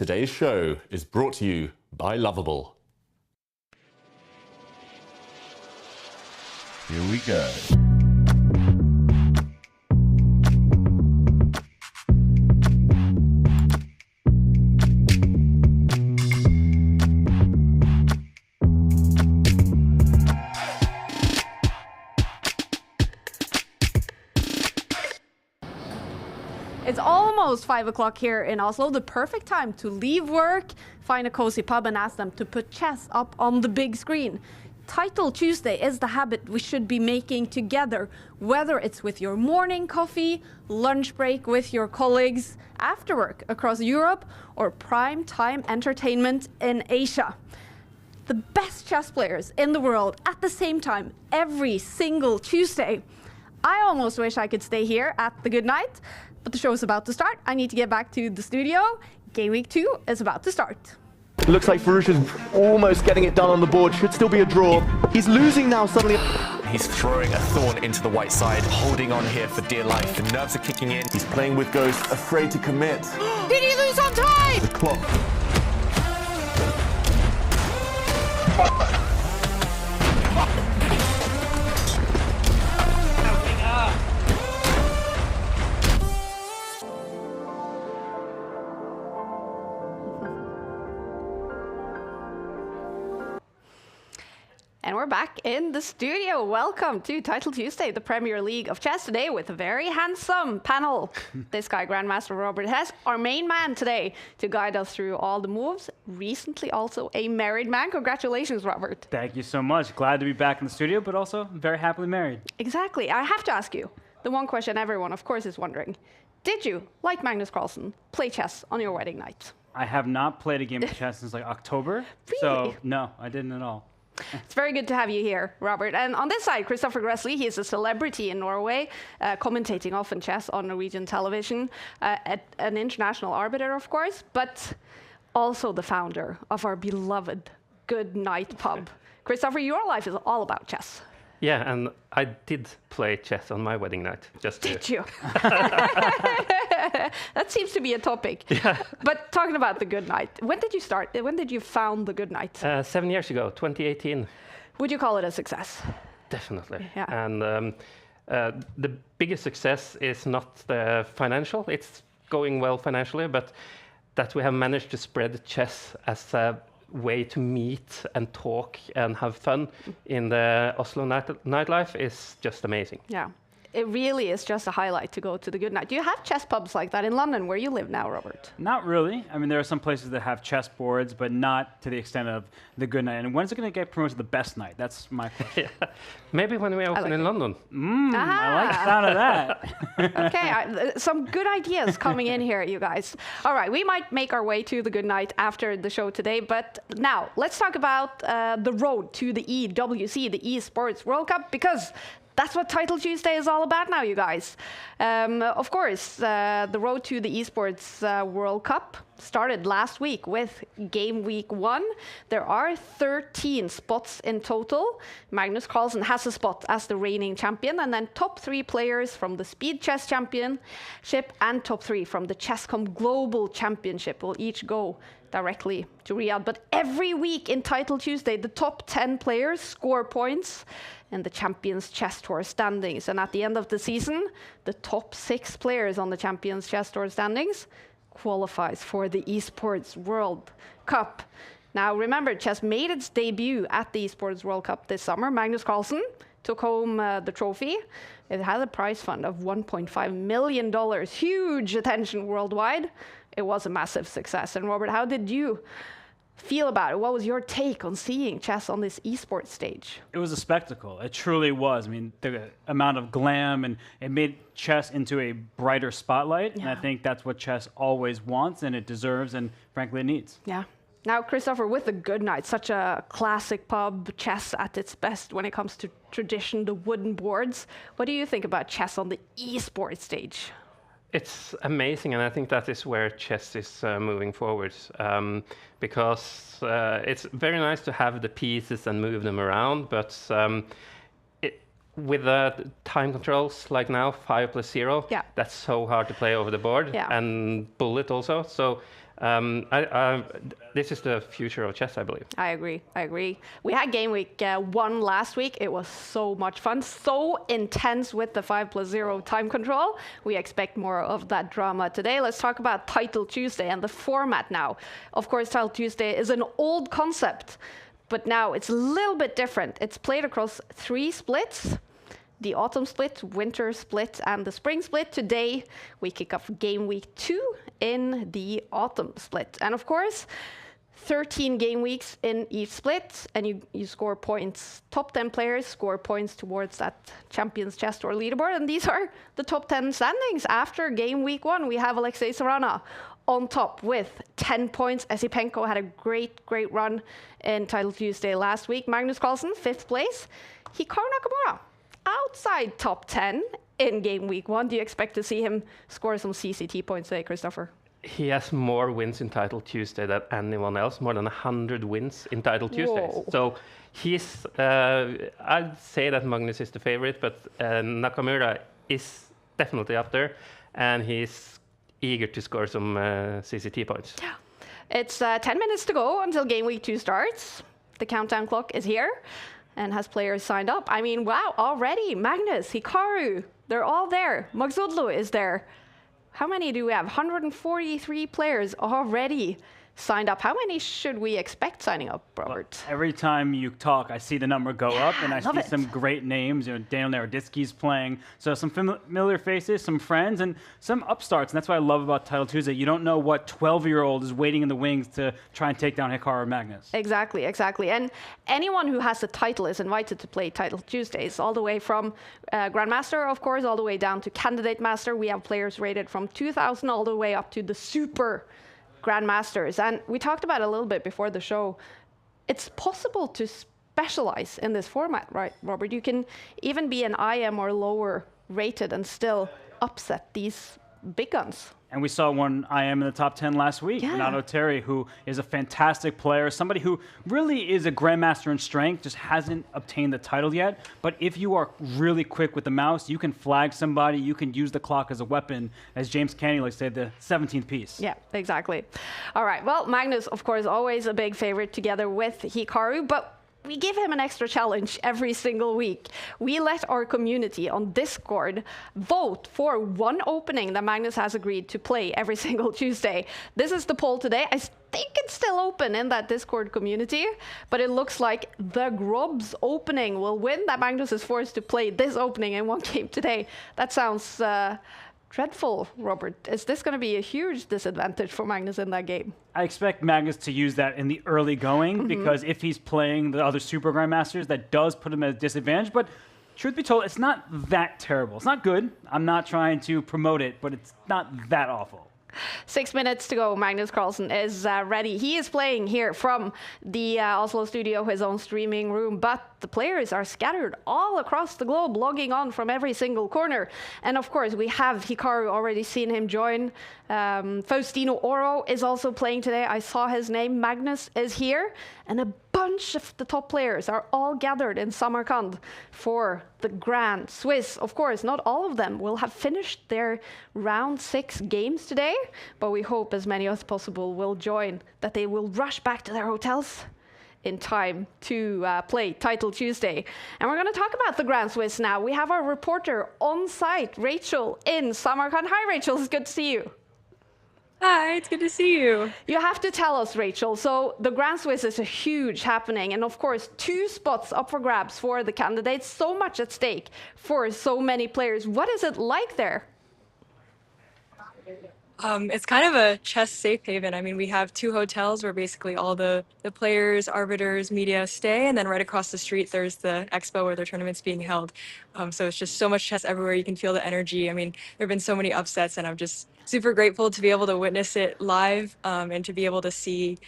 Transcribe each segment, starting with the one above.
Today's show is brought to you by Lovable. Here we go. It's almost 5 o'clock here in Oslo, the perfect time to leave work, find a cozy pub and ask them to put chess up on the big screen. Title Tuesday is the habit we should be making together, whether it's with your morning coffee, lunch break with your colleagues, after work across Europe, or prime time entertainment in Asia. The best chess players in the world at the same time every single Tuesday. I almost wish I could stay here at the good night, but the show is about to start. I need to get back to the studio. Game week 2 is about to start. It looks like Farouche is almost getting it done on the board. Should still be a draw. He's losing now suddenly. He's throwing a thorn into the white side, holding on here for dear life. The nerves are kicking in. He's playing with Ghost, afraid to commit. Did he lose on time? The clock. And we're back in the studio. Welcome to Title Tuesday, the Premier League of Chess today with a very handsome panel. This guy, Grandmaster Robert Hess, our main man today to guide us through all the moves. Recently also a married man. Congratulations, Robert. Thank you so much. Glad to be back in the studio, but also very happily married. Exactly. I have to ask you, the one question everyone, of course, is wondering. Did you, like Magnus Carlsen, play chess on your wedding night? I have not played a game of chess since like October. Really? So no, I didn't at all. It's very good to have you here, Robert. And on this side, Christopher Gressly, he is a celebrity in Norway, commentating often chess on Norwegian television, an international arbiter, of course, but also the founder of our beloved Good Night Pub. Christopher, your life is all about chess. Yeah, and I did play chess on my wedding night. Did you? That seems to be a topic. Yeah. But talking about the Good Night, when did you start? When did you found the Good Night? 7 years ago, 2018. Would you call it a success? Definitely. Yeah. And the biggest success is not the financial. It's going well financially, but that we have managed to spread chess as a way to meet and talk and have fun in the Oslo nightlife is just amazing. Yeah. It really is just a highlight to go to the Good Night. Do you have chess pubs like that in London, where you live now, Robert? Not really. I mean, there are some places that have chess boards, but not to the extent of the Good Night. And when's it going to get promoted to the best night? That's my question. Yeah. Maybe when we open in London. I like the sound of that. Okay, some good ideas coming in here, you guys. All right, we might make our way to the Good Night after the show today, but now let's talk about the road to the EWC, the Esports World Cup, because that's what Title Tuesday is all about now, you guys. Of course, the road to the Esports World Cup started last week with Game Week 1. There are 13 spots in total. Magnus Carlsen has a spot as the reigning champion, and then top 3 players from the Speed Chess Championship and top 3 from the Chesscom Global Championship will each go directly to Riyadh. But every week in Title Tuesday, the top 10 players score points in the Champions Chess Tour standings. And at the end of the season, the top 6 players on the Champions Chess Tour standings qualifies for the Esports World Cup. Now, remember, chess made its debut at the Esports World Cup this summer. Magnus Carlsen took home the trophy. It had a prize fund of $1.5 million. Huge attention worldwide. It was a massive success. And Robert, how did you feel about it? What was your take on seeing chess on this esports stage? It was a spectacle. It truly was. I mean, the amount of glam, and it made chess into a brighter spotlight. Yeah. And I think that's what chess always wants, and it deserves, and frankly, it needs. Yeah. Now, Christopher, with the Good Night, such a classic pub, chess at its best when it comes to tradition, the wooden boards. What do you think about chess on the esports stage? It's amazing, and I think that is where chess is moving forward, because it's very nice to have the pieces and move them around, but with the time controls like now, 5+0, yeah, that's so hard to play over the board, yeah, and bullet also. So This is the future of chess, I believe. I agree. I agree. We had Game Week 1 last week. It was so much fun, so intense with the 5+0 time control. We expect more of that drama today. Let's talk about Title Tuesday and the format now. Of course, Title Tuesday is an old concept, but now it's a little bit different. It's played across 3 splits. The autumn split, winter split, and the spring split. Today, we kick off Game Week 2 in the autumn split. And of course, 13 game weeks in each split, and you score points. Top 10 players score points towards that Champions Chess Tour leaderboard, and these are the top 10 standings. After Game Week 1, we have Alexei Sarana on top with 10 points. Esipenko had a great run in Title Tuesday last week. Magnus Carlsen, 5th place. Hikaru Nakamura, outside top 10 in Game Week 1. Do you expect to see him score some CCT points today, Christopher? He has more wins in Title Tuesday than anyone else, more than 100 wins in Title Tuesdays. Whoa. So he's, I'd say that Magnus is the favorite, but Nakamura is definitely up there, and he's eager to score some CCT points. Yeah. It's 10 minutes to go until Game Week 2 starts. The countdown clock is here and has players signed up. I mean, wow, already Magnus, Hikaru, they're all there. Magsudlu is there. How many do we have? 143 players already signed up. How many should we expect signing up, Robert? Well, every time you talk, I see the number go up, and I love see it. some great names. You know, Daniel Naroditsky's playing, so some familiar faces, some friends, and some upstarts. And that's what I love about Title Tuesday. You don't know what 12-year-old is waiting in the wings to try and take down Hikaru or Magnus. Exactly. And anyone who has a title is invited to play Title Tuesdays, all the way from Grandmaster, of course, all the way down to Candidate Master. We have players rated from 2,000 all the way up to the Super Grandmasters. And we talked about it a little bit before the show. It's possible to specialize in this format, right, Robert? You can even be an IM or lower rated and still upset these big guns. And we saw one IM in the top 10 last week, Yeah. Renato Terry, who is a fantastic player, somebody who really is a grandmaster in strength, just hasn't obtained the title yet. But if you are really quick with the mouse, you can flag somebody, you can use the clock as a weapon, as James Canny likes to say, the 17th piece. Yeah, exactly. All right, well, Magnus, of course, always a big favorite together with Hikaru, but we give him an extra challenge every single week. We let our community on Discord vote for one opening that Magnus has agreed to play every single Tuesday. This is the poll today. I think it's still open in that Discord community, but it looks like the Grobs opening will win, that Magnus is forced to play this opening in one game today. That sounds dreadful, Robert. Is this going to be a huge disadvantage for Magnus in that game? I expect Magnus to use that in the early going, because if he's playing the other Super Grandmasters, that does put him at a disadvantage. But truth be told, it's not that terrible. It's not good. I'm not trying to promote it, but it's not that awful. 6 minutes to go. Magnus Carlsen is ready. He is playing here from the Oslo studio, his own streaming room, but the players are scattered all across the globe, logging on from every single corner. And of course, we have Hikaru, already seen him join. Faustino Oro is also playing today. I saw his name. Magnus is here. And a bunch of the top players are all gathered in Samarkand for the Grand Swiss. Of course, not all of them will have finished their round 6 games today, but we hope as many as possible will join, that they will rush back to their hotels in time to play Title Tuesday. And we're going to talk about the Grand Swiss now. We have our reporter on site, Rachel, in Samarkand. Hi, Rachel. It's good to see you. Hi, it's good to see you. You have to tell us, Rachel. So the Grand Swiss is a huge happening, and of course, 2 spots up for grabs for the candidates. So much at stake for so many players. What is it like there? It's kind of a chess safe haven. I mean, we have 2 hotels where basically all the players, arbiters, media stay, and then right across the street there's the expo where the tournament's being held. So it's just so much chess everywhere. You can feel the energy. I mean, there have been so many upsets, and I'm just super grateful to be able to witness it live, and to be able to see,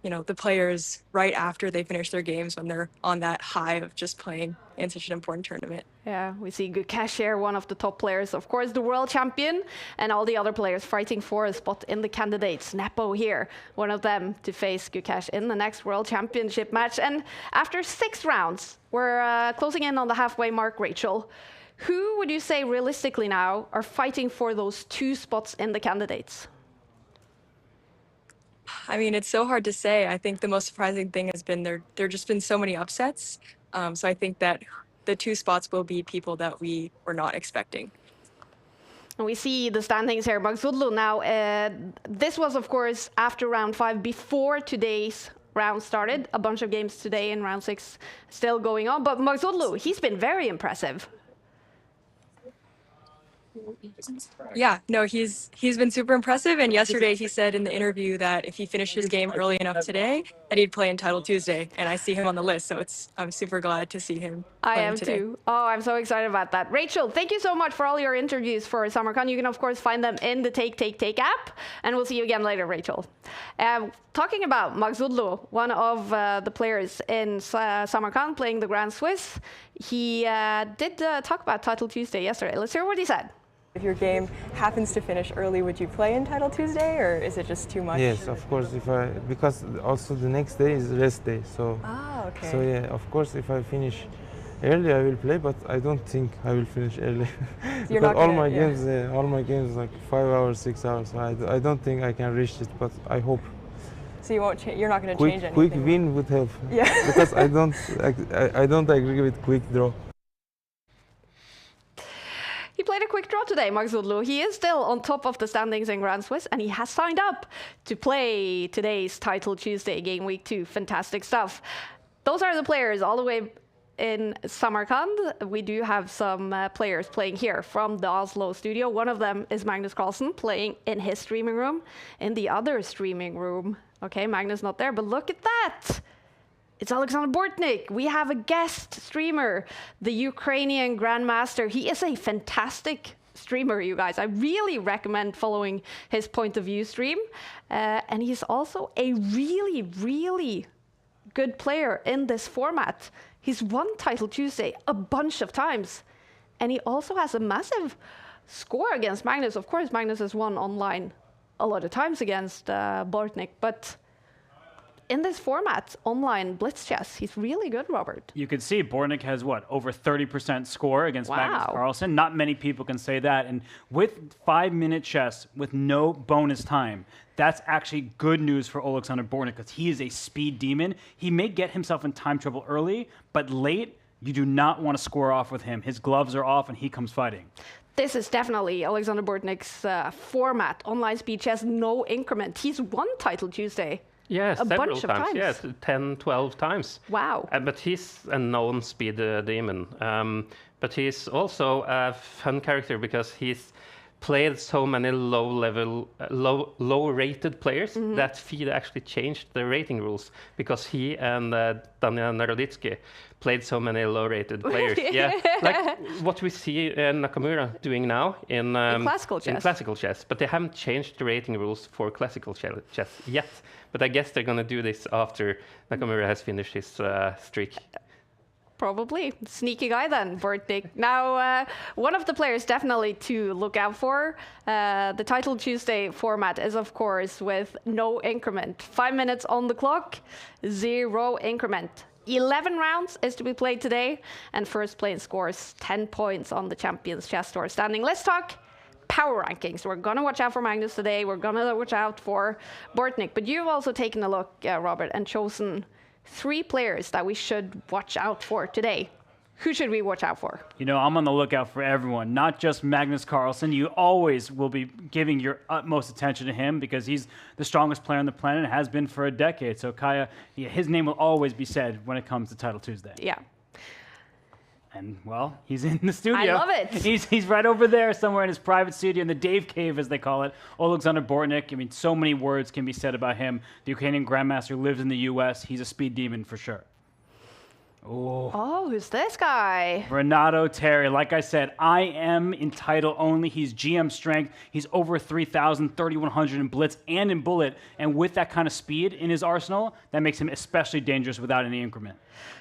you know, the players right after they finish their games when they're on that high of just playing in such an important tournament. Yeah, we see Gukesh here, one of the top players, of course, the world champion, and all the other players fighting for a spot in the candidates. Nepo here, one of them to face Gukesh in the next world championship match. And after 6 rounds, we're closing in on the halfway mark, Rachel. Who would you say realistically now are fighting for those 2 spots in the candidates? I mean, it's so hard to say. I think the most surprising thing has been there just been so many upsets. So I think that the 2 spots will be people that we were not expecting. And we see the standings here. Magsudlu now, this was, of course, after round 5, before today's round started. A bunch of games today in round 6 still going on. But Magsudlu, he's been very impressive. Yeah, no, he's been super impressive. And yesterday he said in the interview that if he finished his game early enough today, that he'd play in Title Tuesday. And I see him on the list, so I'm super glad to see him. I am today. too. Oh, I'm so excited about that. Rachel, thank you so much for all your interviews for Samarkand. You can, of course, find them in the Take app. And we'll see you again later, Rachel. Talking about Magsudlu, one of the players in Samarkand playing the Grand Swiss, he did talk about Title Tuesday yesterday. Let's hear what he said. If your game happens to finish early, would you play in Title Tuesday, or is it just too much? Yes, of course. Because also the next day is rest day, so. Ah, okay. So yeah, of course, if I finish early, I will play, but I don't think I will finish early. You're because not all gonna, my games like 5 hours, 6 hours. So I don't think I can reach it, but I hope. So you won't. You're not going to change anything. Quick win would help. Yeah. Because I don't agree with quick draw. He played a quick draw today, Magsudlu. He is still on top of the standings in Grand Swiss, and he has signed up to play today's Title Tuesday Game Week 2. Fantastic stuff. Those are the players all the way in Samarkand. We do have some players playing here from the Oslo studio. One of them is Magnus Carlsen playing in his streaming room. In the other streaming room, okay, Magnus not there, but look at that. It's Alexander Bortnik. We have a guest streamer, the Ukrainian Grandmaster. He is a fantastic streamer, you guys. I really recommend following his point of view stream. And he's also a really, really good player in this format. He's won Title Tuesday a bunch of times. And he also has a massive score against Magnus. Of course, Magnus has won online a lot of times against Bortnik, but in this format, online blitz chess, he's really good, Robert. You can see Bortnik has, what, over 30% score against Magnus Wow. Carlsen. Not many people can say that. And with 5-minute chess, with no bonus time, that's actually good news for Alexander Bortnik because he is a speed demon. He may get himself in time trouble early, but late, you do not want to score off with him. His gloves are off and he comes fighting. This is definitely Alexander Bortnik's format, online speed chess, no increment. He's won Title Tuesday. Yes, A several bunch of times. Yes, 10, 12 times. Wow. But he's a known speed demon. But he's also a fun character because he's played so many low-rated players that FIDE actually changed the rating rules because he and Daniel Naroditsky played so many low-rated players. Yeah, like what we see Nakamura doing now in classical chess. But they haven't changed the rating rules for classical chess yet. But I guess they're going to do this after Nakamura has finished his streak. Probably. Sneaky guy then, Bortnik. Now, one of the players definitely to look out for. The Title Tuesday format is, of course, with no increment. 5 minutes on the clock, 0 increment. 11 rounds is to be played today, and first place scores 10 points on the Champions Chess Tour standing. Let's talk power rankings. We're going to watch out for Magnus today. We're going to watch out for Bortnik. But you've also taken a look, Robert, and chosen 3 players that we should watch out for today. Who should we watch out for? You know, I'm on the lookout for everyone, not just Magnus Carlsen. You always will be giving your utmost attention to him because he's the strongest player on the planet and has been for a decade. So Kaya, his name will always be said when it comes to Title Tuesday. Yeah. And, well, he's in the studio. I love it. He's right over there somewhere in his private studio, in the Dave Cave, as they call it. Alexander Bortnik, I mean, so many words can be said about him. The Ukrainian Grandmaster lives in the U.S. He's a speed demon for sure. Oh, who's this guy? Renato Terry. Like I said, I am in title only. He's GM strength. He's over 3,000, 3,100 in blitz and in bullet. And with that kind of speed in his arsenal, that makes him especially dangerous without any increment.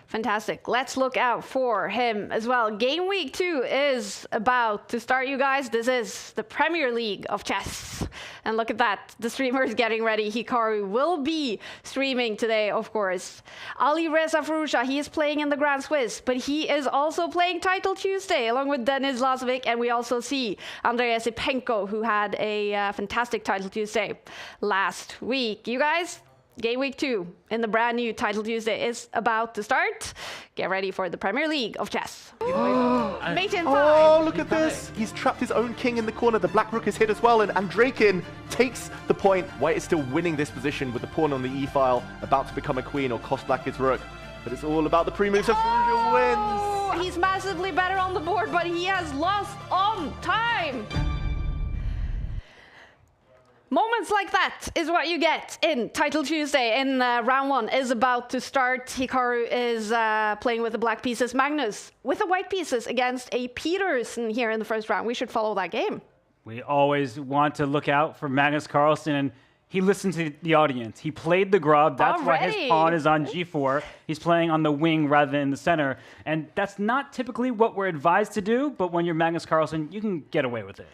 Fantastic. Let's look out for him as well. Game Week 2 is about to start, you guys. This is the Premier League of chess. And look at that, the streamer is getting ready. Hikaru will be streaming today, of course. Ali Reza Farusha, he is playing in the Grand Swiss, but he is also playing Title Tuesday along with Denis Lazovic, and we also see Andrei Esipenko, who had a fantastic Title Tuesday last week. You guys, Game Week 2 in the brand new Title Tuesday is about to start. Get ready for the Premier League of chess. Mate in 5. Oh, look at this. He's trapped his own king in the corner. The black rook is hit as well, and Andreikin takes the point. White is still winning this position with the pawn on the e-file, about to become a queen or cost black his rook. But it's all about the pre-move, so Farusha wins. He's massively better on the board, but he has lost on time. Moments like that is what you get in Title Tuesday. In round 1 is about to start. Hikaru is playing with the black pieces. Magnus with the white pieces against a Peterson here in the first round. We should follow that game. We always want to look out for Magnus Carlsen, and he listened to the audience. He played the grub. That's why his pawn is on g4. He's playing on the wing rather than in the center. And that's not typically what we're advised to do, but when you're Magnus Carlsen, you can get away with it.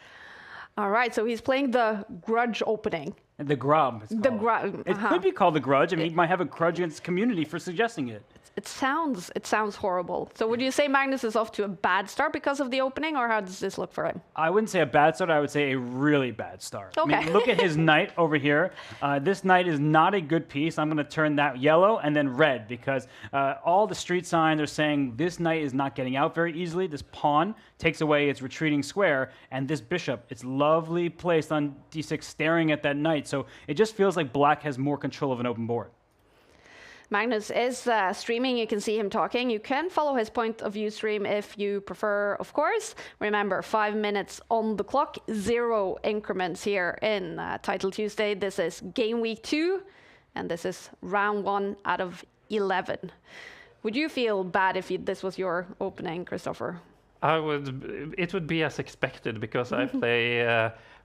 All right, so he's playing the grudge opening. The grub. The grub. It could be called the grudge. I mean, he might have a grudge against the community for suggesting it. It sounds horrible. So would you say Magnus is off to a bad start because of the opening, or how does this look for him? I wouldn't say a bad start. I would say a really bad start. Okay. I mean, look at his knight over here. This knight is not a good piece. I'm going to turn that yellow and then red because all the street signs are saying this knight is not getting out very easily. This pawn takes away its retreating square, and this bishop, it's lovely placed on d6 staring at that knight. So it just feels like black has more control of an open board. Magnus is streaming. You can see him talking. You can follow his point of view stream if you prefer, of course. Remember, 5 minutes on the clock, 0 increments here in Title Tuesday. This is Game Week 2, and this is round 1 out of 11. Would you feel bad if this was your opening, Christopher? I would. It would be as expected because I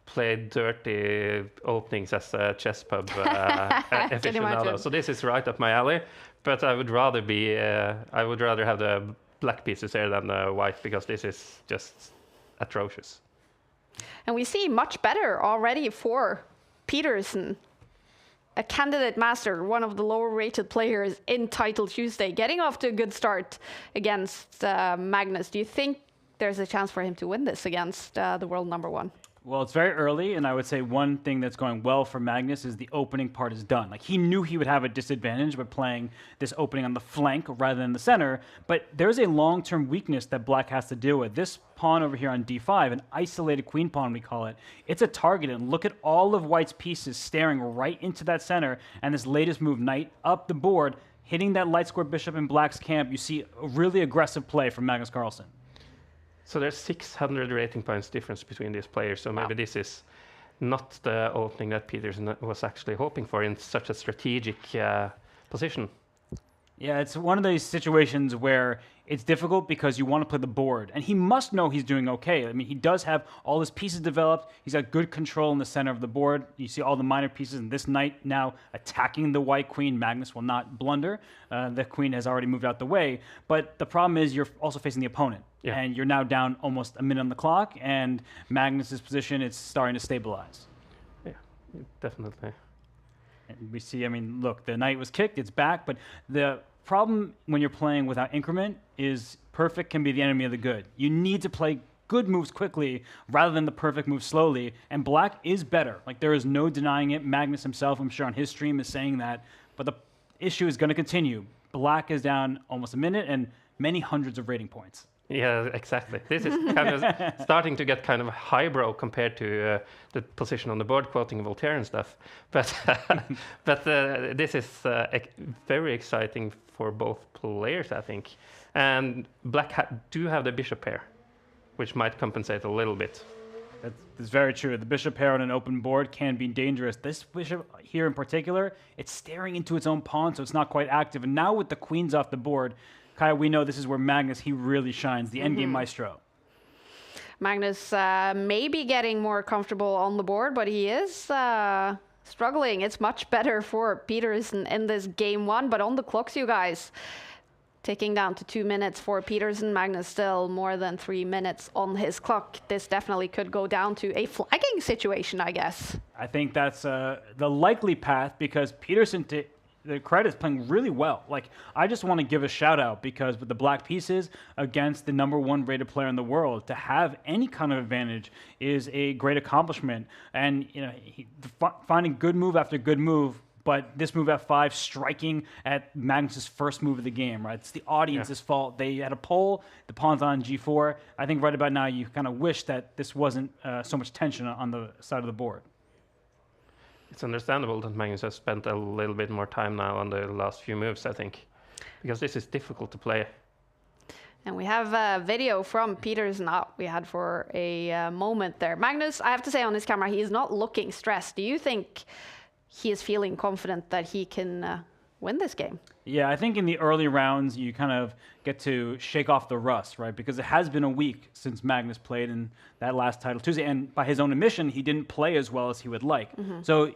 played dirty openings as a chess pub aficionado. So this is right up my alley. But I would rather be. I would rather have the black pieces here than the white because this is just atrocious. And we see much better already for Peterson, a candidate master, one of the lower-rated players in Title Tuesday, getting off to a good start against Magnus. Do you think there's a chance for him to win this against the world number 1? Well, it's very early, and I would say one thing that's going well for Magnus is the opening part is done. Like, he knew he would have a disadvantage by playing this opening on the flank rather than the center, but there's a long-term weakness that black has to deal with. This pawn over here on d5, an isolated queen pawn, we call it, it's a target, and look at all of white's pieces staring right into that center, and this latest move, knight up the board, hitting that light square bishop in black's camp. You see a really aggressive play from Magnus Carlsen. So there's 600 rating points difference between these players. So maybe this is not the opening that Peterson was actually hoping for in such a strategic position. Yeah, it's one of these situations where it's difficult because you want to play the board. And he must know he's doing okay. I mean, he does have all his pieces developed. He's got good control in the center of the board. You see all the minor pieces. And this knight now attacking the white queen. Magnus will not blunder. The queen has already moved out the way. But the problem is you're also facing the opponent. Yeah. And you're now down almost a minute on the clock. And Magnus's position is starting to stabilize. Yeah, definitely. And we see, I mean, look, the knight was kicked. It's back. But the problem when you're playing without increment is perfect can be the enemy of the good. You need to play good moves quickly rather than the perfect move slowly, and black is better. Like, there is no denying it. Magnus himself, I'm sure on his stream, is saying that, but the issue is going to continue. Black is down almost a minute and many hundreds of rating points. Yeah, exactly. This is kind of starting to get kind of highbrow compared to the position on the board, quoting Voltaire and stuff. But this is very exciting for both players, I think. And black do have the bishop pair, which might compensate a little bit. That's very true. The bishop pair on an open board can be dangerous. This bishop here in particular, it's staring into its own pawn, so it's not quite active. And now with the queens off the board, Kaya, we know this is where Magnus, he really shines, the endgame maestro. Magnus may be getting more comfortable on the board, but he is struggling. It's much better for Peterson in this game 1, but on the clocks, you guys, Ticking down to 2 minutes for Petersen. Magnus still more than 3 minutes on his clock. This definitely could go down to a flagging situation, I guess. I think that's the likely path because Petersen, the credit, is playing really well. Like, I just want to give a shout out because with the black pieces against the #1 rated player in the world, to have any kind of advantage is a great accomplishment. And finding good move after good move. But this move F5 striking at Magnus's first move of the game, right? It's the audience's fault. They had a poll, the pawn's on G4. I think right about now you kind of wish that this wasn't so much tension on the side of the board. It's understandable that Magnus has spent a little bit more time now on the last few moves, I think, because this is difficult to play. And we have a video from Petersen we had for a moment there. Magnus, I have to say on his camera, he is not looking stressed. Do you think he is feeling confident that he can win this game? Yeah, I think in the early rounds, you kind of get to shake off the rust, right? Because it has been a week since Magnus played in that last title Tuesday. And by his own admission, he didn't play as well as he would like. So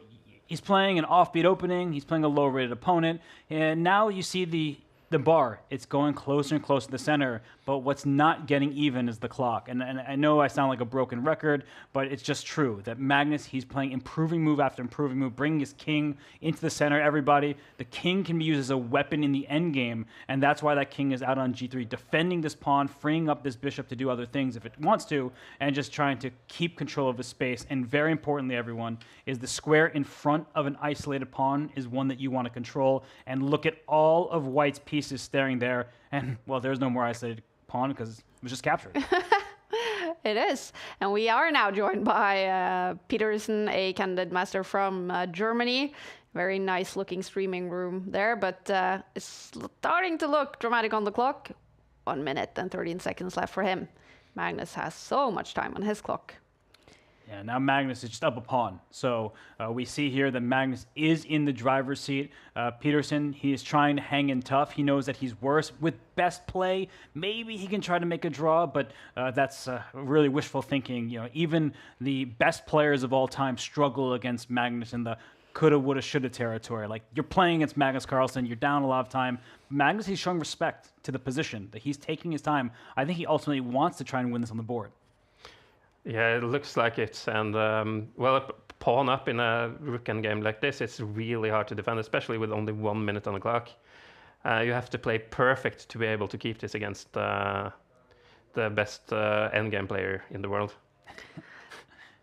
he's playing an offbeat opening. He's playing a low-rated opponent. And now you see the bar. It's going closer and closer to the center. But what's not getting even is the clock. And I know I sound like a broken record, but it's just true that Magnus, he's playing improving move after improving move, bringing his king into the center. Everybody, the king can be used as a weapon in the end game, and that's why that king is out on G3, defending this pawn, freeing up this bishop to do other things if it wants to, and just trying to keep control of his space. And very importantly, everyone, is the square in front of an isolated pawn is one that you want to control. And look at all of White's pieces staring there, and, well, there's no more isolated pawn because it was just captured. It is. And we are now joined by Petersen, a candidate master from Germany. Very nice looking streaming room there, but it's starting to look dramatic on the clock. 1 minute and 13 seconds left for him. Magnus has so much time on his clock. Yeah, now Magnus is just up a pawn. So we see here that Magnus is in the driver's seat. Petersen, he is trying to hang in tough. He knows that he's worse. With best play, maybe he can try to make a draw, but that's really wishful thinking. Even the best players of all time struggle against Magnus in the coulda, woulda, shoulda territory. Like, you're playing against Magnus Carlsen, you're down a lot of time. Magnus, he's showing respect to the position, that he's taking his time. I think he ultimately wants to try and win this on the board. Yeah, it looks like it. And, well, a pawn up in a rook endgame like this, it's really hard to defend, especially with only 1 minute on the clock. You have to play perfect to be able to keep this against the best endgame player in the world.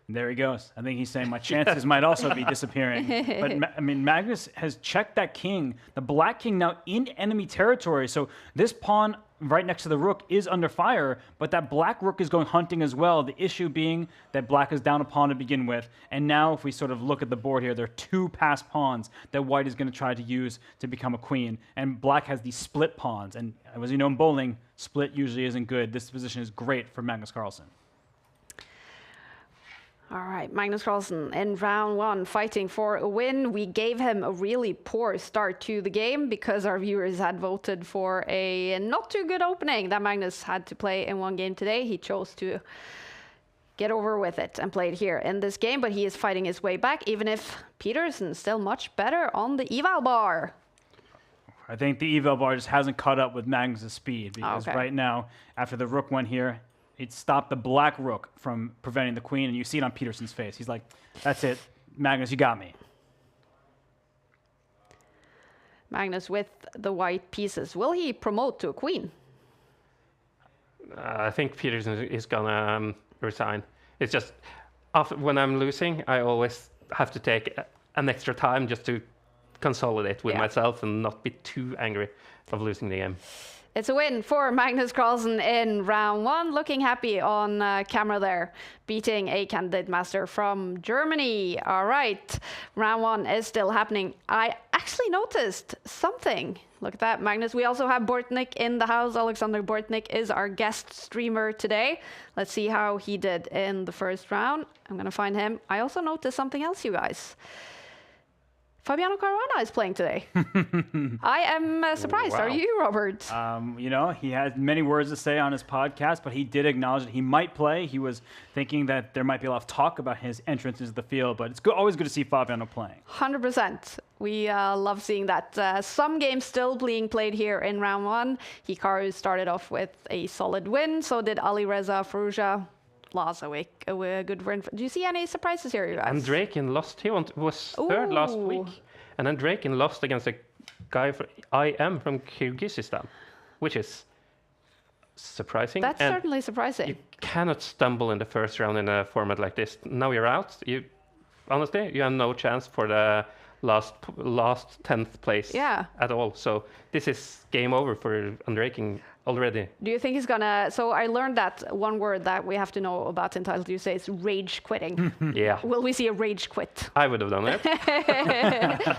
There he goes. I think he's saying my chances might also be disappearing. But, I mean, Magnus has checked that king. The black king now in enemy territory. So this pawn right next to the rook is under fire, but that black rook is going hunting as well. The issue being that black is down a pawn to begin with. And now if we sort of look at the board here, there are 2 passed pawns that white is going to try to use to become a queen. And black has these split pawns. And as you know in bowling, split usually isn't good. This position is great for Magnus Carlsen. All right, Magnus Carlsen in round 1, fighting for a win. We gave him a really poor start to the game because our viewers had voted for a not too good opening that Magnus had to play in one game today. He chose to get over with it and play it here in this game, but he is fighting his way back, even if Petersen's still much better on the eval bar. I think the eval bar just hasn't caught up with Magnus' speed because right now, after the rook went here, it stopped the black rook from preventing the queen, and you see it on Petersen's face. He's like, that's it. Magnus, you got me. Magnus with the white pieces. Will he promote to a queen? I think Petersen is going to resign. It's just, when I'm losing, I always have to take an extra time just to consolidate with myself and not be too angry of losing the game. It's a win for Magnus Carlsen in round 1. Looking happy on camera there, beating a candidate master from Germany. All right, round 1 is still happening. I actually noticed something. Look at that, Magnus. We also have Bortnik in the house. Alexander Bortnik is our guest streamer today. Let's see how he did in the first round. I'm going to find him. I also noticed something else, you guys. Fabiano Caruana is playing today. I am surprised. Are Wow. you, Robert? You know, he had many words to say on his podcast, but he did acknowledge that he might play. He was thinking that there might be a lot of talk about his entrance into the field, but it's always good to see Fabiano playing. 100%. We love seeing that. Some games still being played here in round one. Hikaru started off with a solid win. So did Ali Reza Farouja. Lost a good win. Do you see any surprises here, you guys? And Draken lost. He was third last week. And then Draken lost against a guy from IM from Kyrgyzstan, which is surprising. That's and certainly surprising. you cannot stumble in the first round in a format like this. Now you're out. Honestly, you have no chance for the last 10th place at all. So this is game over for Draken already. Do you think he's gonna? So I learned that one word that we have to know about in Title Tuesday is rage quitting. Yeah. Will we see a rage quit? I would have done it.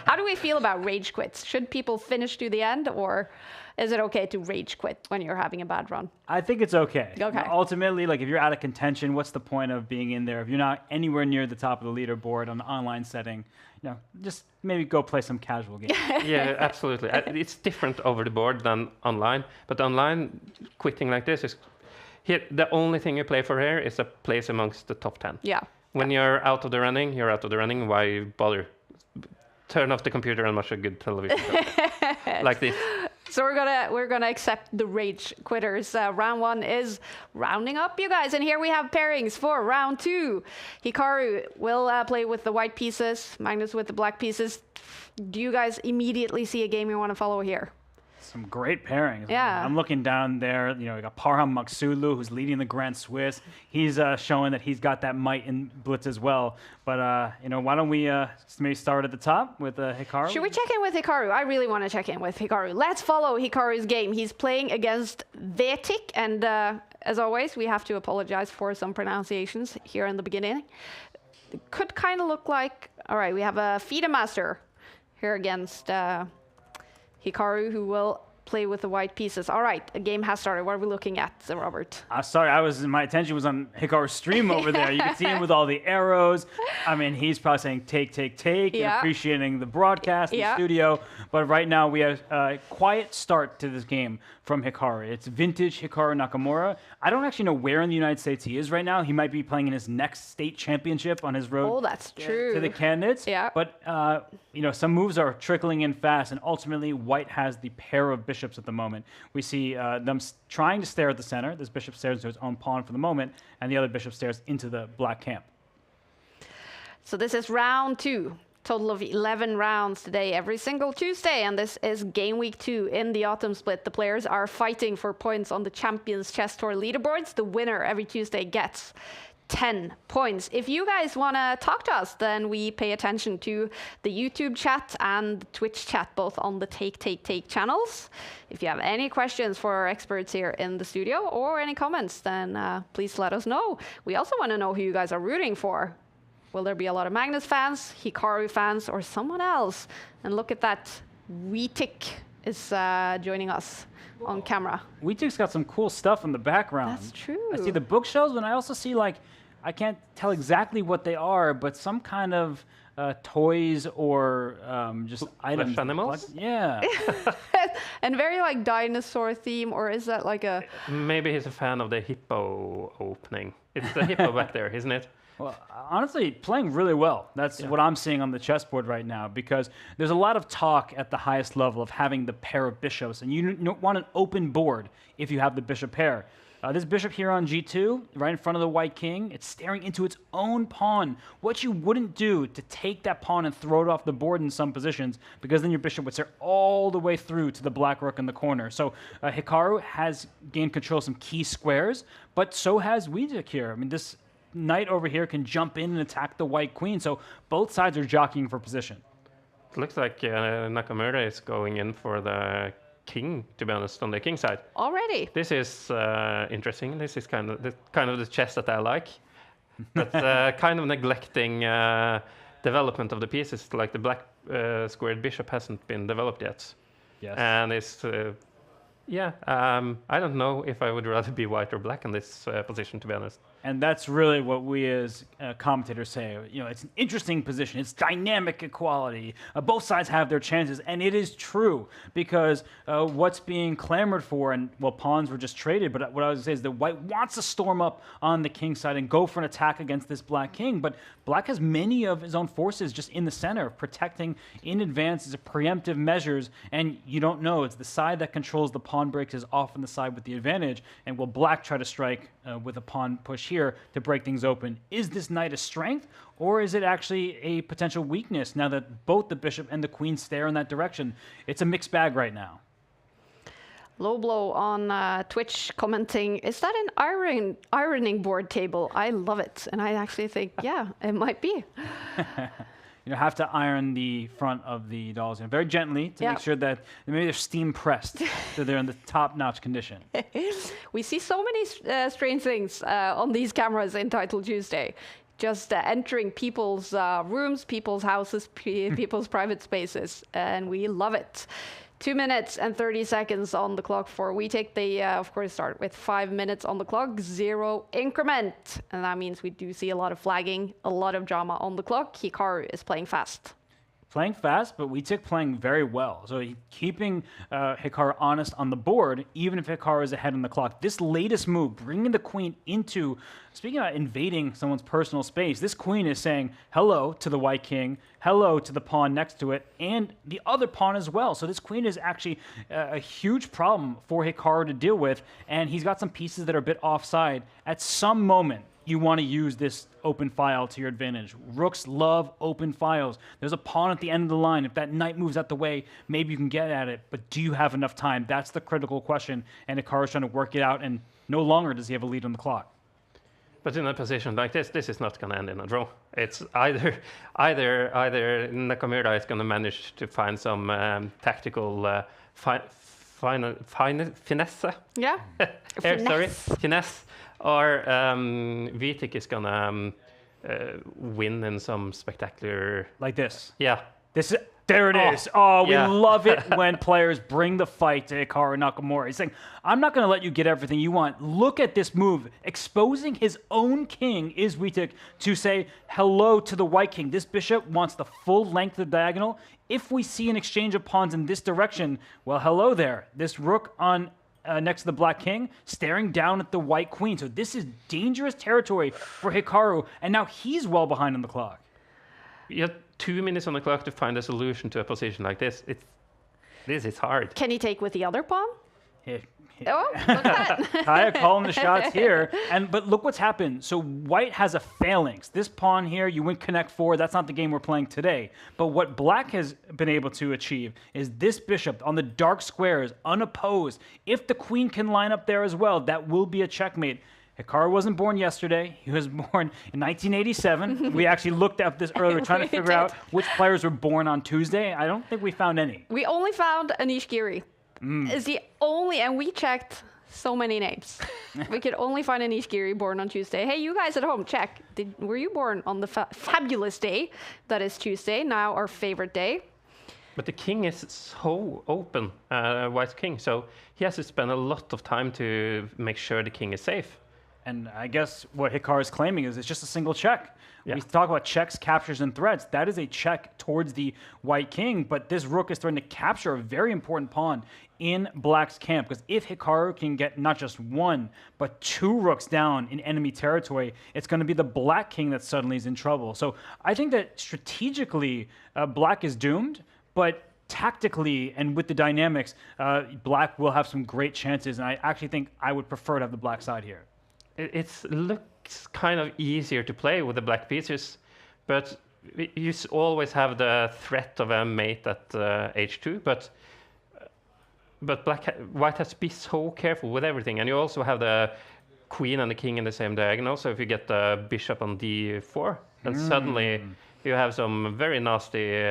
How do we feel about rage quits? Should people finish to the end, or is it okay to rage quit when you're having a bad run? I think it's okay. Okay. Ultimately, like if you're out of contention, what's the point of being in there? If you're not anywhere near the top of the leaderboard on an online setting, you know, just maybe go play some casual games. Yeah, absolutely. It's different over the board than online. But online, quitting like this is here. The only thing you play for here is a place amongst the top 10. Yeah. When you're out of the running, you're out of the running. Why bother? Turn off the computer and watch a good television show. Like this. So we're gonna accept the rage quitters. Round one is rounding up, you guys, and here we have pairings for round two. Hikaru will play with the white pieces, Magnus with the black pieces. Do you guys immediately see a game you want to follow here? Some great pairings. Yeah. I'm looking down there. You know, we got Parham Maksulu, who's leading the Grand Swiss. He's showing that he's got that might in blitz as well. But you know, why don't we maybe start at the top with Hikaru? Should we check in with Hikaru? I really want to check in with Hikaru. Let's follow Hikaru's game. He's playing against Vetik, and as always, we have to apologize for some pronunciations here in the beginning. It could kind of look like, all right, we have a FIDE master here against Hikaru, who will play with the white pieces. All right, a game has started. What are we looking at, Robert? Sorry, my attention was on Hikaru's stream over there. You can see him with all the arrows. I mean, he's probably saying take, and appreciating the broadcast in the studio. But right now, we have a quiet start to this game from Hikaru. It's vintage Hikaru Nakamura. I don't actually know where in the United States he is right now. He might be playing in his next state championship on his road that's true. to the candidates. Yeah. But, you know, some moves are trickling in fast, and ultimately, white has the pair of bishops at the moment. We see them trying to stare at the center. This bishop stares into his own pawn for the moment, and the other bishop stares into the black camp. So this is round two. Total of 11 rounds today, every single Tuesday, and this is game week 2 in the autumn split. The players are fighting for points on the Champions Chess Tour leaderboards. The winner every Tuesday gets 10 points. If you guys want to talk to us, then we pay attention to the YouTube chat and the Twitch chat, both on the Take channels. If you have any questions for our experts here in the studio or any comments, then please let us know. We also want to know who you guys are rooting for. Will there be a lot of Magnus fans, Hikaru fans, or someone else? And look at that, Weetik is joining us on camera. Weetik's got some cool stuff in the background. That's true. I see the bookshelves, and I also see, like, I can't tell exactly what they are, but some kind of toys or just items. Animals? Yeah. And very like dinosaur theme, or is that like a... Maybe he's a fan of the hippo opening. It's the hippo back there, isn't it? Well, honestly, playing really well. That's what I'm seeing on the chessboard right now, because there's a lot of talk at the highest level of having the pair of bishops, and you don't want an open board if you have the bishop pair. This bishop here on g2, right in front of the white king, it's staring into its own pawn. What you wouldn't do to take that pawn and throw it off the board in some positions, because then your bishop would stare all the way through to the black rook in the corner. So Hikaru has gained control of some key squares, but so has Weetik here. I mean, this knight over here can jump in and attack the white queen, so both sides are jockeying for position. It looks like Nakamura is going in for the king, to be honest, on the king side. Already? This is interesting. This is kind of the chess that I like, but kind of neglecting development of the pieces. Like the black squared bishop hasn't been developed yet, yes, and it's Yeah, I don't know if I would rather be white or black in this position, to be honest. And that's really what we as commentators say. You know, it's an interesting position. It's dynamic equality. Both sides have their chances, and it is true because what's being clamored for, and well, pawns were just traded, but what I was going to say is that white wants to storm up on the king side and go for an attack against this black king, but black has many of his own forces just in the center, protecting in advance as a preemptive measures, and you don't know. It's the side that controls the pawn breaks is often the side with the advantage, and will black try to strike with a pawn push here to break things open? Is this knight a strength, or is it actually a potential weakness now that both the bishop and the queen stare in that direction? It's a mixed bag right now. Low Blow on Twitch commenting, is that an ironing board table? I love it. And I actually think, yeah, it might be. You know, have to iron the front of the dolls very gently to make sure that maybe they're steam pressed, so they're in the top-notch condition. We see so many strange things on these cameras in Title Tuesday. Just entering people's rooms, people's houses, people's private spaces, and we love it. 2 minutes and 30 seconds on the clock for we take the, of course, start with 5 minutes on the clock, 0 increment. And that means we do see a lot of flagging, a lot of drama on the clock. Hikaru is playing fast. Playing fast, but Wojtek playing very well. So keeping Hikaru honest on the board, even if Hikaru is ahead on the clock. This latest move, bringing the queen into, speaking about invading someone's personal space, this queen is saying hello to the white king, hello to the pawn next to it, and the other pawn as well. So this queen is actually a huge problem for Hikaru to deal with, and he's got some pieces that are a bit offside. At some moment, you want to use this open file to your advantage. Rooks love open files. There's a pawn at the end of the line. If that knight moves out the way, maybe you can get at it, but do you have enough time? That's the critical question, and Hikaru's trying to work it out, and no longer does he have a lead on the clock. But in a position like this is not going to end in a draw. It's either Nakamura is going to manage to find some tactical finesse. Yeah. Finesse. Or Wojtek is gonna win in some spectacular... Like this. Yeah. There it is. Oh, we love it when players bring the fight to Hikaru Nakamura. He's saying, I'm not going to let you get everything you want. Look at this move. Exposing his own king is Wojtek to say hello to the white king. This bishop wants the full length of the diagonal. If we see an exchange of pawns in this direction, well, hello there. This rook on... next to the black king, staring down at the white queen. So this is dangerous territory for Hikaru, and now he's well behind on the clock. You have 2 minutes on the clock to find a solution to a position like this. This is hard. Can he take with the other pawn? Oh, look at that. Kaya calling the shots here. But look what's happened. So white has a phalanx. This pawn here, you win connect 4. That's not the game we're playing today. But what black has been able to achieve is this bishop on the dark squares, unopposed. If the queen can line up there as well, that will be a checkmate. Hikaru wasn't born yesterday. He was born in 1987. We actually looked at this earlier, trying to figure out which players were born on Tuesday. I don't think we found any. We only found Anish Giri. Is the only, and we checked so many names. We could only find Anish Giri born on Tuesday. Hey, you guys at home, check. Were you born on the fabulous day that is Tuesday, now our favorite day? But the king is so open, white king, so he has to spend a lot of time to make sure the king is safe. And I guess what Hikaru is claiming is it's just a single check. Yeah. We talk about checks, captures, and threats. That is a check towards the white king, but this rook is threatening to capture a very important pawn in black's camp, because if Hikaru can get not just 1, but 2 rooks down in enemy territory, it's going to be the black king that suddenly is in trouble. So I think that strategically, black is doomed, but tactically and with the dynamics, black will have some great chances, and I actually think I would prefer to have the black side here. It looks kind of easier to play with the black pieces, but you always have the threat of a mate at h2. But white has to be so careful with everything, and you also have the queen and the king in the same diagonal. So if you get the bishop on d4, then suddenly you have some very nasty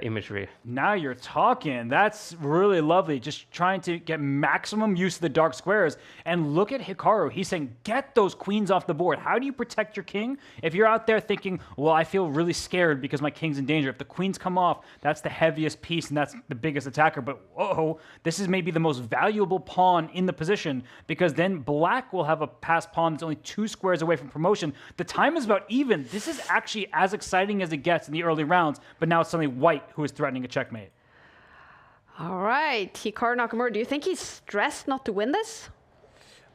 imagery. Now you're talking. That's really lovely. Just trying to get maximum use of the dark squares. And look at Hikaru. He's saying, get those queens off the board. How do you protect your king? If you're out there thinking, well, I feel really scared because my king's in danger. If the queens come off, that's the heaviest piece and that's the biggest attacker. But whoa, this is maybe the most valuable pawn in the position, because then black will have a passed pawn that's only 2 squares away from promotion. The time is about even. This is actually as exciting as it gets in the early rounds, but now it's suddenly white who is threatening a checkmate. All right, Hikaru Nakamura, do you think he's stressed not to win this?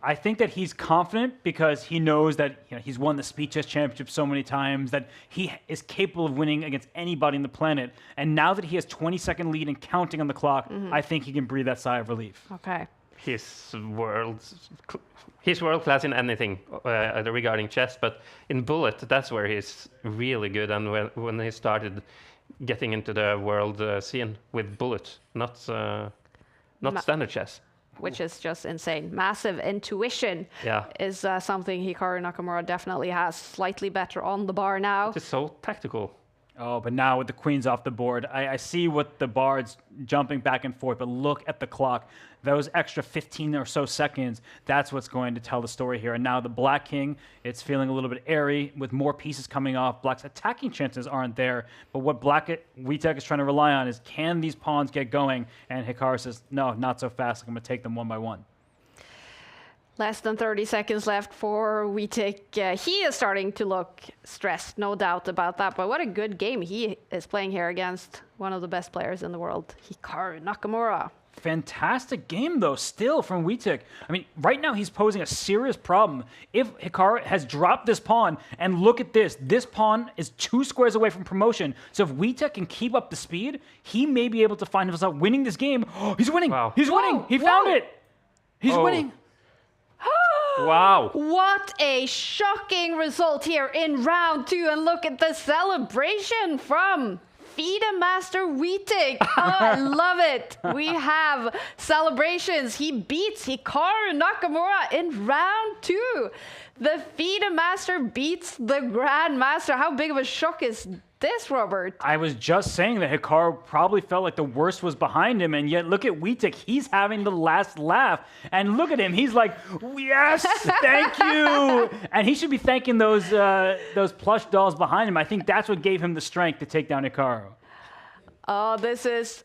I think that he's confident because he knows that he's won the Speed Chess Championship so many times, that he is capable of winning against anybody on the planet. And now that he has 20-second lead and counting on the clock, I think he can breathe that sigh of relief. Okay. He's world class in anything regarding chess, but in bullet, that's where he's really good. And when he started getting into the world scene with bullet, not standard chess. Which is just insane. Massive intuition is something Hikaru Nakamura definitely has. Slightly better on the bar now. It's so tactical. Oh, but now with the queens off the board, I see what the bard's jumping back and forth, but look at the clock. Those extra 15 or so seconds, that's what's going to tell the story here. And now the black king, it's feeling a little bit airy with more pieces coming off. Black's attacking chances aren't there, but what Witek is trying to rely on is, can these pawns get going? And Hikaru says, no, not so fast. I'm going to take them one by one. Less than 30 seconds left for Witek. He is starting to look stressed, no doubt about that. But what a good game he is playing here against one of the best players in the world, Hikaru Nakamura. Fantastic game, though, still from Witek. I mean, right now he's posing a serious problem. If Hikaru has dropped this pawn, and look at this pawn is 2 squares away from promotion. So if Witek can keep up the speed, he may be able to find himself winning this game. Oh, he's winning! Wow. He's winning! He found it! He's winning! Wow. What a shocking result here in round 2. And look at the celebration from FIDE Master Witek. Oh, I love it. We have celebrations. He beats Hikaru Nakamura in round 2. The FIDE Master beats the Grandmaster. How big of a shock is this, Robert? I was just saying that Hikaru probably felt like the worst was behind him, and yet look at Witek. He's having the last laugh. And look at him. He's like, yes, thank you. And he should be thanking those plush dolls behind him. I think that's what gave him the strength to take down Hikaru. Oh, this is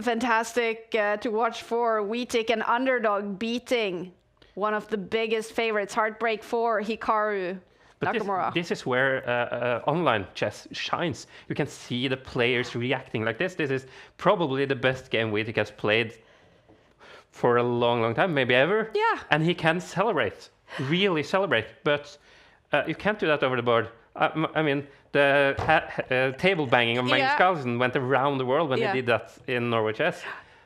fantastic to watch for Witek, an underdog beating one of the biggest favorites. Heartbreak for Hikaru Nakamura. This is where online chess shines. You can see the players reacting like this. This is probably the best game Witek has played for a long, long time, maybe ever. Yeah. And he can celebrate, really celebrate. But you can't do that over the board. I mean, the table banging of Magnus Carlsen went around the world when he did that in Norway chess.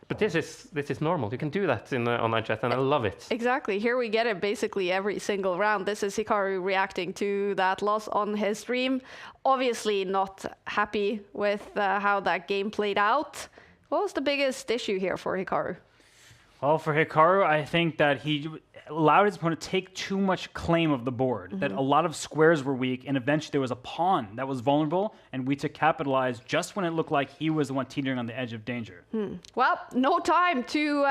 But this is normal. You can do that in online chess, and I love it. Exactly. Here we get it basically every single round. This is Hikaru reacting to that loss on his stream. Obviously not happy with how that game played out. What was the biggest issue here for Hikaru? Well, for Hikaru, I think that he allowed his opponent to take too much claim of the board, that a lot of squares were weak, and eventually there was a pawn that was vulnerable, and Witek capitalized just when it looked like he was the one teetering on the edge of danger. Well, no time to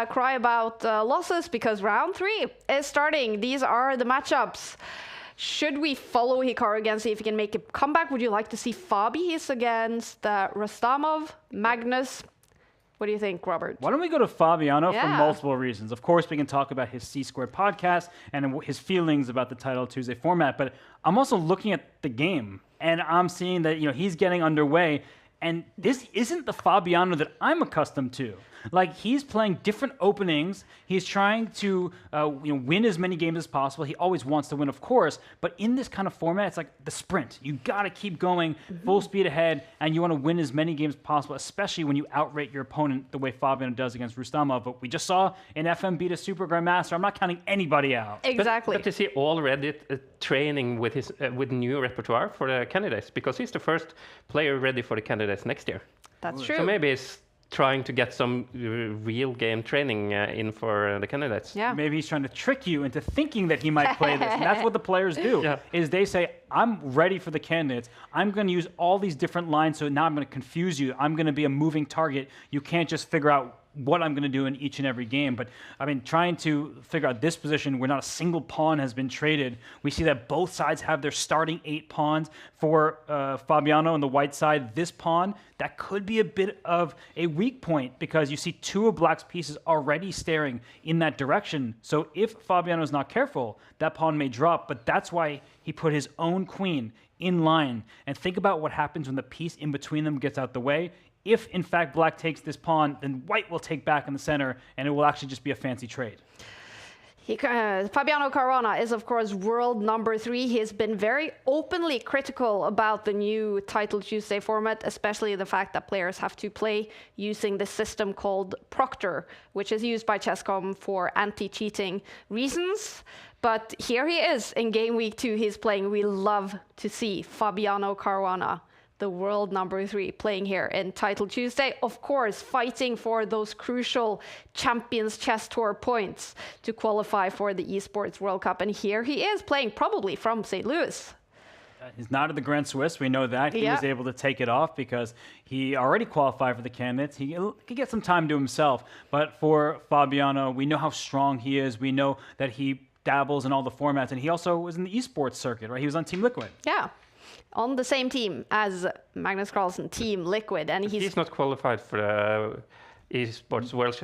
cry about losses, because round 3 is starting. These are the matchups. Should we follow Hikaru again, see if he can make a comeback? Would you like to see Fabi? He's against Rustamov, Magnus. What do you think, Robert? Why don't we go to Fabiano for multiple reasons? Of course, we can talk about his C-Squared podcast and his feelings about the Title Tuesday format, but I'm also looking at the game, and I'm seeing that he's getting underway, and this isn't the Fabiano that I'm accustomed to. Like, he's playing different openings. He's trying to win as many games as possible. He always wants to win, of course. But in this kind of format, it's like the sprint. You got to keep going full speed ahead, and you want to win as many games as possible, especially when you outrate your opponent the way Fabiano does against Rustamov. But we just saw in FM beat a Super Grandmaster. I'm not counting anybody out. Exactly. But is he already training with his with new repertoire for the candidates? Because he's the first player ready for the candidates next year. That's true. So maybe he's trying to get some real game training in for the candidates. Yeah. Maybe he's trying to trick you into thinking that he might play this. And that's what the players do, Yeah. is they say, I'm ready for the candidates. I'm going to use all these different lines, so now I'm going to confuse you. I'm going to be a moving target. You can't just figure out what I'm going to do in each and every game. But, I mean, trying to figure out this position where not a single pawn has been traded, we see that both sides have their starting 8 pawns. For Fabiano on the white side, this pawn, that could be a bit of a weak point because you see 2 of Black's pieces already staring in that direction. So if Fabiano is not careful, that pawn may drop, but that's why he put his own queen in line. And think about what happens when the piece in between them gets out the way. If, in fact, Black takes this pawn, then White will take back in the center, and it will actually just be a fancy trade. Fabiano Caruana is, of course, world number 3. He has been very openly critical about the new Title Tuesday format, especially the fact that players have to play using the system called Proctor, which is used by Chess.com for anti-cheating reasons. But here he is in Game Week 2. He's playing. We love to see Fabiano Caruana, the world number 3, playing here in Title Tuesday, of course, fighting for those crucial Champions Chess Tour points to qualify for the Esports World Cup. And here he is playing, probably from St. Louis. He's not at the Grand Swiss. We know that. He was able to take it off because he already qualified for the candidates. He could get some time to himself. But for Fabiano, we know how strong he is. We know that he dabbles in all the formats. And he also was in the esports circuit, right? He was on Team Liquid. Yeah. On the same team as Magnus Carlsen, Team Liquid. And he's not qualified for the Esports World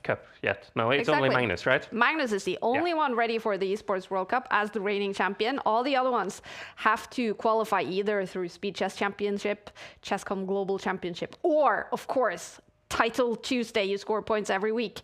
Cup yet. No, it's only Magnus, right? Magnus is the only one ready for the Esports World Cup as the reigning champion. All the other ones have to qualify either through Speed Chess Championship, Chess.com Global Championship, or, of course, Title Tuesday. You score points every week.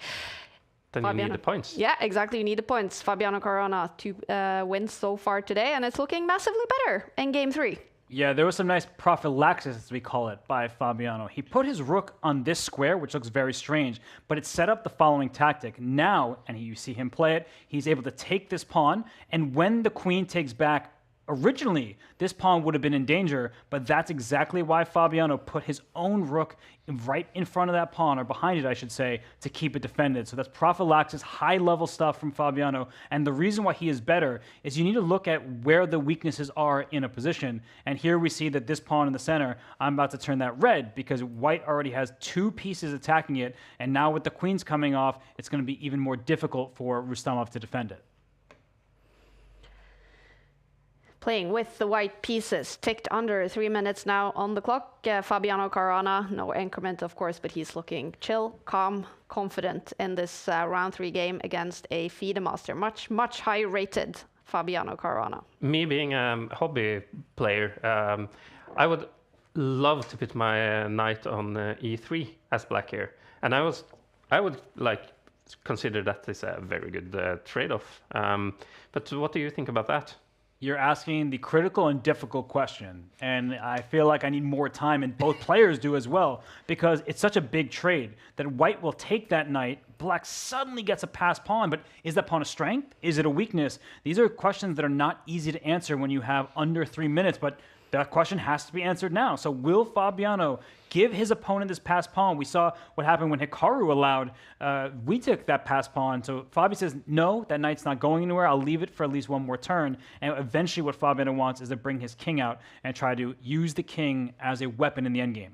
Then Fabiano. You need the points. Yeah, exactly. You need the points. Fabiano Caruana to win so far today, and it's looking massively better in Game 3. Yeah, there was some nice prophylaxis, as we call it, by Fabiano. He put his rook on this square, which looks very strange, but it set up the following tactic. Now, and you see him play it, he's able to take this pawn, and when the queen takes back, originally, this pawn would have been in danger, but that's exactly why Fabiano put his own rook right in front of that pawn, or behind it, I should say, to keep it defended. So that's prophylaxis, high-level stuff from Fabiano. And the reason why he is better is you need to look at where the weaknesses are in a position. And here we see that this pawn in the center, I'm about to turn that red because White already has 2 pieces attacking it. And now with the queens coming off, it's going to be even more difficult for Rustamov to defend it. Playing with the white pieces, ticked under 3 minutes now on the clock. Fabiano Caruana, no increment, of course, but he's looking chill, calm, confident in this round 3 game against a FIDE master. Much higher rated Fabiano Caruana. Me being a hobby player, I would love to put my knight on e3 as black here, and I would like consider that is a very good trade-off. But what do you think about that? You're asking the critical and difficult question, and I feel like I need more time, and both players do as well, because it's such a big trade that White will take that knight, Black suddenly gets a passed pawn, but is that pawn a strength? Is it a weakness? These are questions that are not easy to answer when you have under 3 minutes, but that question has to be answered now. So will Fabiano give his opponent this passed pawn? We saw what happened when Hikaru allowed we took that passed pawn. So Fabi says, no, that knight's not going anywhere. I'll leave it for at least one more turn. And eventually what Fabiano wants is to bring his king out and try to use the king as a weapon in the endgame.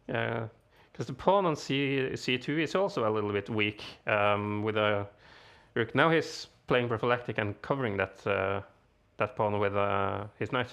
Yeah, because the pawn on c2 is also a little bit weak with a rook. Now he's playing prophylactic and covering that pawn with his knight.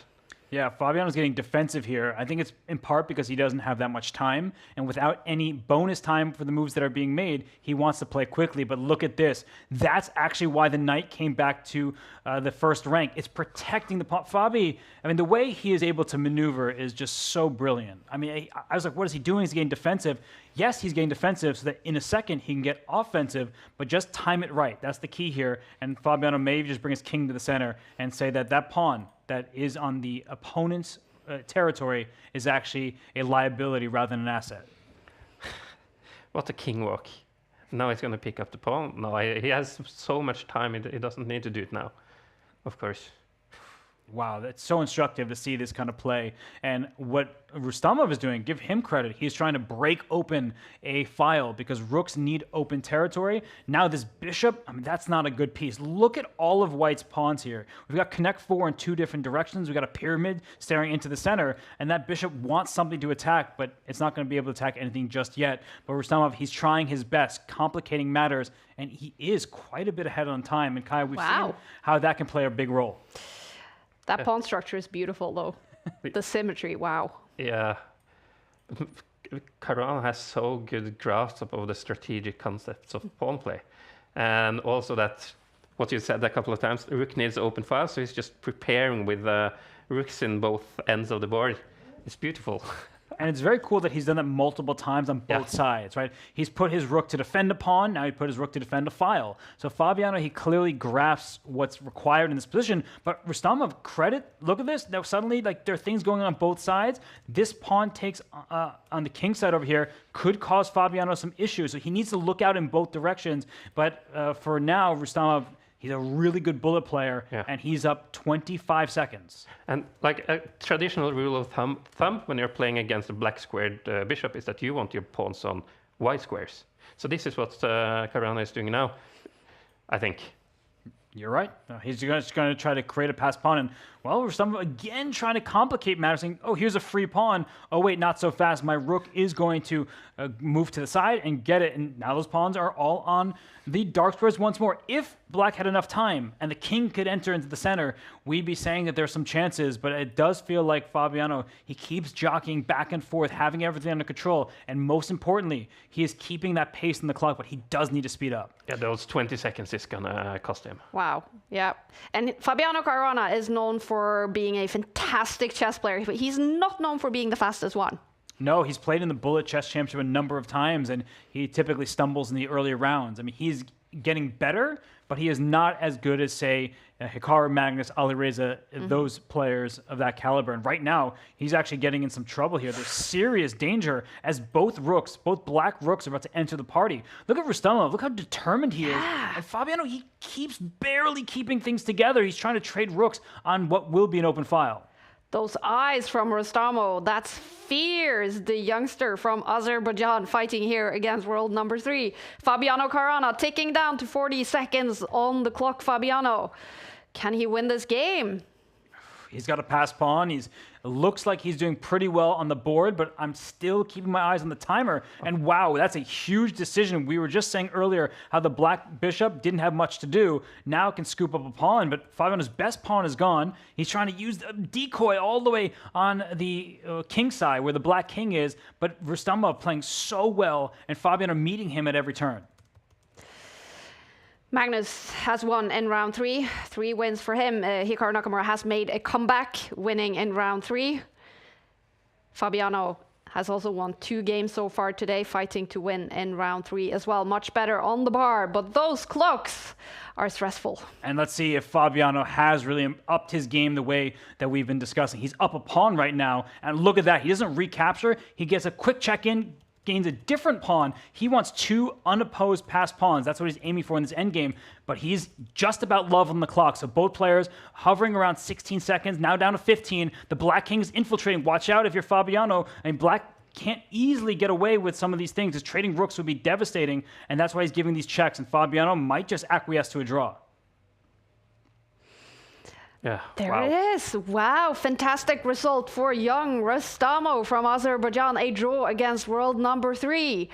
Yeah, Fabiano's getting defensive here. I think it's in part because he doesn't have that much time, and without any bonus time for the moves that are being made, he wants to play quickly. But look at this. That's actually why the knight came back to the first rank. It's protecting the pawn. Fabi, I mean, the way he is able to maneuver is just so brilliant. I mean, I was like, what is he doing? He's getting defensive. Yes, he's getting defensive so that in a second he can get offensive, but just time it right. That's the key here. And Fabiano may just bring his king to the center and say that that pawn that is on the opponent's territory is actually a liability rather than an asset. What a king walk. Now he's going to pick up the pawn. No, he has so much time, he doesn't need to do it now, of course. Wow, that's so instructive to see this kind of play. And what Rustamov is doing, give him credit. He's trying to break open a file because rooks need open territory. Now this bishop, I mean, that's not a good piece. Look at all of white's pawns here. We've got connect 4 in 2 different directions. We've got a pyramid staring into the center, and that bishop wants something to attack, but it's not going to be able to attack anything just yet. But Rustamov, he's trying his best, complicating matters, and he is quite a bit ahead on time. And Kai, we've seen how that can play a big role. That pawn structure is beautiful, though. The symmetry, wow. Yeah. Caruana has so good grasp of the strategic concepts of pawn play. And also that, what you said a couple of times, rook needs open file, so he's just preparing with rooks in both ends of the board. It's beautiful. And it's very cool that he's done that multiple times on both sides, right? He's put his rook to defend a pawn. Now he put his rook to defend a file. So Fabiano, he clearly grasps what's required in this position. But Rustamov, credit, look at this. Now suddenly, like, there are things going on both sides. This pawn takes on the king side over here could cause Fabiano some issues. So he needs to look out in both directions. But for now, Rustamov, he's a really good bullet player, and he's up 25 seconds. And like a traditional rule of thumb when you're playing against a black squared bishop is that you want your pawns on white squares. So this is what Caruana is doing now, I think. You're right. He's just going to try to create a passed pawn. And, well, Rustamov again trying to complicate matters, saying, oh, here's a free pawn. Oh, wait, not so fast. My rook is going to move to the side and get it. And now those pawns are all on the dark squares once more. If black had enough time and the king could enter into the center, we'd be saying that there's some chances. But it does feel like Fabiano, he keeps jockeying back and forth, having everything under control. And most importantly, he is keeping that pace in the clock, but he does need to speed up. Yeah, those 20 seconds is going to cost him. Wow. Yeah. And Fabiano Caruana is known for being a fantastic chess player, but he's not known for being the fastest one. No, he's played in the Bullet Chess Championship a number of times, and he typically stumbles in the earlier rounds. I mean, he's getting better, but he is not as good as, say, Hikaru, Magnus, Alireza, those players of that caliber. And right now, he's actually getting in some trouble here. There's serious danger as both black rooks are about to enter the party. Look at Rustamov. Look how determined he is. And Fabiano, he keeps barely keeping things together. He's trying to trade rooks on what will be an open file. Those eyes from Rustamo, that's fierce, the youngster from Azerbaijan fighting here against world number 3. Fabiano Caruana ticking down to 40 seconds on the clock. Fabiano, can he win this game? He's got a pass pawn. It looks like he's doing pretty well on the board, but I'm still keeping my eyes on the timer. And wow, that's a huge decision. We were just saying earlier how the black bishop didn't have much to do. Now it can scoop up a pawn, but Fabiano's best pawn is gone. He's trying to use the decoy all the way on the king side where the black king is, but Rustamov playing so well and Fabiano meeting him at every turn. Magnus has won in round 3. 3 wins for him. Hikaru Nakamura has made a comeback, winning in round 3. Fabiano has also won 2 games so far today, fighting to win in round 3 as well. Much better on the bar, but those clocks are stressful. And let's see if Fabiano has really upped his game the way that we've been discussing. He's up a pawn right now, and look at that. He doesn't recapture. He gets a quick check-in, gains a different pawn. He wants 2 unopposed passed pawns. That's what he's aiming for in this endgame. But he's just about level on the clock. So both players hovering around 16 seconds, now down to 15. The black king's infiltrating. Watch out if you're Fabiano. I mean, black can't easily get away with some of these things. His trading rooks would be devastating, and that's why he's giving these checks. And Fabiano might just acquiesce to a draw. Yeah. There it is. Wow, fantastic result for young Rustamo from Azerbaijan. A draw against world number 3.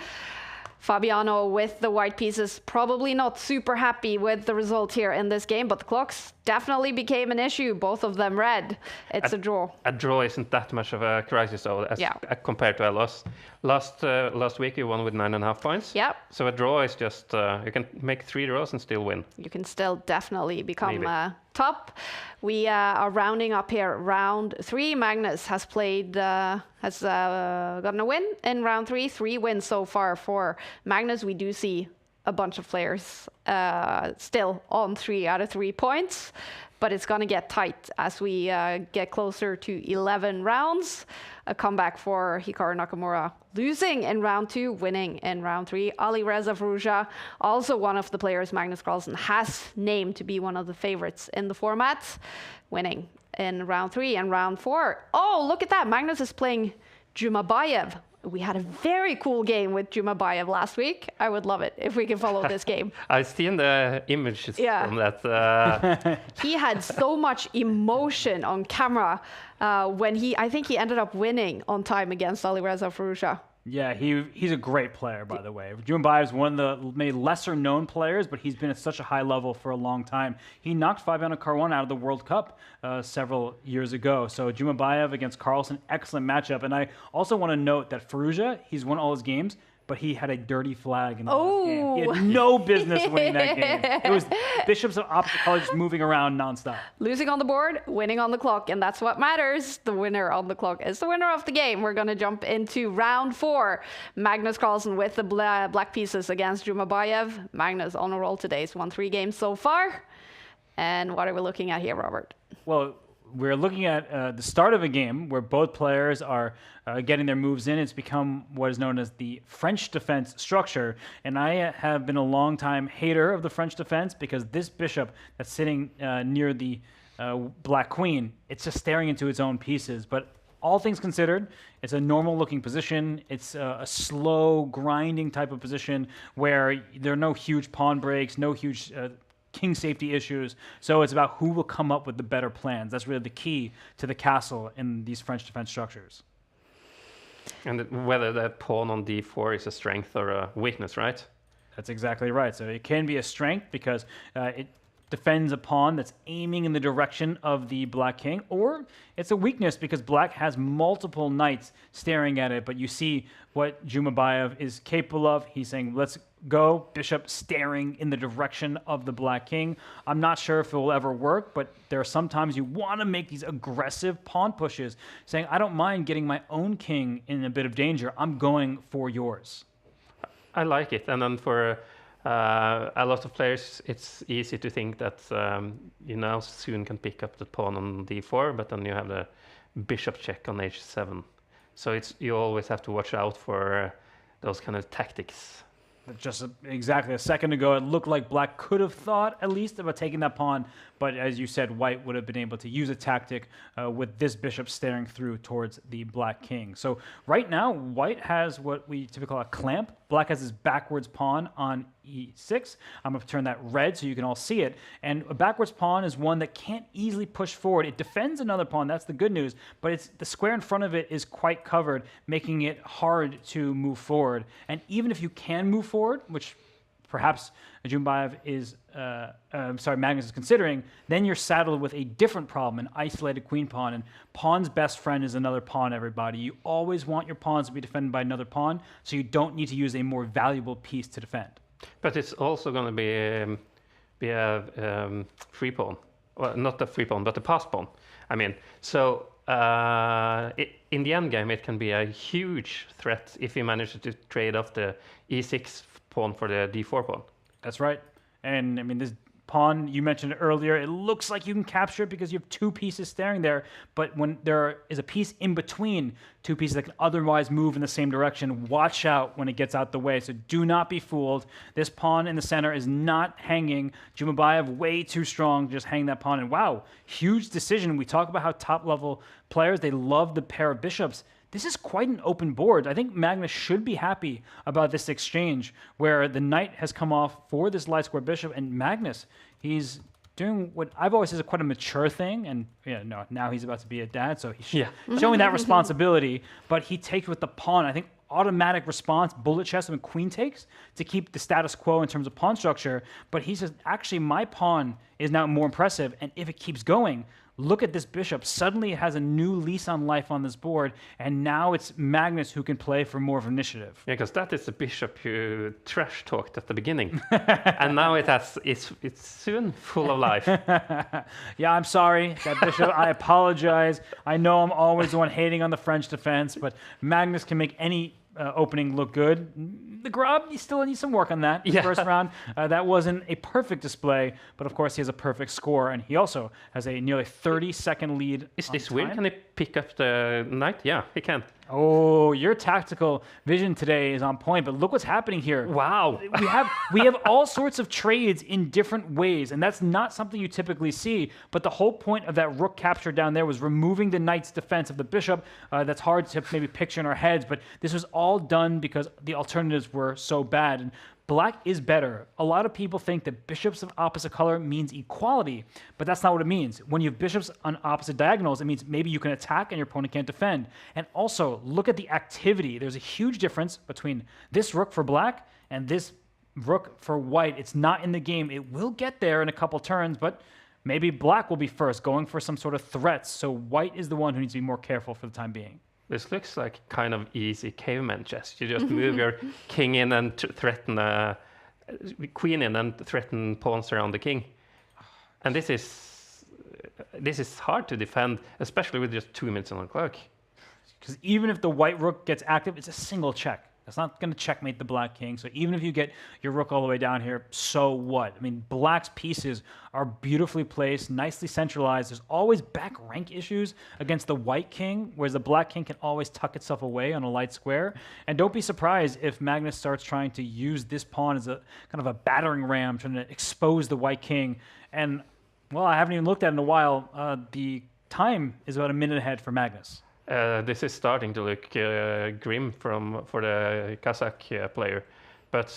Fabiano with the white pieces probably not super happy with the result here in this game, but the clocks definitely became an issue. Both of them red. It's a draw. A draw isn't that much of a crisis, though, as compared to a loss. Last week you won with 9.5 points. Yep. So a draw is just you can make 3 draws and still win. You can still definitely become top. We are rounding up here. Round 3. Magnus has played, has gotten a win in round 3. 3 wins so far for Magnus. We do see a bunch of players still on 3 out of 3 points, but it's going to get tight as we get closer to 11 rounds. A comeback for Hikaru Nakamura, losing in round 2, winning in round 3. Alireza Firouzja, also one of the players Magnus Carlsen has named to be one of the favorites in the format, winning in round 3 and round 4. Oh, look at that. Magnus is playing Jumabayev. We had a very cool game with Jumabayev last week. I would love it if we can follow this game. I've seen the images from that. He had so much emotion on camera when I think he ended up winning on time against Alireza Firouzja. Yeah, he's a great player, by the way. Jumabayev is one of the maybe lesser-known players, but he's been at such a high level for a long time. He knocked Fabiano Caruana out of the World Cup several years ago. So Jumabayev against Carlsen, excellent matchup. And I also want to note that Firouzja, he's won all his games, but he had a dirty flag in the game. He had no business winning that game. It was bishops of opposite colors moving around nonstop. Losing on the board, winning on the clock, and that's what matters. The winner on the clock is the winner of the game. We're going to jump into round 4. Magnus Carlsen with the black pieces against Jumabayev. Magnus on a roll today. He's won 3 games so far. And what are we looking at here, Robert? Well, we're looking at the start of a game where both players are getting their moves in. It's become what is known as the French defense structure. And I have been a long time hater of the French defense because this bishop that's sitting near the black queen, it's just staring into its own pieces. But all things considered, it's a normal looking position. It's a slow grinding type of position where there are no huge pawn breaks, no huge king safety issues. So it's about who will come up with the better plans. That's really the key to the castle in these French defense structures. And whether that pawn on d4 is a strength or a weakness, right? That's exactly right. So it can be a strength because it defends a pawn that's aiming in the direction of the black king, or it's a weakness because black has multiple knights staring at it, but you see what Jumabayev is capable of. He's saying, let's go, bishop staring in the direction of the black king. I'm not sure if it will ever work, but there are sometimes you want to make these aggressive pawn pushes, saying, I don't mind getting my own king in a bit of danger. I'm going for yours. I like it. And then for a lot of players, it's easy to think that you now soon can pick up the pawn on d4, but then you have the bishop check on h7. So you always have to watch out for those kind of tactics. Just exactly a second ago, it looked like black could have thought at least about taking that pawn, but as you said, white would have been able to use a tactic with this bishop staring through towards the black king. So right now, white has what we typically call a clamp. Black has his backwards pawn on e6. I'm going to turn that red so you can all see it. And a backwards pawn is one that can't easily push forward. It defends another pawn, that's the good news, but the square in front of it is quite covered, making it hard to move forward. And even if you can move forward, which perhaps Jumabayev is, Magnus is considering, then you're saddled with a different problem, an isolated queen pawn. And pawn's best friend is another pawn, everybody. You always want your pawns to be defended by another pawn, so you don't need to use a more valuable piece to defend. But it's also going to be a free pawn. Well, not a free pawn, but a passed pawn. I mean, so in the end game, it can be a huge threat if you manage to trade off the e6 pawn for the d4 pawn. That's right. And I mean, this pawn you mentioned earlier, it looks like you can capture it because you have 2 pieces staring there, but when there is a piece in between 2 pieces that can otherwise move in the same direction, watch out when it gets out the way. So do not be fooled. This pawn in the center is not hanging. Jumabayev way too strong, just hang that pawn. And wow, huge decision. We talk about how top level players, they love the pair of bishops. This is quite an open board. I think Magnus should be happy about this exchange where the knight has come off for this light square bishop, and Magnus, he's doing what I've always said is quite a mature thing, and now he's about to be a dad, so he's showing that responsibility, but he takes with the pawn. I think automatic response, bullet chess, and queen takes to keep the status quo in terms of pawn structure, but he says, actually, my pawn is now more impressive, and if it keeps going, look at this bishop. Suddenly it has a new lease on life on this board, and now it's Magnus who can play for more of initiative. Yeah, because that is the bishop you trash talked at the beginning, and now it's soon full of life. Yeah, I'm sorry, that bishop. I apologize. I know I'm always the one hating on the French defense, but Magnus can make any opening looked good. The grub, he still needs some work on that. The first round, that wasn't a perfect display, but of course he has a perfect score, and he also has a nearly 30-second lead. Is this weird? Can he pick up the knight? Yeah, he can. Oh, your tactical vision today is on point, but look what's happening here. Wow. We have all sorts of trades in different ways, and that's not something you typically see, but the whole point of that rook capture down there was removing the knight's defense of the bishop. That's hard to maybe picture in our heads, but this was all done because the alternatives were so bad. And black is better. A lot of people think that bishops of opposite color means equality, but that's not what it means. When you have bishops on opposite diagonals, it means maybe you can attack and your opponent can't defend. And also, look at the activity. There's a huge difference between this rook for black and this rook for white. It's not in the game. It will get there in a couple turns, but maybe black will be first, going for some sort of threats. So white is the one who needs to be more careful for the time being. This looks like kind of easy caveman chess. You just move your king in and threaten queen in and threaten pawns around the king. And this is hard to defend, especially with just 2 minutes on the clock. Because even if the white rook gets active, it's a single check. That's not going to checkmate the black king. So even if you get your rook all the way down here, so what? I mean, black's pieces are beautifully placed, nicely centralized. There's always back rank issues against the white king, whereas the black king can always tuck itself away on a light square. And don't be surprised if Magnus starts trying to use this pawn as a kind of a battering ram, trying to expose the white king. And, well, I haven't even looked at it in a while. The time is about a minute ahead for Magnus. This is starting to look grim for the Kazakh player, but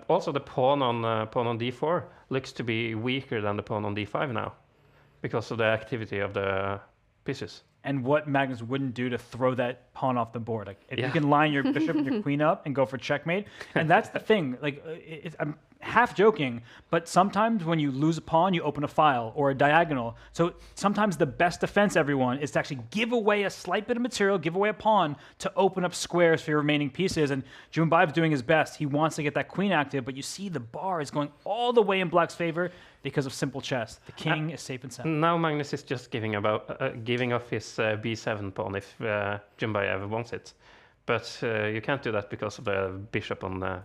also the pawn on d4 looks to be weaker than the pawn on d5 now, because of the activity of the pieces. And what Magnus wouldn't do to throw that pawn off the board. Like, if you can line your bishop and your queen up and go for checkmate, and that's the thing. Like, I'm half joking, but sometimes when you lose a pawn, you open a file or a diagonal. So sometimes the best defense, everyone, is to actually give away a slight bit of material, give away a pawn to open up squares for your remaining pieces. And Jumbaev's doing his best. He wants to get that queen active, but you see the bar is going all the way in black's favor because of simple chess. The king is safe and sound. Now Magnus is just giving off his b7 pawn if Jumbaev wants it. But you can't do that because of the bishop on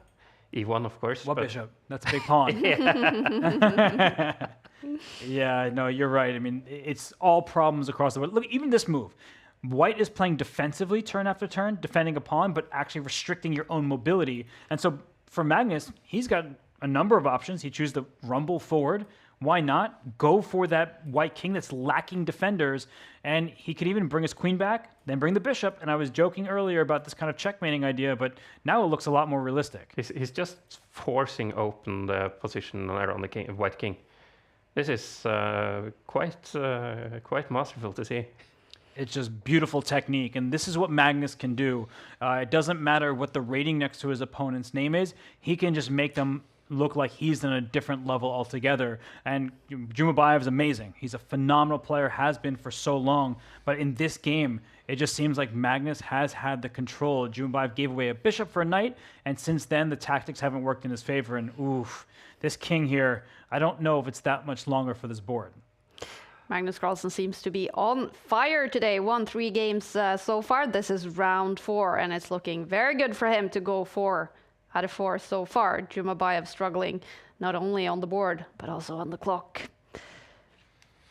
e1, of course. What bishop? That's a big pawn. Yeah, no, you're right. I mean, it's all problems across the board. Look, even this move. White is playing defensively turn after turn, defending a pawn, but actually restricting your own mobility. And so for Magnus, he's got a number of options. He chooses to rumble forward. Why not go for that white king that's lacking defenders? And he could even bring his queen back, then bring the bishop. And I was joking earlier about this kind of checkmating idea, but now it looks a lot more realistic. He's just forcing open the position around the white king. This is quite masterful to see. It's just beautiful technique, and this is what Magnus can do. It doesn't matter what the rating next to his opponent's name is. He can just make them look like he's on a different level altogether. And Jumbaev is amazing. He's a phenomenal player, has been for so long. But in this game, it just seems like Magnus has had the control. Jumbaev gave away a bishop for a knight, and since then, the tactics haven't worked in his favor. And oof, this king here, I don't know if it's that much longer for this board. Magnus Carlsen seems to be on fire today. Won 3 games so far. This is round 4, and it's looking very good for him to go 4 out of 4 so far. Jumbaev struggling not only on the board, but also on the clock.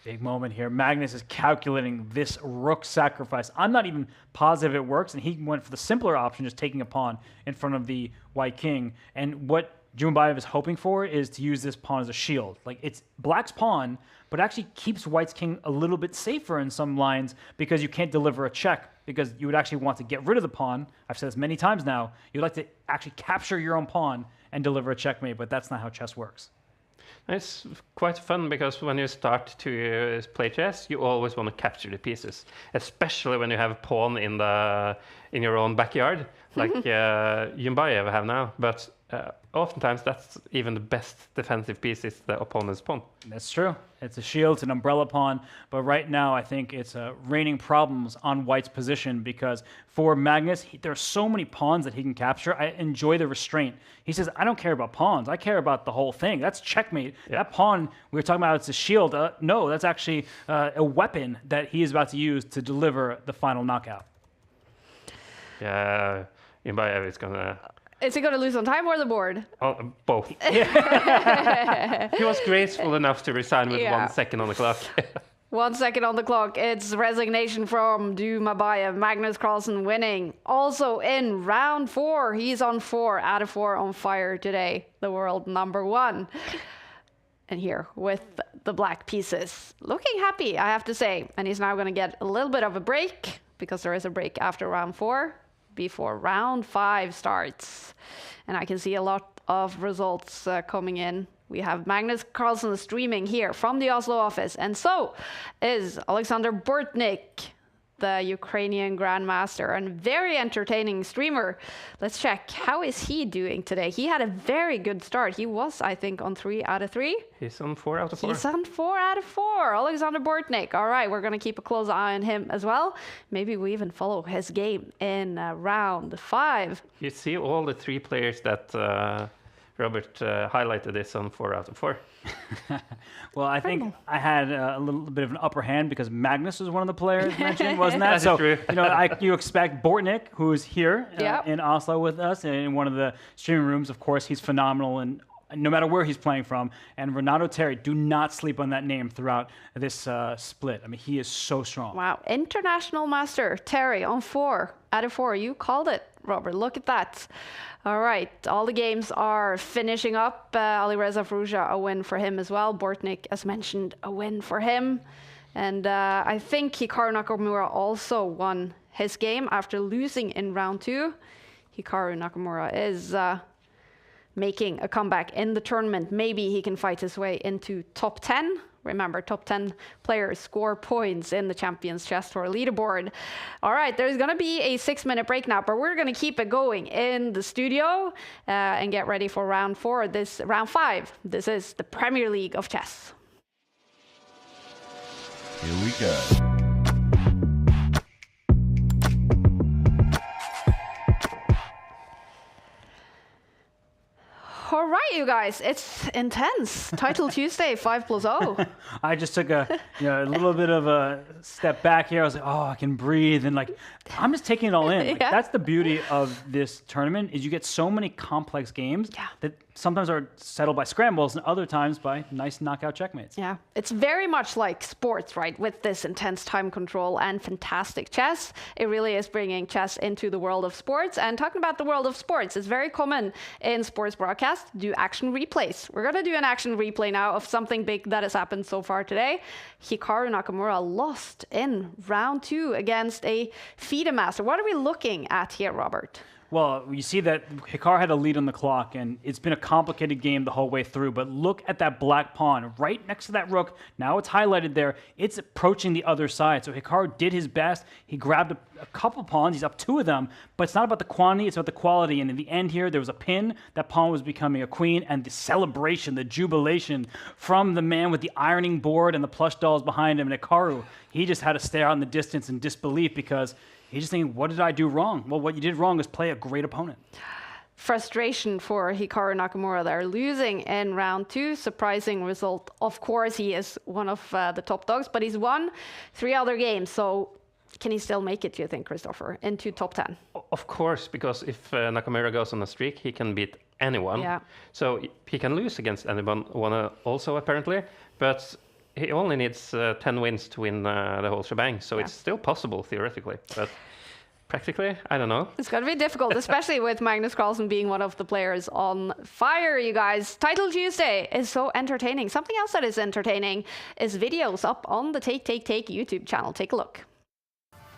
Big moment here. Magnus is calculating this rook sacrifice. I'm not even positive it works, and he went for the simpler option, just taking a pawn in front of the white king. And what Jumbaev is hoping for is to use this pawn as a shield. Like, it's black's pawn, but actually keeps white's king a little bit safer in some lines because you can't deliver a check, because you would actually want to get rid of the pawn. I've said this many times now. You'd like to actually capture your own pawn and deliver a checkmate, but that's not how chess works. It's quite fun because when you start to play chess, you always want to capture the pieces, especially when you have a pawn in your own backyard, like Jumbaev have now. But oftentimes that's even the best defensive piece is the opponent's pawn. That's true. It's a shield, it's an umbrella pawn. But right now, I think it's raining problems on white's position because for Magnus, there are so many pawns that he can capture. I enjoy the restraint. He says, I don't care about pawns. I care about the whole thing. That's checkmate. Yeah. That pawn we were talking about, it's a shield. No, that's actually a weapon that he is about to use to deliver the final knockout. Yeah. Imbaev is gonna. Is he going to lose on time or the board? Oh, both. He was graceful enough to resign with 1 second on the clock. 1 second on the clock. It's resignation from Imbaev. Magnus Carlsen winning. Also in round 4, he's on 4 out of 4 on fire today. The world #1. And here with the black pieces. Looking happy, I have to say. And he's now going to get a little bit of a break, because there is a break after round 4, before round 5 starts. And I can see a lot of results coming in. We have Magnus Carlsen streaming here from the Oslo office, and so is Alexander Bortnik, the Ukrainian Grandmaster, and very entertaining streamer. Let's check, how is he doing today? He had a very good start. He was, I think, on 3 out of 3. He's on 4 out of 4. He's on 4 out of 4. Alexander Bortnik. All right, we're going to keep a close eye on him as well. Maybe we even follow his game in round 5. You see all the 3 players that Robert highlighted this on 4 out of 4. Well, I think I had a little bit of an upper hand because Magnus was one of the players mentioned, wasn't that? That's so, true. You expect Bortnik, who is here in Oslo with us in one of the streaming rooms. Of course, he's phenomenal, and no matter where he's playing from. And Renato Terry, do not sleep on that name throughout this split. I mean, he is so strong. Wow, international master Terry on 4 out of 4. You called it, Robert. Look at that. All right, all the games are finishing up. Alireza Firouzja, a win for him as well. Bortnik, as mentioned, a win for him. And I think Hikaru Nakamura also won his game after losing in round 2. Hikaru Nakamura is making a comeback in the tournament. Maybe he can fight his way into top 10. Remember, top 10 players score points in the Champions Chess Tour leaderboard. All right, there's going to be a 6-minute break now, but we're going to keep it going in the studio and get ready for round 4. Round 5. This is the Premier League of chess. Here we go. All right, you guys, it's intense. Title Tuesday, 5+0. I just took a little bit of a step back here. I was like, oh, I can breathe, and I'm just taking it all in. Like, that's the beauty of this tournament, is you get so many complex games that sometimes are settled by scrambles and other times by nice knockout checkmates. Yeah, it's very much like sports, right? With this intense time control and fantastic chess. It really is bringing chess into the world of sports. And talking about the world of sports, it's very common in sports broadcast to do action replays. We're going to do an action replay now of something big that has happened so far today. Hikaru Nakamura lost in round 2 against a FIDE master. What are we looking at here, Robert? Well, you see that Hikaru had a lead on the clock, and it's been a complicated game the whole way through. But look at that black pawn right next to that rook. Now it's highlighted there. It's approaching the other side. So Hikaru did his best. He grabbed a couple pawns. He's up 2 of them. But it's not about the quantity. It's about the quality. And in the end here, there was a pin. That pawn was becoming a queen. And the celebration, the jubilation from the man with the ironing board and the plush dolls behind him, Hikaru, he just had to stare out in the distance in disbelief because he's just thinking, what did I do wrong? Well, what you did wrong is play a great opponent. Frustration for Hikaru Nakamura there, losing in round 2. Surprising result. Of course, he is one of the top dogs, but he's won 3 other games. So can he still make it, do you think, Christopher, into top 10? Of course, because if Nakamura goes on a streak, he can beat anyone. Yeah. So he can lose against anyone also, apparently. But he only needs 10 wins to win the whole shebang, so it's still possible theoretically, but practically, I don't know. It's going to be difficult, especially with Magnus Carlsen being one of the players on fire, you guys. Title Tuesday is so entertaining. Something else that is entertaining is videos up on the Take YouTube channel. Take a look.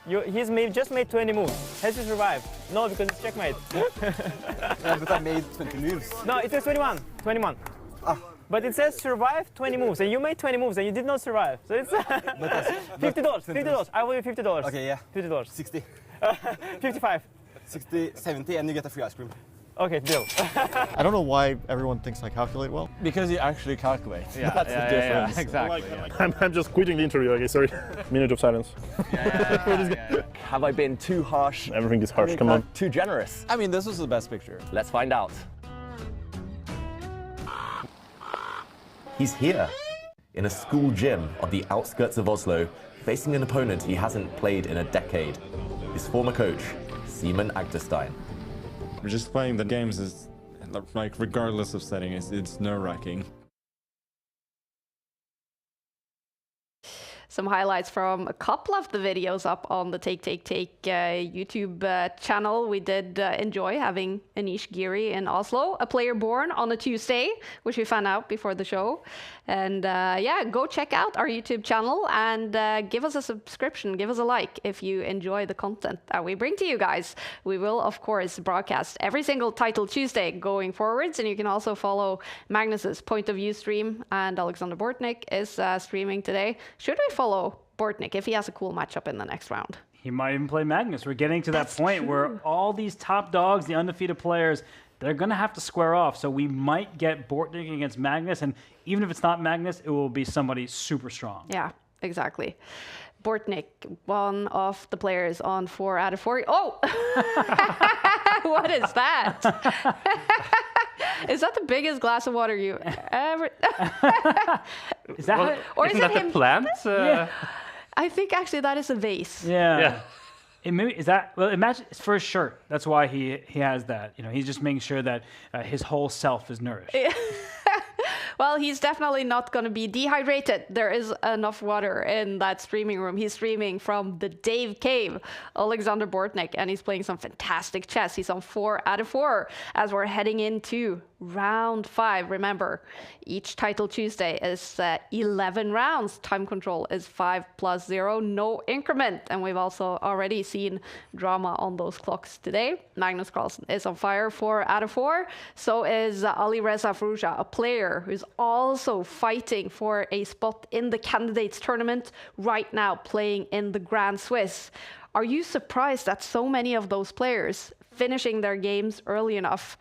He's just made 20 moves. Has he survived? No, because it's checkmate. But I made 20 moves. No, it says 21. 21. But it says survive 20 moves, and you made 20 moves, and you did not survive. So it's $50. $50. I will give you $50. Okay, yeah. $50. 60. 55. 60, 70, and you get a free ice cream. Okay, deal. I don't know why everyone thinks I calculate well. Because you actually calculate. Yeah, That's the difference. Yeah, exactly. I'm just quitting the interview. Okay, sorry. Minute of silence. Have I been too harsh? Everything is harsh. Come on. Too generous? I mean, this was the best picture. Let's find out. He's here, in a school gym on the outskirts of Oslo, facing an opponent he hasn't played in a decade. His former coach, Simen Agdestein. Just playing the games is, like, regardless of setting, it's nerve-wracking. Some highlights from a couple of the videos up on the Take YouTube channel. We did enjoy having Anish Giri in Oslo, a player born on a Tuesday, which we found out before the show. And yeah, go check out our YouTube channel and give us a subscription, give us a like if you enjoy the content that we bring to you guys. We will, of course, broadcast every single Title Tuesday going forwards, and you can also follow Magnus's Point of View stream, and Alexander Bortnik is streaming today. Should we follow Bortnik if he has a cool matchup in the next round? He might even play Magnus. We're getting to that point where all these top dogs, the undefeated players, they're going to have to square off. So we might get Bortnik against Magnus, and even if it's not Magnus, it will be somebody super strong. Yeah, exactly. Bortnik, one of the players on 4 out of 4. Oh! What is that? Is that the biggest glass of water you ever... Is that Well, or isn't is it that him? the plant? Yeah. I think actually that is a vase. Yeah. It maybe, is that, well, imagine it's for his shirt. That's why he has that. You know, he's just making sure that his whole self is nourished. Well, he's definitely not going to be dehydrated. There is enough water in that streaming room. He's streaming from the Dave Cave, Alexander Bortnik, and he's playing some fantastic chess. He's on 4 out of 4 as we're heading into round 5. Remember, each Title Tuesday is 11 rounds. Time control is 5+0, no increment. And we've also already seen drama on those clocks today. Magnus Carlsen is on fire, 4 out of 4. So is Alireza Firouzja, a player who's also fighting for a spot in the candidates tournament, right now playing in the Grand Swiss. Are you surprised that so many of those players finishing their games early enough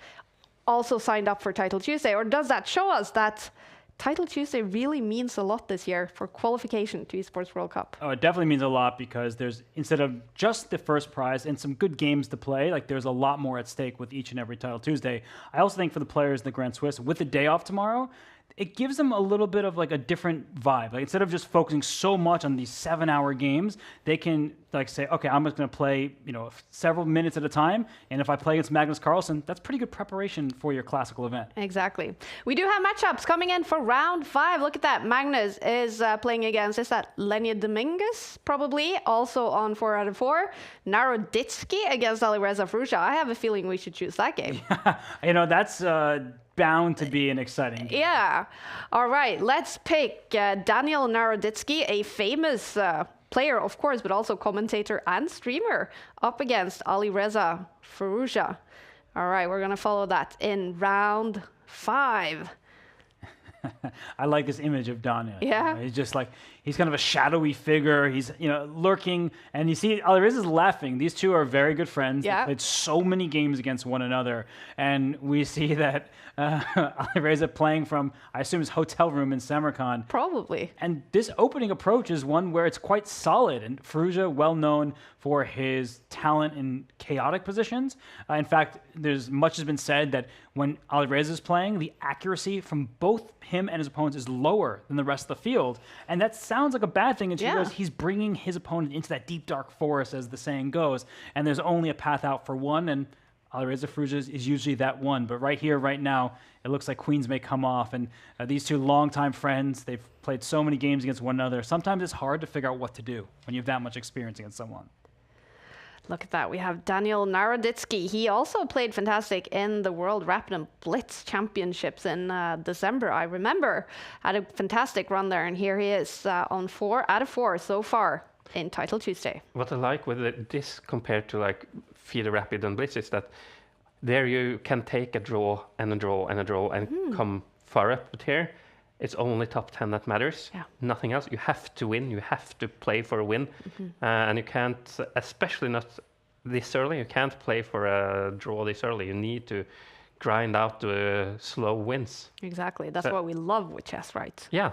also signed up for Title Tuesday? Or does that show us that Title Tuesday really means a lot this year for qualification to Esports World Cup? Oh, it definitely means a lot because there's, instead of just the first prize and some good games to play, like there's a lot more at stake with each and every Title Tuesday. I also think for the players in the Grand Swiss, with the day off tomorrow, it gives them a little bit of like a different vibe. Like instead of just focusing so much on these 7-hour games, they can like say, okay, I'm just going to play, you know, several minutes at a time. And if I play against Magnus Carlsen, that's pretty good preparation for your classical event. Exactly. We do have matchups coming in for round 5. Look at that. Magnus is playing against, is that Lenya Dominguez? Probably. Also on 4 out of 4. Naroditsky against Alireza Firouzja. I have a feeling we should choose that game. You know, that's bound to be an exciting game. Yeah. All right. Let's pick Daniel Naroditsky, a famous player, of course, but also commentator and streamer, up against Alireza Firouzja. All right. We're going to follow that in round 5. I like this image of Daniel. Yeah. You know, he's just like, he's kind of a shadowy figure. He's, you know, lurking. And you see Alireza's laughing. These two are very good friends. Yeah. They played so many games against one another. And we see that Alireza playing from, I assume, his hotel room in Samarkand. Probably. And this opening approach is one where it's quite solid. And Firouzja, well known for his talent in chaotic positions. In fact, there's much has been said that when Alireza is playing, the accuracy from both him and his opponents is lower than the rest of the field. And that sounds like a bad thing until you realize he's bringing his opponent into that deep, dark forest, as the saying goes. And there's only a path out for one, and Alireza Firouzja is usually that one. But right here, right now, it looks like queens may come off. And these two longtime friends, they've played so many games against one another. Sometimes it's hard to figure out what to do when you have that much experience against someone. Look at that. We have Daniel Naroditsky. He also played fantastic in the World Rapid and Blitz Championships in December. I remember. Had a fantastic run there. And here he is on 4 out of 4 so far in Title Tuesday. What I like with this compared to like FIDE Rapid and Blitz is that there you can take a draw and a draw and a draw and come far up. But here, it's only top 10 that matters. Yeah. Nothing else. You have to win. You have to play for a win. And you can't, especially not this early, you can't play for a draw this early. You need to grind out the slow wins. Exactly. That's what we love with chess, right? Yeah.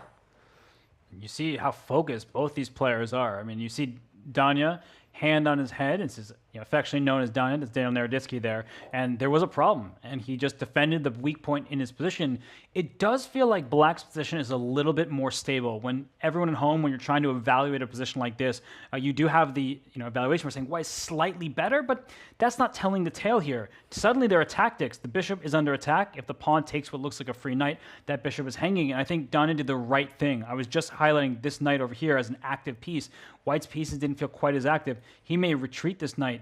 You see how focused both these players are. I mean, you see Danya, hand on his head. It's affectionately known as Danya. It's Daniel Naroditsky there. And there was a problem, and he just defended the weak point in his position. It does feel like Black's position is a little bit more stable. When everyone at home, when you're trying to evaluate a position like this, you do have the evaluation. We're saying White's slightly better, but that's not telling the tale here. Suddenly there are tactics. The bishop is under attack. If the pawn takes what looks like a free knight, that bishop is hanging. And I think Danya did the right thing. I was just highlighting this knight over here as an active piece. White's pieces didn't feel quite as active. He may retreat this knight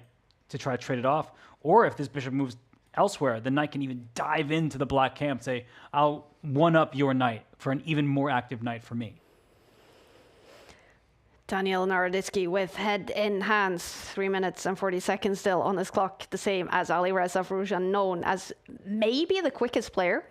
to try to trade it off. Or if this bishop moves elsewhere, the knight can even dive into the black camp, say, I'll one-up your knight for an even more active knight for me. Daniel Naroditsky with head in hands, 3 minutes and 40 seconds still on his clock, the same as Alireza Firouzja, known as maybe the quickest player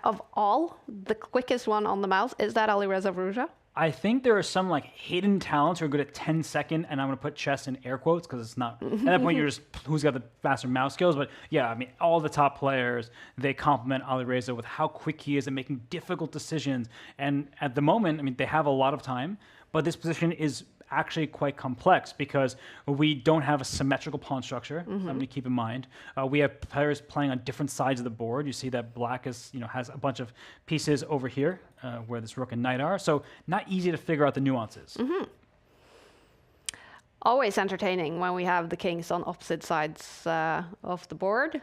of all, the quickest one on the mouse. Is that Alireza Firouzja? I think there are some hidden talents who are good at 10-second, and I'm going to put chess in air quotes because it's not, at that point you're just who's got the faster mouse skills. But yeah, I mean, all the top players, they compliment Alireza with how quick he is at making difficult decisions. And at the moment, I mean, they have a lot of time, but this position is actually quite complex because we don't have a symmetrical pawn structure. Something to keep in mind. We have players playing on different sides of the board. You see that Black is, has a bunch of pieces over here where this rook and knight are. So not easy to figure out the nuances. Always entertaining when we have the kings on opposite sides of the board.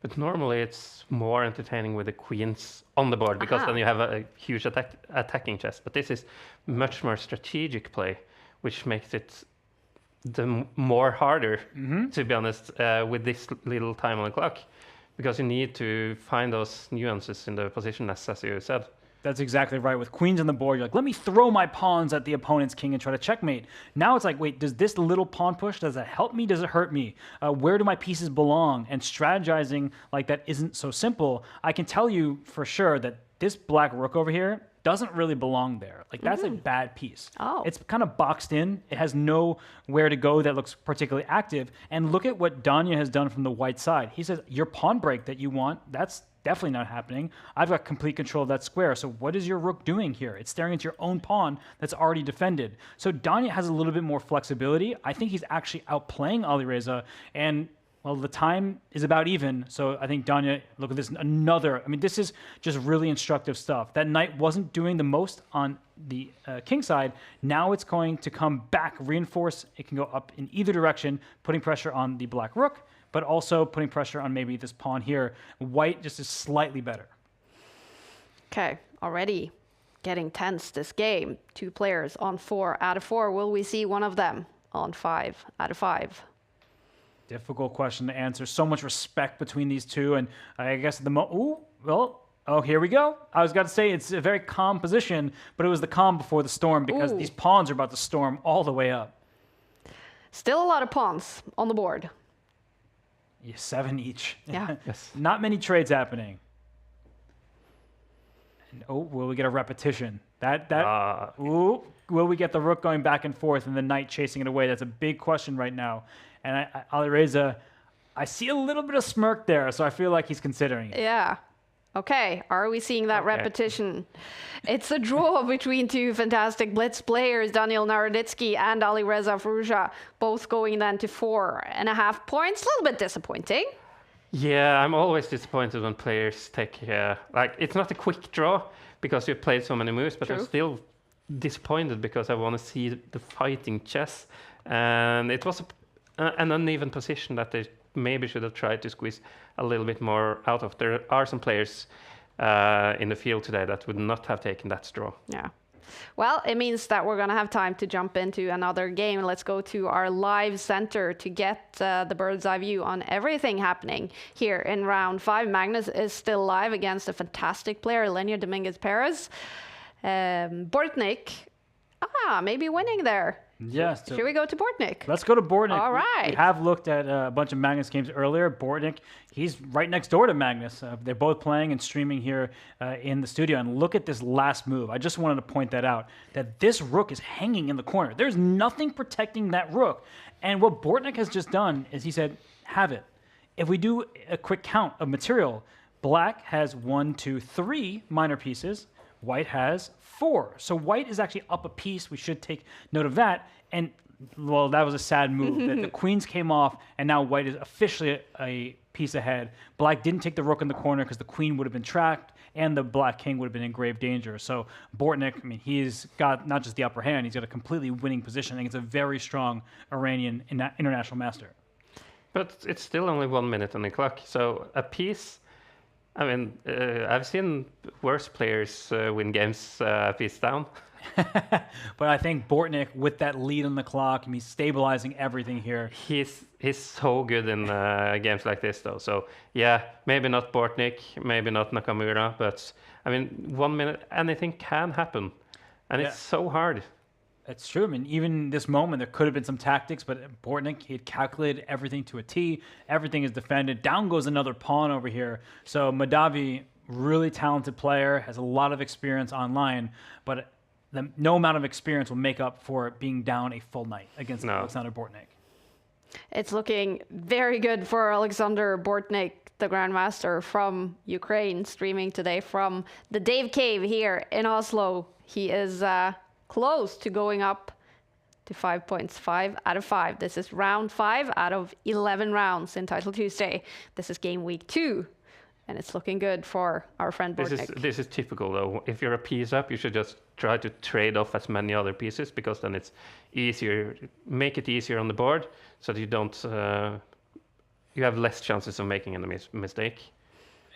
But normally it's more entertaining with the queens on the board because then you have a huge attacking chess. But this is much more strategic play, which makes it more harder, to be honest, with this little time on the clock. Because you need to find those nuances in the position, as you said. That's exactly right. With queens on the board, you're like, let me throw my pawns at the opponent's king and try to checkmate. Now it's like, wait, does this little pawn push, does that help me? Does it hurt me? Where do my pieces belong? And strategizing like that isn't so simple. I can tell you for sure that this black rook over here doesn't really belong there. Like, that's a bad piece. It's kind of boxed in. It has nowhere to go that looks particularly active. And look at what Danya has done from the white side. He says, your pawn break that you want, that's definitely not happening. I've got complete control of that square. So what is your rook doing here? It's staring at your own pawn that's already defended. So Danya has a little bit more flexibility. I think he's actually outplaying Alireza. And well, the time is about even, so I think Danya, look at this, this is just really instructive stuff. That knight wasn't doing the most on the king side. Now it's going to come back, reinforce. It can go up in either direction, putting pressure on the black rook, but also putting pressure on maybe this pawn here. White just is slightly better. Okay, already getting tense this game. 2 players on 4 out of 4. Will we see one of them on 5 out of 5? Difficult question to answer. So much respect between these two, and I guess here we go. I was going to say it's a very calm position, but it was the calm before the storm because these pawns are about to storm all the way up. Still a lot of pawns on the board. Yeah, 7 each. Yeah. Yes. Not many trades happening. And will we get a repetition? Will we get the rook going back and forth and the knight chasing it away? That's a big question right now. And Alireza, I see a little bit of smirk there, so I feel like he's considering it. Yeah. Okay, are we seeing that repetition? It's a draw between 2 fantastic blitz players, Daniel Naroditsky and Alireza Firouzja, both going then to 4.5 points. A little bit disappointing. Yeah, I'm always disappointed when players take, it's not a quick draw because you've played so many moves, but I'm still disappointed because I want to see the fighting chess. And it was an uneven position that they maybe should have tried to squeeze a little bit more out of. There are some players in the field today that would not have taken that draw. Yeah. Well, it means that we're going to have time to jump into another game. Let's go to our live center to get the bird's eye view on everything happening here in round 5. Magnus is still live against a fantastic player, Lenya Dominguez-Perez. Bortnik, maybe winning there. Yes. Should we go to Bortnik? Let's go to Bortnik. All right. We have looked at a bunch of Magnus games earlier. Bortnik, he's right next door to Magnus. They're both playing and streaming here in the studio. And look at this last move. I just wanted to point that out, that this rook is hanging in the corner. There's nothing protecting that rook. And what Bortnik has just done is he said, have it. If we do a quick count of material, Black has 1, 2, 3 minor pieces. White has 4. So White is actually up a piece. We should take note of that. And Well, that was a sad move. The queens came off, and now white is officially a piece ahead. Black didn't take the rook in the corner because the queen would have been tracked, and the black king would have been in grave danger. So Bortnik, I mean, he's got not just the upper hand, he's got a completely winning position. I think it's a very strong Iranian international master. But it's still only 1 minute on the clock, so a piece. I mean, I've seen worse players win games a piece down. But I think Bortnik, with that lead on the clock, I mean, stabilizing everything here. He's so good in games like this, though. So yeah, maybe not Bortnik, maybe not Nakamura, but I mean, 1 minute, anything can happen, and it's so hard. It's true. I mean, even this moment, there could have been some tactics, but Bortnik, he had calculated everything to a T. Everything is defended. Down goes another pawn over here. So Madavi, really talented player, has a lot of experience online, but no amount of experience will make up for being down a full night against Alexander Bortnik. It's looking very good for Alexander Bortnik, the Grandmaster from Ukraine, streaming today from the Dave Cave here in Oslo. He is close to going up to 5 points, 5 out of 5. This is round 5 out of 11 rounds in Title Tuesday. This is game week 2. And it's looking good for our friend Bortnik. This is typical, though. If you're a piece up, you should just try to trade off as many other pieces, because then it's easier. Make it easier on the board, so that you don't. You have less chances of making a mistake.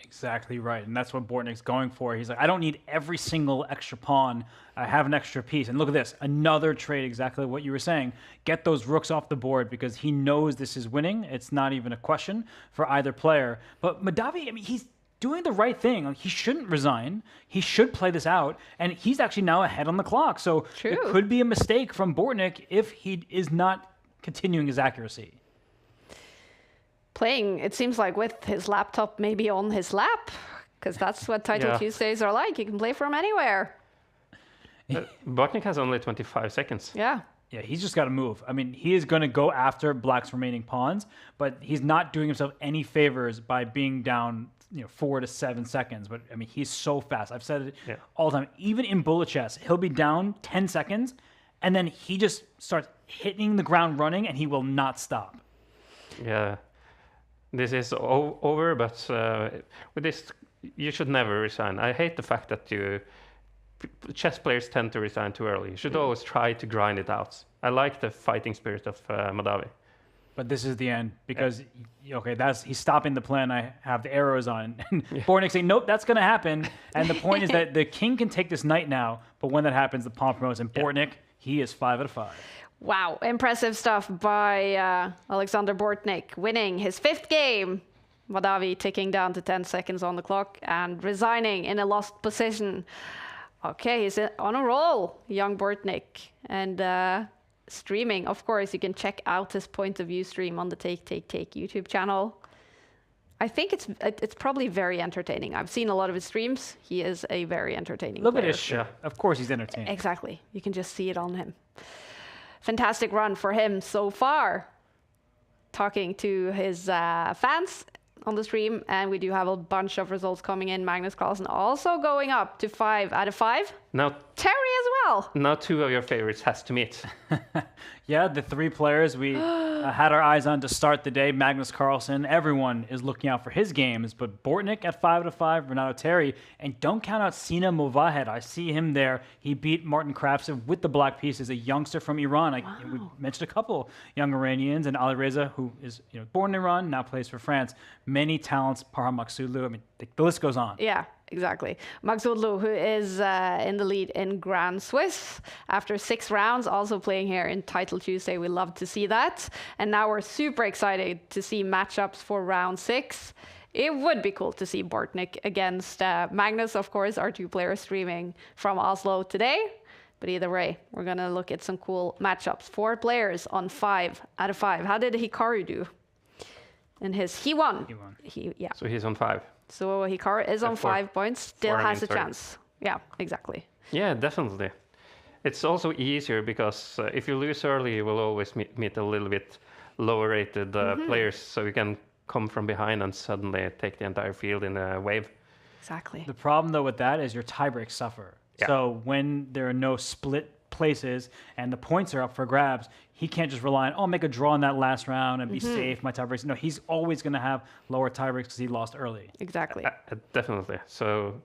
Exactly right, and that's what Bortnik's going for. He's like, I don't need every single extra pawn. I have an extra piece. And look at this, another trade, exactly what you were saying. Get those rooks off the board, because he knows this is winning. It's not even a question for either player. But Madavi, I mean, he's doing the right thing. Like, he shouldn't resign. He should play this out, and he's actually now ahead on the clock. So it could be a mistake from Bortnik if he is not continuing his accuracy. Playing, it seems like, with his laptop maybe on his lap, because that's what Title Tuesdays are like. You can play from anywhere. Bortnik has only 25 seconds. Yeah. Yeah, he's just got to move. I mean, he is going to go after Black's remaining pawns, but he's not doing himself any favors by being down 4 to 7 seconds. But I mean, he's so fast. I've said it all the time. Even in bullet chess, he'll be down 10 seconds, and then he just starts hitting the ground running, and he will not stop. Yeah. This is over, but with this, you should never resign. I hate the fact that chess players tend to resign too early. You should always try to grind it out. I like the fighting spirit of Madavi. But this is the end, because he's stopping the plan I have the arrows on. And Bortnik saying, nope, that's going to happen. And the point is that the king can take this knight now, but when that happens, the pawn promotes. And Bortnik, he is 5 out of 5. Wow, impressive stuff by Alexander Bortnik, winning his 5th game. Madavi ticking down to 10 seconds on the clock and resigning in a lost position. Okay, he's on a roll, young Bortnik. And streaming, of course, you can check out his point of view stream on the Take YouTube channel. I think it's probably very entertaining. I've seen a lot of his streams. He is a very entertaining player. Look at his shit. Of course he's entertaining. Exactly. You can just see it on him. Fantastic run for him so far. Talking to his fans on the stream, and we do have a bunch of results coming in. Magnus Carlsen also going up to 5 out of 5. Now Terry as well. Now 2 of your favorites has to meet. Yeah, the 3 players we had our eyes on to start the day. Magnus Carlsen, everyone is looking out for his games, but Bortnik at 5 out of 5, Renato Terry, and don't count out Sina Movahed. I see him there. He beat Martin Kravtsev with the black pieces, a youngster from Iran. We mentioned a couple young Iranians, and Ali Reza, who is born in Iran, now plays for France. Many talents, Parham Maksudlu. I mean, the list goes on. Yeah. Exactly. Maksudlu, who is in the lead in Grand Swiss after 6 rounds, also playing here in Title Tuesday. We love to see that. And now we're super excited to see matchups for round 6. It would be cool to see Bortnik against Magnus, of course, our 2 players streaming from Oslo today. But either way, we're going to look at some cool matchups. 4 players on 5 out of 5. How did Hikaru do? And he won. So he's on 5. So Hikaru is on 5 points, still has a chance. Yeah, exactly. Yeah, definitely. It's also easier because if you lose early, you will always meet a little bit lower rated players, so you can come from behind and suddenly take the entire field in a wave. Exactly. The problem, though, with that is your tie breaks suffer. Yeah. So when there are no split places and the points are up for grabs, he can't just rely on, oh, make a draw in that last round and be safe, my tiebreaks. No, he's always going to have lower tiebreaks because he lost early. Exactly. Definitely. So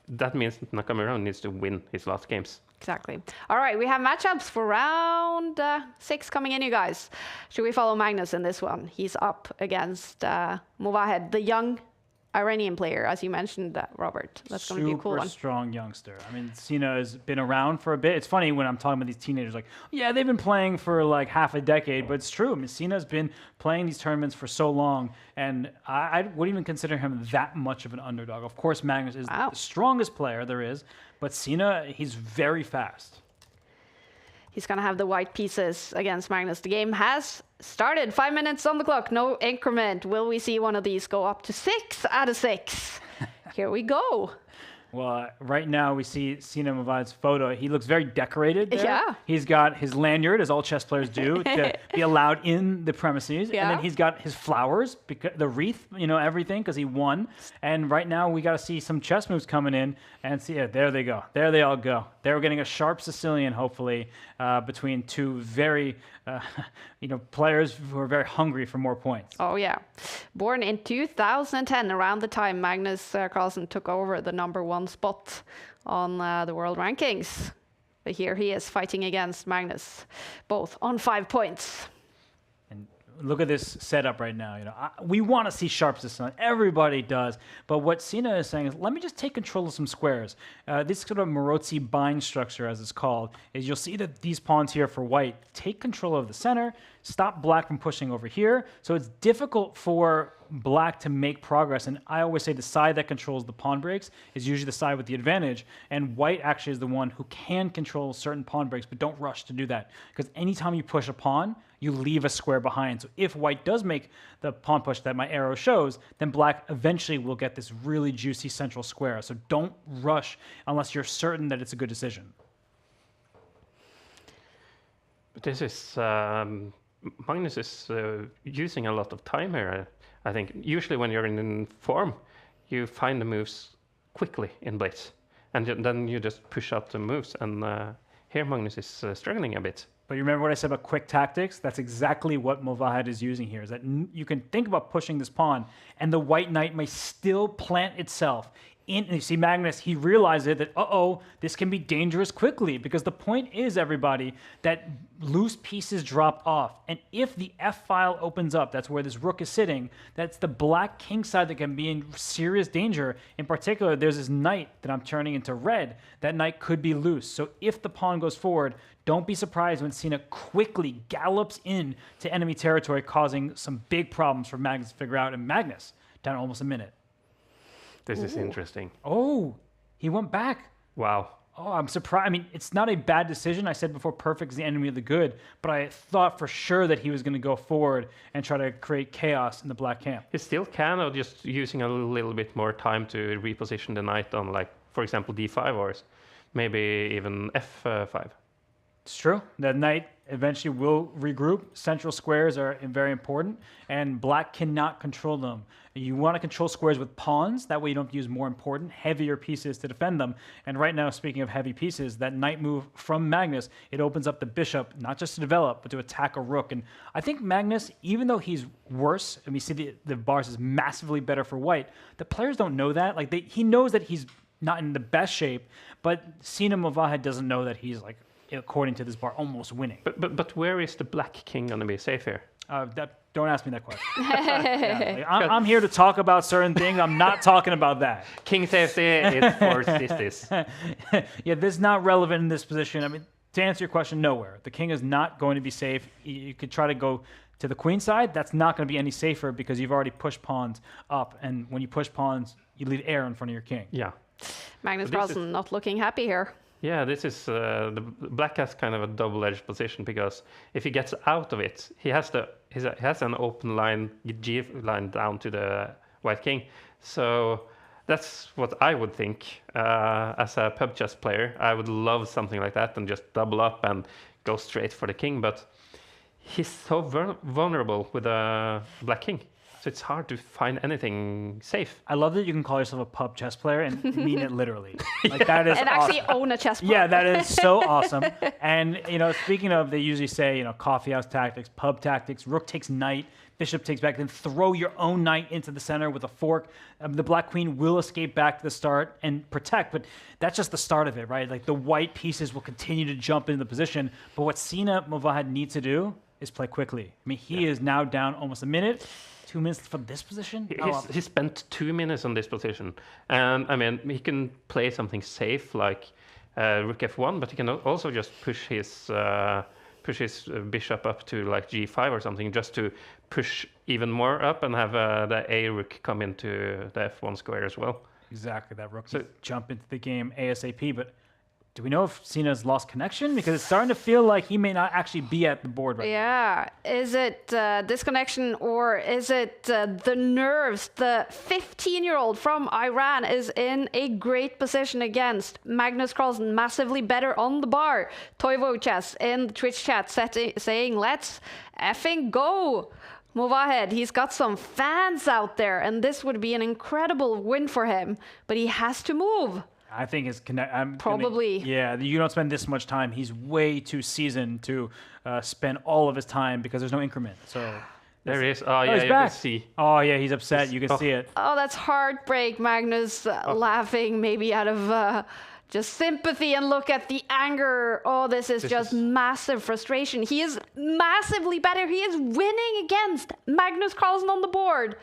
that means Nakamura needs to win his last games. Exactly. All right, we have matchups for round 6 coming in, you guys. Should we follow Magnus in this one? He's up against Movahed, the young Iranian player, as you mentioned, Robert. That's going to be a cool one. Super strong youngster. I mean, Sina has been around for a bit. It's funny when I'm talking about these teenagers, like, yeah, they've been playing for like half a decade, but it's true. I mean, Sina's been playing these tournaments for so long, and I wouldn't even consider him that much of an underdog. Of course, Magnus is the strongest player there is, but Sina, he's very fast. He's going to have the white pieces against Magnus. The game has started. 5 minutes on the clock. No increment. Will we see one of these go up to 6 out of 6? Here we go. Well, right now we see Sina Movahed's photo. He looks very decorated there. Yeah. He's got his lanyard, as all chess players do, to be allowed in the premises. Yeah. And then he's got his flowers, the wreath, everything, because he won. And right now we got to see some chess moves coming in. And see, there they go. There they all go. They're getting a sharp Sicilian, hopefully, between two very, players who are very hungry for more points. Oh, yeah. Born in 2010, around the time Magnus Carlsen took over the #1 spot on the world rankings. But here he is fighting against Magnus, both on 5 points. Look at this setup right now. We want to see sharp Sicilian. Everybody does. But what Sina is saying is, let me just take control of some squares. This sort of Marozzi bind structure, as it's called, is you'll see that these pawns here for white take control of the center, stop black from pushing over here. So it's difficult for black to make progress. And I always say the side that controls the pawn breaks is usually the side with the advantage. And white actually is the one who can control certain pawn breaks, but don't rush to do that. Because anytime you push a pawn, you leave a square behind. So if white does make the pawn push that my arrow shows, then black eventually will get this really juicy central square. So don't rush unless you're certain that it's a good decision. This is Magnus is using a lot of time here. I think usually when you're in form, you find the moves quickly in blitz, and then you just push out the moves. And here Magnus is struggling a bit. But you remember what I said about quick tactics? That's exactly what Movahed is using here, is that you can think about pushing this pawn, and the white knight may still plant itself. And you see Magnus, he realized it, that, this can be dangerous quickly, because the point is, everybody, that loose pieces drop off. And if the F file opens up, that's where this rook is sitting, that's the black king side that can be in serious danger. In particular, there's this knight that I'm turning into red. That knight could be loose. So if the pawn goes forward, don't be surprised when Sina quickly gallops in to enemy territory, causing some big problems for Magnus to figure out. And Magnus, down almost a minute. This is interesting. Oh, he went back. Wow. Oh, I'm surprised. I mean, it's not a bad decision. I said before, perfect is the enemy of the good, but I thought for sure that he was going to go forward and try to create chaos in the black camp. He still can, or just using a little bit more time to reposition the knight on, like, for example, d5 or maybe even f5. It's true. The knight eventually will regroup. Central squares are very important, and black cannot control them. You want to control squares with pawns. That way you don't have to use more important, heavier pieces to defend them. And right now, speaking of heavy pieces, that knight move from Magnus, it opens up the bishop, not just to develop, but to attack a rook. And I think Magnus, even though he's worse, and we see the bars is massively better for white, the players don't know that. Like he knows that he's not in the best shape, but Sina Movahed doesn't know that he's, like, according to this bar, almost winning. But where is the black king going to be safe here? Don't ask me that question. I'm here to talk about certain things. I'm not talking about that. King safety is for sisters. Yeah, this is not relevant in this position. I mean, to answer your question, nowhere. The king is not going to be safe. You could try to go to the queen side. That's not going to be any safer because you've already pushed pawns up. And when you push pawns, you leave air in front of your king. Yeah. Magnus Carlsen not looking happy here. Yeah, this is the black has kind of a double-edged position, because if he gets out of it, he has an open line, G line down to the white king. So that's what I would think as a pub chess player. I would love something like that and just double up and go straight for the king. But he's so vulnerable with a black king. So it's hard to find anything safe. I love that you can call yourself a pub chess player and mean it literally. Like that is And actually own a chess pub. Yeah, that is so awesome. And speaking of, they usually say coffee house tactics, pub tactics. Rook takes knight, bishop takes back, then throw your own knight into the center with a fork. The black queen will escape back to the start and protect, but that's just the start of it, right? Like the white pieces will continue to jump into the position, but what Sina Movahed needs to do is play quickly. I mean, he is now down almost a minute. 2 minutes from this position? He spent 2 minutes on this position. And I mean, he can play something safe like rook f1, but he can also just push his bishop up to like g5 or something, just to push even more up and have the a rook come into the f1 square as well. Exactly, that rook can jump into the game ASAP, but do we know if Sina's lost connection? Because it's starting to feel like he may not actually be at the board right now. Yeah, is it disconnection or is it the nerves? The 15-year-old from Iran is in a great position against Magnus Carlsen, massively better on the bar. Toivo Chess in the Twitch chat saying, let's effing go. Movahed, he's got some fans out there, and this would be an incredible win for him, but he has to move. I think his Probably. Yeah, you don't spend this much time. He's way too seasoned to spend all of his time because there's no increment. So there he is. Oh, yeah, he's you back. can see. Oh, yeah, he's upset. You can see it. Oh, that's heartbreak. Magnus laughing maybe out of just sympathy, and look at the anger. Oh, this is just massive frustration. He is massively better. He is winning against Magnus Carlsen on the board.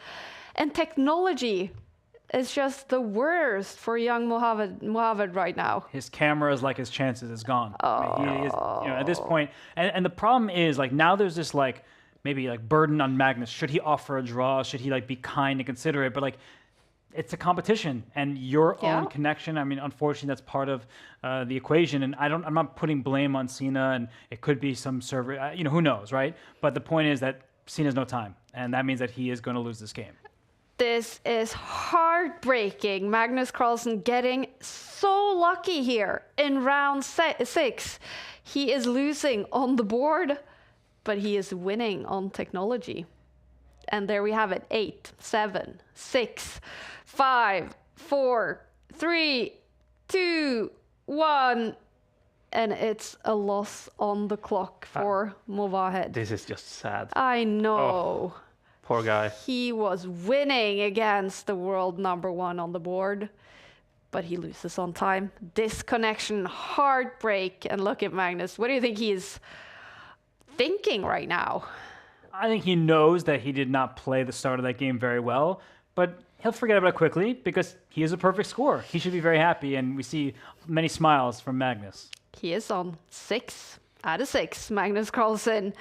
And technology is just the worst for young Movahed right now. His camera is like his chances is gone. I mean, he is, at this point, and the problem is like now there's this like maybe like burden on Magnus. Should he offer a draw? Should he like be kind and considerate? But like it's a competition, and your own connection. I mean, unfortunately, that's part of the equation. And I'm not putting blame on Sina, and it could be some server. Who knows, right? But the point is that Sina's no time, and that means that he is going to lose this game. This is heartbreaking. Magnus Carlsen getting so lucky here in round 6. He is losing on the board, but he is winning on technology. And there we have it. 8, 7, 6, 5, 4, 3, 2, 1. And it's a loss on the clock for Movahed. This is just sad. I know. Oh. Poor guy. He was winning against the world #1 on the board, but he loses on time. Disconnection, heartbreak, and look at Magnus. What do you think he's thinking right now? I think he knows that he did not play the start of that game very well, but he'll forget about it quickly because he is a perfect scorer. He should be very happy, and we see many smiles from Magnus. He is on 6 out of 6. Magnus Carlsen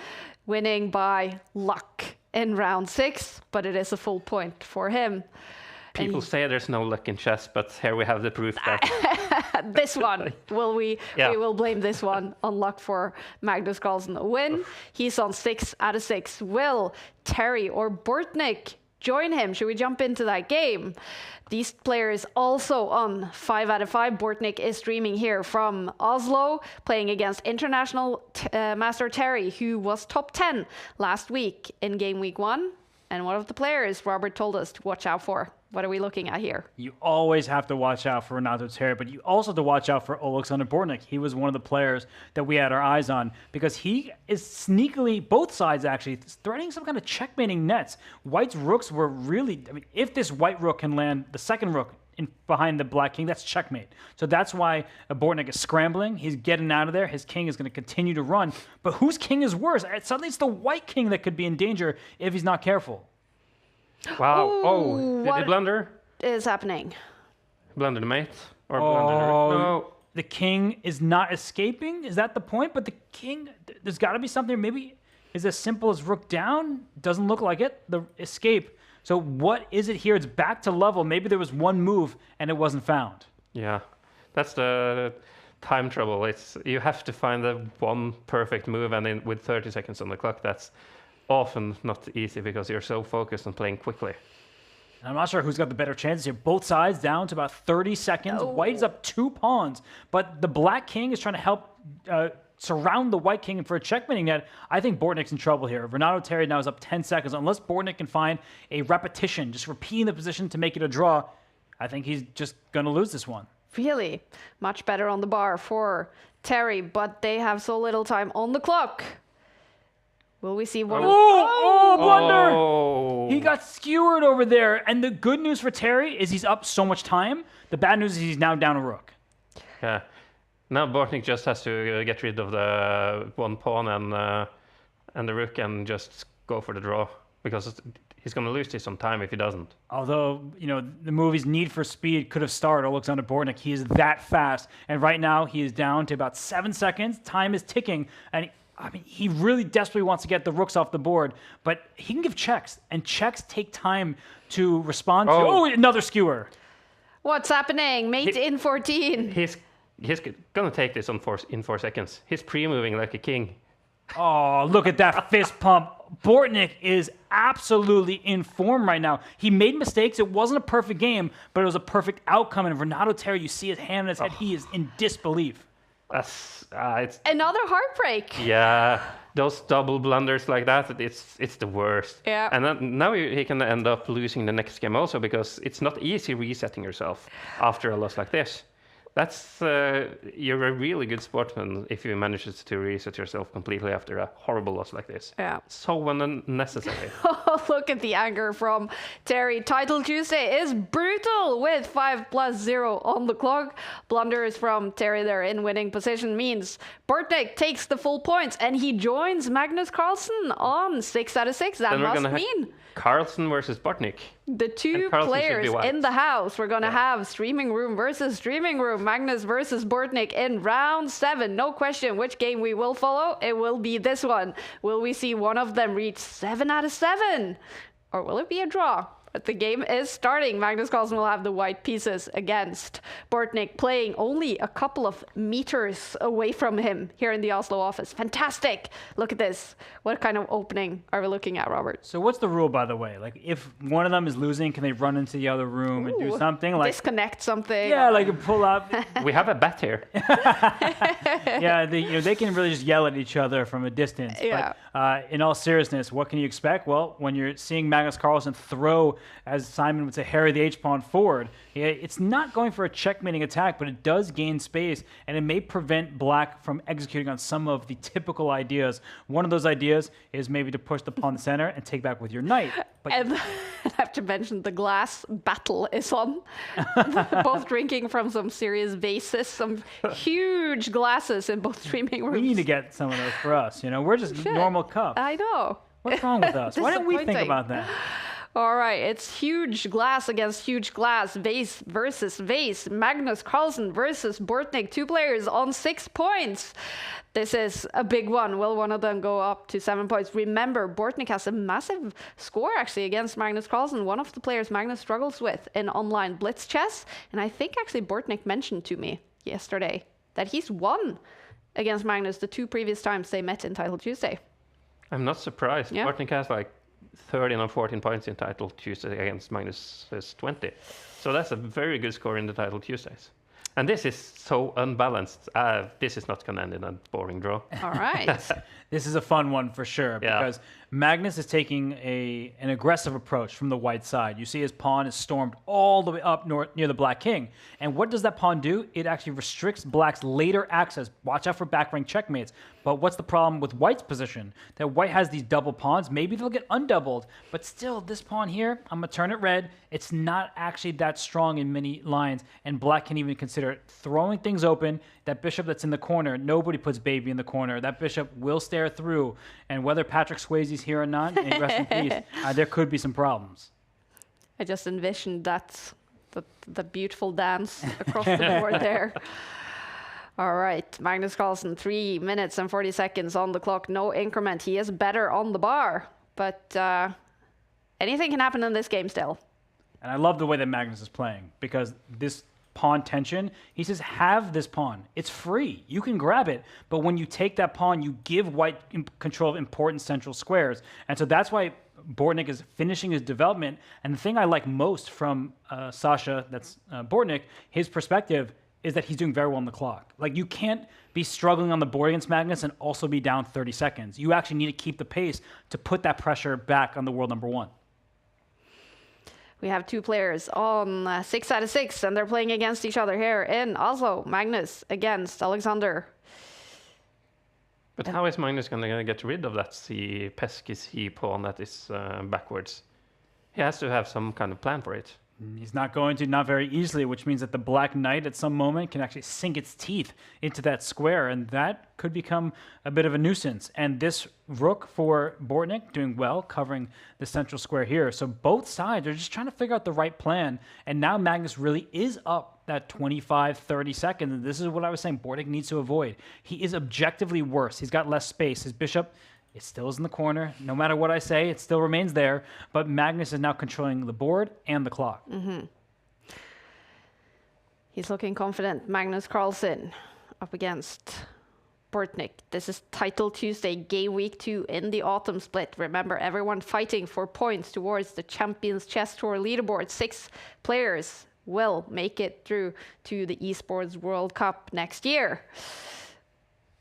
winning by luck in round 6, but it is a full point for him. People say there's no luck in chess, but here we have the proof that this one we will blame this one on luck for Magnus Carlsen. A win. He's on 6 out of 6. Will Terry or Bortnik join him? Should we jump into that game? These players also on 5 out of 5. Bortnik is streaming here from Oslo, playing against international master Terry, who was top 10 last week in game week 1. And one of the players Robert told us to watch out for. What are we looking at here? You always have to watch out for Renato Terry, but you also have to watch out for Oleksandr Bortnik. He was one of the players that we had our eyes on because he is sneakily, both sides actually, threatening some kind of checkmating nets. White's rooks were really, if this white rook can land the second rook behind the black king, that's checkmate. So that's why Bortnik is scrambling. He's getting out of there. His king is going to continue to run. But whose king is worse? Suddenly it's the white king that could be in danger if he's not careful. Wow. Ooh, Did he blunder? Is happening? Blunder the mate? Or blunder the... No. The king is not escaping? Is that the point? But the king, there's got to be something. Maybe is as simple as rook down? Doesn't look like it. The escape. So what is it here? It's back to level. Maybe there was one move and it wasn't found. Yeah. That's the time trouble. You have to find the one perfect move, and with 30 seconds on the clock, that's often not easy because you're so focused on playing quickly. I'm not sure who's got the better chances here. Both sides down to about 30 seconds. White is up 2 pawns, but the black king is trying to help surround the white king for a checkmating net, I think Bortnick's in trouble here. Renato Terry now is up 10 seconds. Unless Bortnick can find a repetition, just repeating the position to make it a draw, I think he's just going to lose this one. Really much better on the bar for Terry, but they have so little time on the clock. Will we see one? Blunder! Oh. He got skewered over there. And the good news for Terry is he's up so much time. The bad news is he's now down a rook. Yeah. Now Bortnick just has to get rid of the one pawn and the rook and just go for the draw, because he's going to lose this on time if he doesn't. Although, the movie's Need for Speed could have starred Alexander Bortnick. He is that fast. And right now, he is down to about 7 seconds. Time is ticking. And he really desperately wants to get the rooks off the board. But he can give checks. And checks take time to respond to. Oh, another skewer. What's happening? Mate in 14. He's going to take this in 4 seconds. He's pre-moving like a king. Oh, look at that fist pump. Bortnick is absolutely in form right now. He made mistakes. It wasn't a perfect game, but it was a perfect outcome. And Renato Terry, you see his hand on his head. He is in disbelief. That's another heartbreak. Yeah, those double blunders like that, it's the worst. Yeah. And then, now he can end up losing the next game also, because it's not easy resetting yourself after a loss like this. That's you're a really good sportsman if you manage to reset yourself completely after a horrible loss like this. Yeah. So unnecessary. Look at the anger from Terry. Title Tuesday is brutal with 5+0 on the clock. Blunders from Terry there in winning position means Bortnick takes the full points and he joins Magnus Carlsen on 6 out of 6. That must mean Carlsen versus Bortnick. The two players in the house. We're going to have Streaming Room versus Streaming Room. Magnus versus Bortnick in round 7. No question which game we will follow. It will be this one. Will we see one of them reach 7 out of 7? Or will it be a draw? But the game is starting. Magnus Carlsen will have the white pieces against Bortnick, playing only a couple of meters away from him here in the Oslo office. Fantastic. Look at this. What kind of opening are we looking at, Robert? So what's the rule, by the way? Like, if one of them is losing, can they run into the other room and do something? Like disconnect something. Yeah, like pull up. We have a bet here. Yeah, they can really just yell at each other from a distance. Yeah. But in all seriousness, what can you expect? Well, when you're seeing Magnus Carlsen throw, as Simon would say, Harry the H-pawn forward, it's not going for a checkmating attack, but it does gain space, and it may prevent Black from executing on some of the typical ideas. One of those ideas is maybe to push the pawn center and take back with your knight. But and I have to mention the glass battle is on. Both drinking from some serious vases, some huge glasses in both streaming rooms. we need to get some of those for us. We're just normal cups. I know. What's wrong with us? Why didn't we think about that? All right, it's huge glass against huge glass, vase versus vase. Magnus Carlsen versus Bortnick, 2 players on 6 points. This is a big one. Will one of them go up to 7 points? Remember, Bortnick has a massive score actually against Magnus Carlsen, one of the players Magnus struggles with in online blitz chess. And I think actually Bortnick mentioned to me yesterday that he's won against Magnus the 2 previous times they met in Title Tuesday. I'm not surprised. Yeah. Bortnick has like 13 or 14 points in Title Tuesday against Magnus's 20. So that's a very good score in the Title Tuesdays. And this is so unbalanced. This is not going to end in a boring draw. All right. This is a fun one for sure, because Magnus is taking an aggressive approach from the white side. You see his pawn is stormed all the way up north near the black king. And what does that pawn do? It actually restricts black's later access. Watch out for back rank checkmates. But what's the problem with white's position? That white has these double pawns. Maybe they'll get undoubled. But still, this pawn here, I'm going to turn it red. It's not actually that strong in many lines. And black can even consider throwing things open. That bishop that's in the corner, nobody puts baby in the corner. That bishop will stare through. And whether Patrick Swayze's here or not, and rest in peace, there could be some problems. I just envisioned the beautiful dance across the board there. All right, Magnus Carlsen, 3 minutes and 40 seconds on the clock. No increment. He is better on the bar. But anything can happen in this game still. And I love the way that Magnus is playing, because this pawn tension, he says, have this pawn. It's free. You can grab it. But when you take that pawn, you give white control of important central squares. And so that's why Bortnick is finishing his development. And the thing I like most from Sasha, that's Bortnick, his perspective, is that he's doing very well on the clock. Like, you can't be struggling on the board against Magnus and also be down 30 seconds. You actually need to keep the pace to put that pressure back on the world number one. We have two players on 6 out of 6, and they're playing against each other here in Oslo. Magnus against Alexander. But how is Magnus going to get rid of that pesky C pawn that is backwards? He has to have some kind of plan for it. He's not going to, not very easily, which means that the Black Knight at some moment can actually sink its teeth into that square, and that could become a bit of a nuisance. And this rook for Bortnik doing well, covering the central square here. So both sides are just trying to figure out the right plan, and now Magnus really is up that 25, 30 seconds, and this is what I was saying Bortnik needs to avoid. He is objectively worse. He's got less space. His bishop, it still is in the corner. No matter what I say, it still remains there. But Magnus is now controlling the board and the clock. He's looking confident. Magnus Carlsen up against Bortnik. This is Title Tuesday, Game Week 2 in the autumn split. Remember, everyone fighting for points towards the Champions Chess Tour leaderboard. 6 players will make it through to the Esports World Cup next year.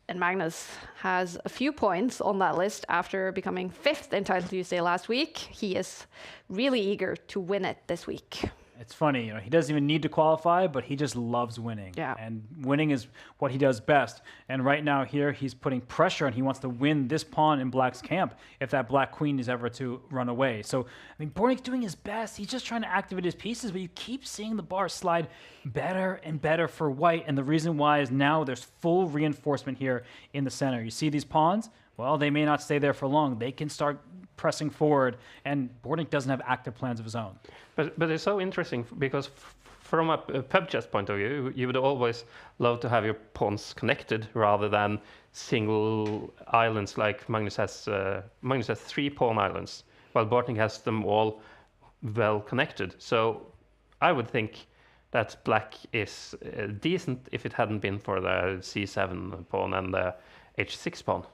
And Magnus has a few points on that list after becoming 5th in Title Tuesday last week. He is really eager to win it this week. It's funny, you know, he doesn't even need to qualify, but he just loves winning. Yeah. And winning is what he does best. And right now here, he's putting pressure and he wants to win this pawn in Black's camp if that Black queen is ever to run away. So, I mean, Bortnik's doing his best. He's just trying to activate his pieces, but you keep seeing the bar slide better and better for White. And the reason why is now there's full reinforcement here in the center. You see these pawns? Well, they may not stay there for long. They can start pressing forward, and Bortnik doesn't have active plans of his own. But it's so interesting because from a pub chess point of view, you would always love to have your pawns connected rather than single islands like Magnus has. Magnus has 3 pawn islands, while Bortnik has them all well connected. So I would think that Black is decent if it hadn't been for the C7 pawn and the H6 pawn.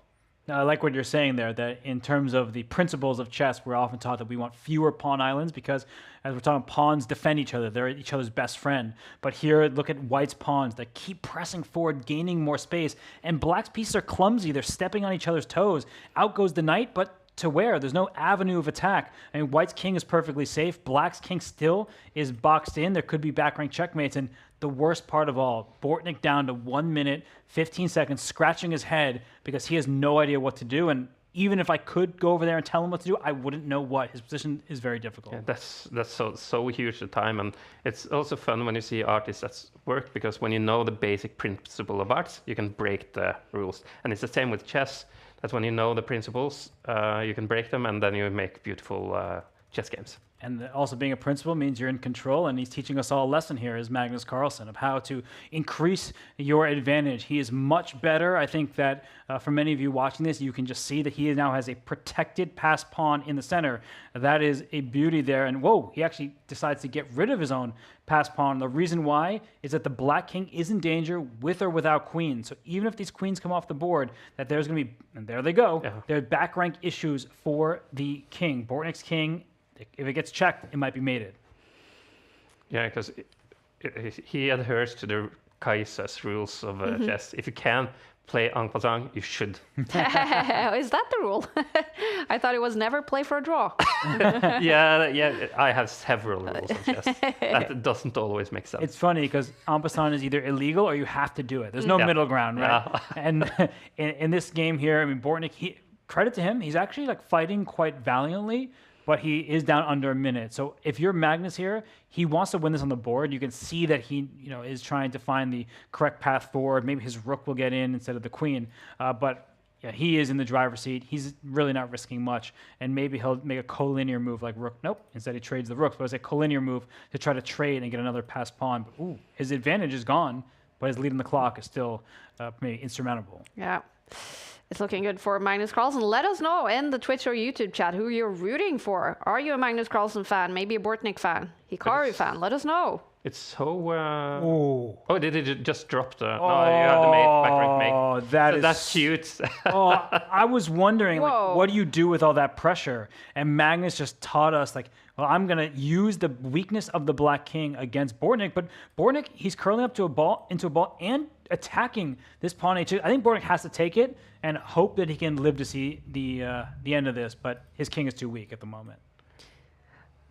Now, I like what you're saying there, that in terms of the principles of chess, we're often taught that we want fewer pawn islands because, as we're talking, pawns defend each other. They're each other's best friend. But here, look at White's pawns that keep pressing forward, gaining more space. And Black's pieces are clumsy. They're stepping on each other's toes. Out goes the knight, but to where? There's no avenue of attack. I mean, White's king is perfectly safe. Black's king still is boxed in. There could be back rank checkmates. And the worst part of all, Bortnik down to 1 minute, 15 seconds, scratching his head because he has no idea what to do. And even if I could go over there and tell him what to do, I wouldn't know what. His position is very difficult. Yeah, that's so huge the time. And it's also fun when you see artists that work, because when you know the basic principle of arts, you can break the rules. And it's the same with chess. That when you know the principles, you can break them, and then you make beautiful chess games. And also being a principal means you're in control, and he's teaching us all a lesson here is Magnus Carlsen of how to increase your advantage. He is much better. I think that for many of you watching this, you can just see that he now has a protected pass pawn in the center. That is a beauty there. And whoa, he actually decides to get rid of his own pass pawn. The reason why is that the Black king is in danger with or without queen. So even if these queens come off the board, that there's going to be, and there they go, there are back rank issues for the king. Bortnik's king, if it gets checked, it might be mated. Yeah, because he adheres to the Kaiser's rules of chess. If you can play en passant, you should. Is that the rule? I thought it was never play for a draw. yeah, I have several rules of chess. That doesn't always make sense. It's funny because en passant is either illegal or you have to do it. There's no middle ground, right? Yeah. And in this game here, I mean, Bortnik, credit to him, he's actually like fighting quite valiantly, but he is down under a minute. So if you're Magnus here, he wants to win this on the board. You can see that he, is trying to find the correct path forward. Maybe his rook will get in instead of the queen. But yeah, he is in the driver's seat. He's really not risking much. And maybe he'll make a collinear move like rook. Nope. Instead he trades the rooks. But it's a collinear move to try to trade and get another pass pawn. But ooh, his advantage is gone, but his lead in the clock is still maybe insurmountable. Yeah. It's looking good for Magnus Carlsen. Let us know in the Twitch or YouTube chat who you're rooting for. Are you a Magnus Carlsen fan? Maybe a Bortnik fan? Hikaru fan? Let us know. It's so... Oh. Oh, did it just drop the... No, you have the mate, back rank mate. Oh, That's cute. Oh, I was wondering, like, what do you do with all that pressure? And Magnus just taught us, like, well, I'm going to use the weakness of the Black King against Bortnik. But Bortnik, he's curling up to into a ball and attacking this pawn h2. I think Bortnik has to take it and hope that he can live to see the end of this. But his king is too weak at the moment.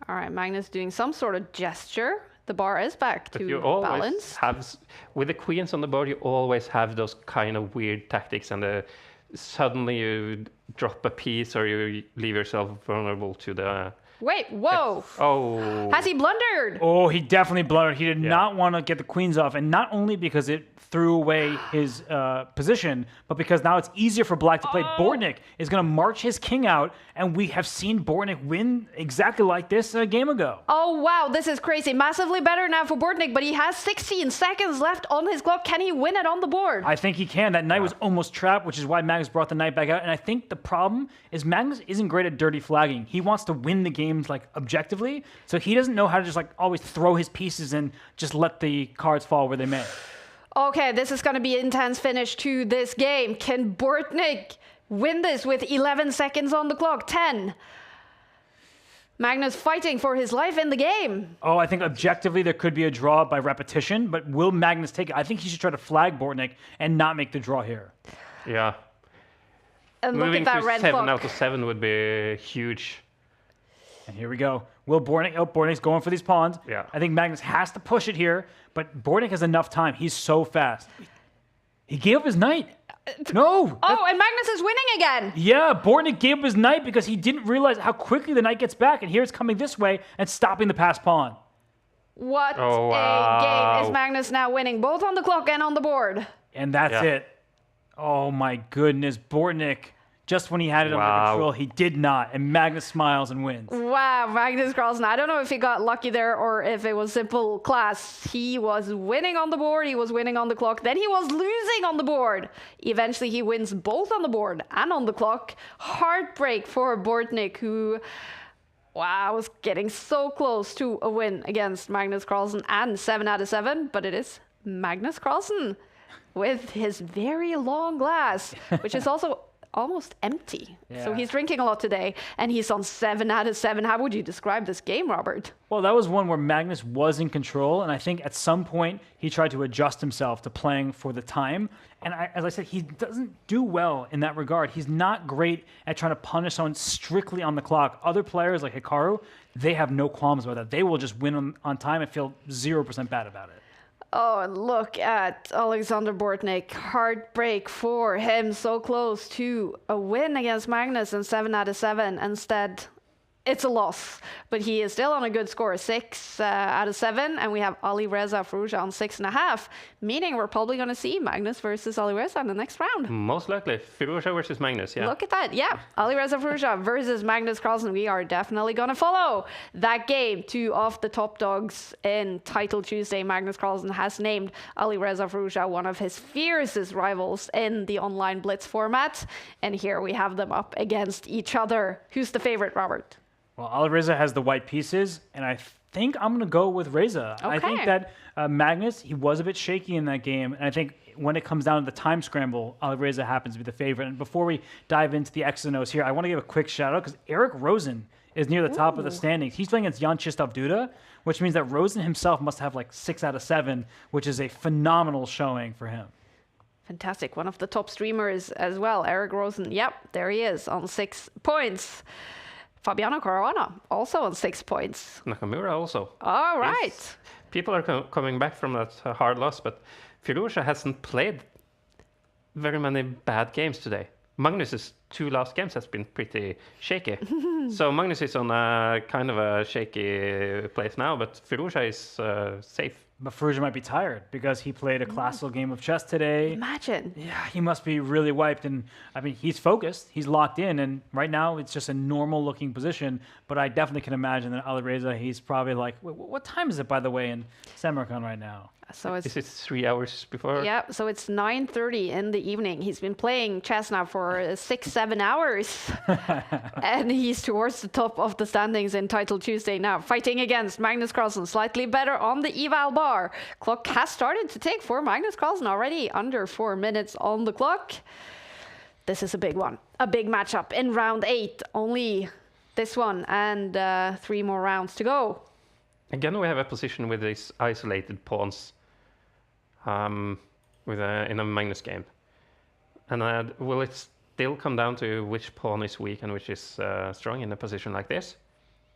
All right, Magnus doing some sort of gesture. The bar is back to you always balance. Have, with the queens on the board, you always have those kind of weird tactics, and suddenly you drop a piece or you leave yourself vulnerable to the... Wait, whoa! Oh. Has he blundered? Oh, he definitely blundered. He did not want to get the queens off, and not only because it threw away his position, but because now it's easier for Black to play. Bortnik is going to march his king out, and we have seen Bortnik win exactly like this a game ago. Oh, wow, this is crazy. Massively better now for Bortnik, but he has 16 seconds left on his clock. Can he win it on the board? I think he can. That knight was almost trapped, which is why Magnus brought the knight back out. And I think the problem is Magnus isn't great at dirty flagging. He wants to win the games like objectively, so he doesn't know how to just like always throw his pieces and just let the cards fall where they may. Okay, this is going to be an intense finish to this game. Can Bortnik win this with 11 seconds on the clock? 10. Magnus fighting for his life in the game. Oh, I think objectively there could be a draw by repetition, but will Magnus take it? I think he should try to flag Bortnik and not make the draw here. Yeah. And moving look at that to red 7 clock. out of 7 would be huge. And here we go. Will Bortnik... Oh, Bortnik's going for these pawns. Yeah. I think Magnus has to push it here, but Bortnik has enough time. He's so fast. He gave up his knight. No! Oh, and Magnus is winning again. Yeah, Bortnik gave up his knight because he didn't realize how quickly the knight gets back, and here it's coming this way and stopping the passed pawn. What a game. Is Magnus now winning both on the clock and on the board? And that's it. Oh my goodness, Bortnik. Just when he had it under control, he did not. And Magnus smiles and wins. Wow, Magnus Carlsen. I don't know if he got lucky there or if it was simple class. He was winning on the board, he was winning on the clock, then he was losing on the board. Eventually, he wins both on the board and on the clock. Heartbreak for Bortnik, who, wow, was getting so close to a win against Magnus Carlsen and 7 out of 7. But it is Magnus Carlsen with his very long glass, which is also almost empty. Yeah. So he's drinking a lot today, and he's on 7 out of 7. How would you describe this game, Robert? Well, that was one where Magnus was in control, and I think at some point he tried to adjust himself to playing for the time. And as I said, he doesn't do well in that regard. He's not great at trying to punish someone strictly on the clock. Other players like Hikaru, they have no qualms about that. They will just win on time and feel 0% bad about it. Oh, and look at Alexander Bortnik. Heartbreak for him. So close to a win against Magnus in 7 out of 7. Instead, it's a loss. But he is still on a good score, 6 out of 7. And we have Alireza Firouzja on 6.5. Meaning we're probably going to see Magnus versus Alireza in the next round. Most likely. Firouzja versus Magnus, yeah. Look at that. Yeah. Alireza Firouzja versus Magnus Carlsen. We are definitely going to follow that game. 2 of the top dogs in Title Tuesday. Magnus Carlsen has named Alireza Firouzja one of his fiercest rivals in the online blitz format. And here we have them up against each other. Who's the favorite, Robert? Well, Alireza has the white pieces, and I think I'm going to go with Reza. Okay. I think that Magnus, he was a bit shaky in that game, and I think when it comes down to the time scramble, Alireza happens to be the favorite. And before we dive into the X's and O's here, I want to give a quick shout-out because Eric Rosen is near the top of the standings. He's playing against Jan Krzysztof Duda, which means that Rosen himself must have like 6 out of 7, which is a phenomenal showing for him. Fantastic. One of the top streamers as well, Eric Rosen. Yep, there he is on 6 points. Fabiano Caruana, also on 6 points. Nakamura also. All right. People are coming back from that hard loss, but Firouzja hasn't played very many bad games today. Magnus's 2 last games has been pretty shaky. So Magnus is on a kind of a shaky place now, but Firouzja is safe. But Firouzja might be tired because he played a classical game of chess today. Imagine. Yeah, he must be really wiped. And I mean, he's focused, he's locked in, and right now it's just a normal looking position. But I definitely can imagine that Alireza, he's probably like, what time is it, by the way, in Samarkand right now? So it's Is it 3 hours before? yeah, so it's 9:30 in the evening. He's been playing chess now for 6-7 hours, and he's towards the top of the standings in Title Tuesday now, fighting against Magnus Carlsen, slightly better on the eval bar. Clock has started to tick for Magnus Carlsen already, under 4 minutes on the clock. This is a big one, a big matchup in round 8. Only this one and 3 more rounds to go. Again, we have a position with these isolated pawns in a Magnus game. And will it still come down to which pawn is weak and which is strong in a position like this?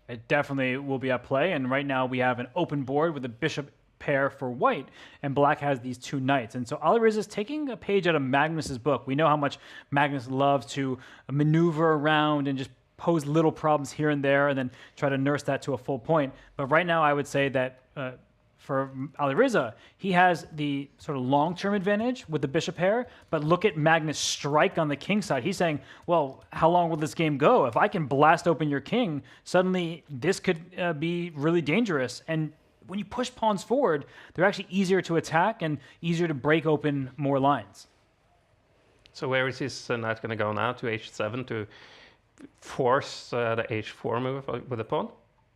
It definitely will be at play, and right now we have an open board with a bishop pair for white, and black has these 2 knights. And so Alireza is taking a page out of Magnus's book. We know how much Magnus loves to maneuver around and just pose little problems here and there and then try to nurse that to a full point. But right now I would say that for Alireza, he has the sort of long-term advantage with the bishop pair, but look at Magnus' strike on the king side. He's saying, well, how long will this game go? If I can blast open your king, suddenly this could be really dangerous. And when you push pawns forward, they're actually easier to attack and easier to break open more lines. So where is his knight going to go now? To h7 to force the h4 move with the pawn?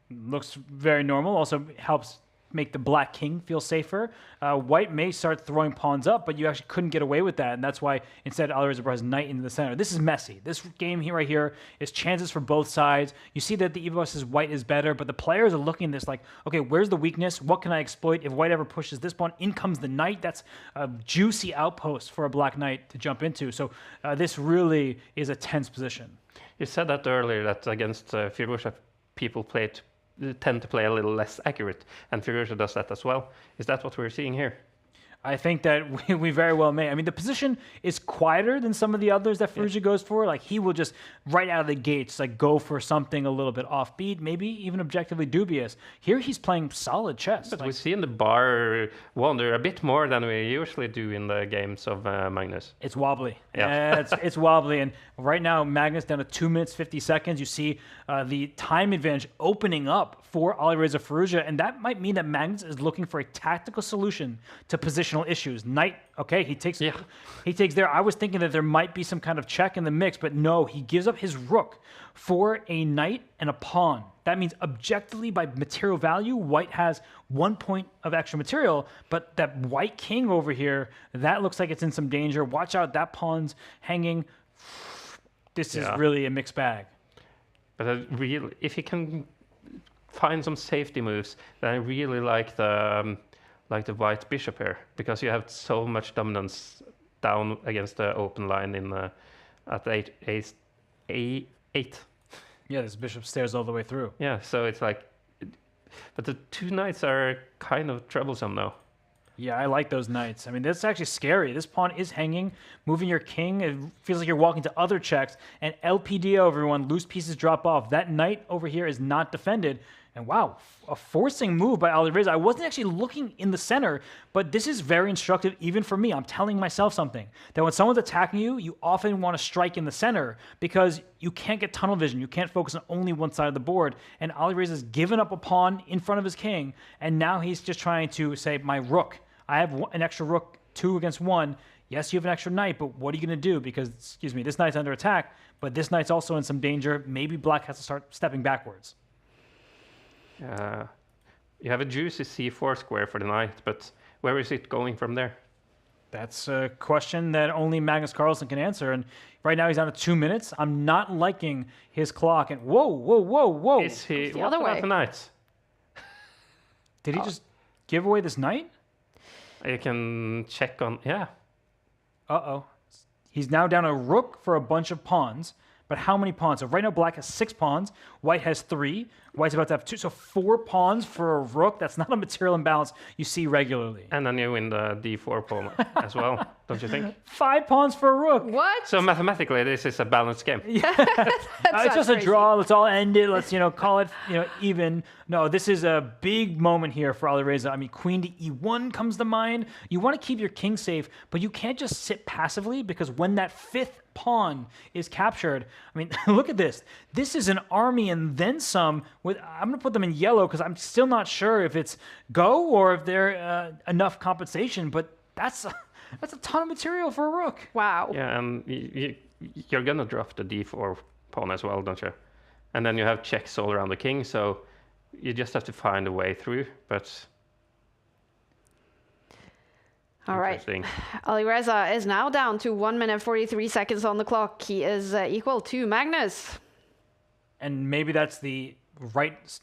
Looks very normal. Also helps make the black king feel safer. White may start throwing pawns up, but you actually couldn't get away with that, and that's why instead Alireza brought his knight into the center. This is messy. This game here right here is chances for both sides. You see that the EVO says white is better, but the players are looking at this like, okay, where's the weakness? What can I exploit? If white ever pushes this pawn, in comes the knight. That's a juicy outpost for a black knight to jump into. So this really is a tense position. You said that earlier, that against Firouzja, people tend to play a little less accurate, and Firouzja does that as well. Is that what we're seeing here? I think that we very well may. I mean, the position is quieter than some of the others that Firouzja goes for. Like, he will just, right out of the gates, like, go for something a little bit offbeat, maybe even objectively dubious. Here, he's playing solid chess. But we see in the bar wander a bit more than we usually do in the games of Magnus. It's wobbly. Yeah. It's wobbly. And right now, Magnus down to 2 minutes, 50 seconds. You see the time advantage opening up for Alireza Firouzja, and that might mean that Magnus is looking for a tactical solution to positional issues. Knight, okay, he takes there. I was thinking that there might be some kind of check in the mix, but no, he gives up his rook for a knight and a pawn. That means objectively by material value, white has 1 point of extra material, but that white king over here, that looks like it's in some danger. Watch out, that pawn's hanging. This is really a mixed bag. But if he can find some safety moves, then I really like the white bishop here, because you have so much dominance down against the open line in at A8. Yeah, this bishop stares all the way through. Yeah, so it's like, but the 2 knights are kind of troublesome now. Yeah, I like those knights. I mean, that's actually scary. This pawn is hanging, moving your king. It feels like you're walking to other checks. And LPDO, everyone, loose pieces drop off. That knight over here is not defended. And wow, a forcing move by Alireza. I wasn't actually looking in the center, but this is very instructive even for me. I'm telling myself something, that when someone's attacking you, you often want to strike in the center because you can't get tunnel vision. You can't focus on only one side of the board. And Alireza's given up a pawn in front of his king, and now he's just trying to say, my rook. I have an extra rook, 2 against 1. Yes, you have an extra knight, but what are you going to do? Because, excuse me, this knight's under attack, but this knight's also in some danger. Maybe black has to start stepping backwards. You have a juicy c4 square for the knight, but where is it going from there? That's a question that only Magnus Carlsen can answer, and right now he's down to 2 minutes. I'm not liking his clock, and whoa. Is he, the what other about way. the knight? Did he just give away this knight? You can check on, yeah. Uh-oh. He's now down a rook for a bunch of pawns. But how many pawns? So right now black has 6 pawns. White has 3. White's about to have 2. So 4 pawns for a rook. That's not a material imbalance you see regularly. And then you win the d4 pawn as well. don't you think? 5 pawns for a rook. What? So mathematically, this is a balanced game. It's just a draw. Let's all end it. Let's call it even. No, this is a big moment here for Alireza. I mean, queen to e1 comes to mind. You want to keep your king safe, but you can't just sit passively because when that 5th pawn is captured, I mean, look at this. This is an army and then some. I'm going to put them in yellow because I'm still not sure if it's go or if they're enough compensation. But that's a ton of material for a rook. Wow. Yeah, and you're gonna drop the d4 pawn as well, don't you? And then you have checks all around the king, so you just have to find a way through. But all right, Alireza is now down to 1 minute 43 seconds on the clock. He is equal to Magnus. And maybe that's the right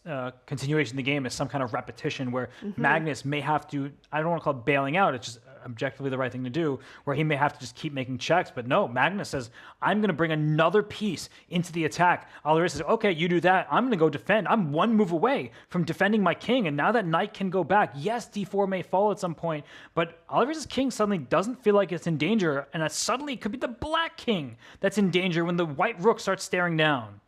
continuation of the game, is some kind of repetition where Magnus may have to, I don't want to call it bailing out, it's just objectively the right thing to do, where he may have to just keep making checks. But no, Magnus says, I'm going to bring another piece into the attack. Alireza says, okay, you do that. I'm going to go defend. I'm 1 move away from defending my king. And now that knight can go back. Yes, d4 may fall at some point, but Alireza's king suddenly doesn't feel like it's in danger. And that suddenly it could be the black king that's in danger when the white rook starts staring down.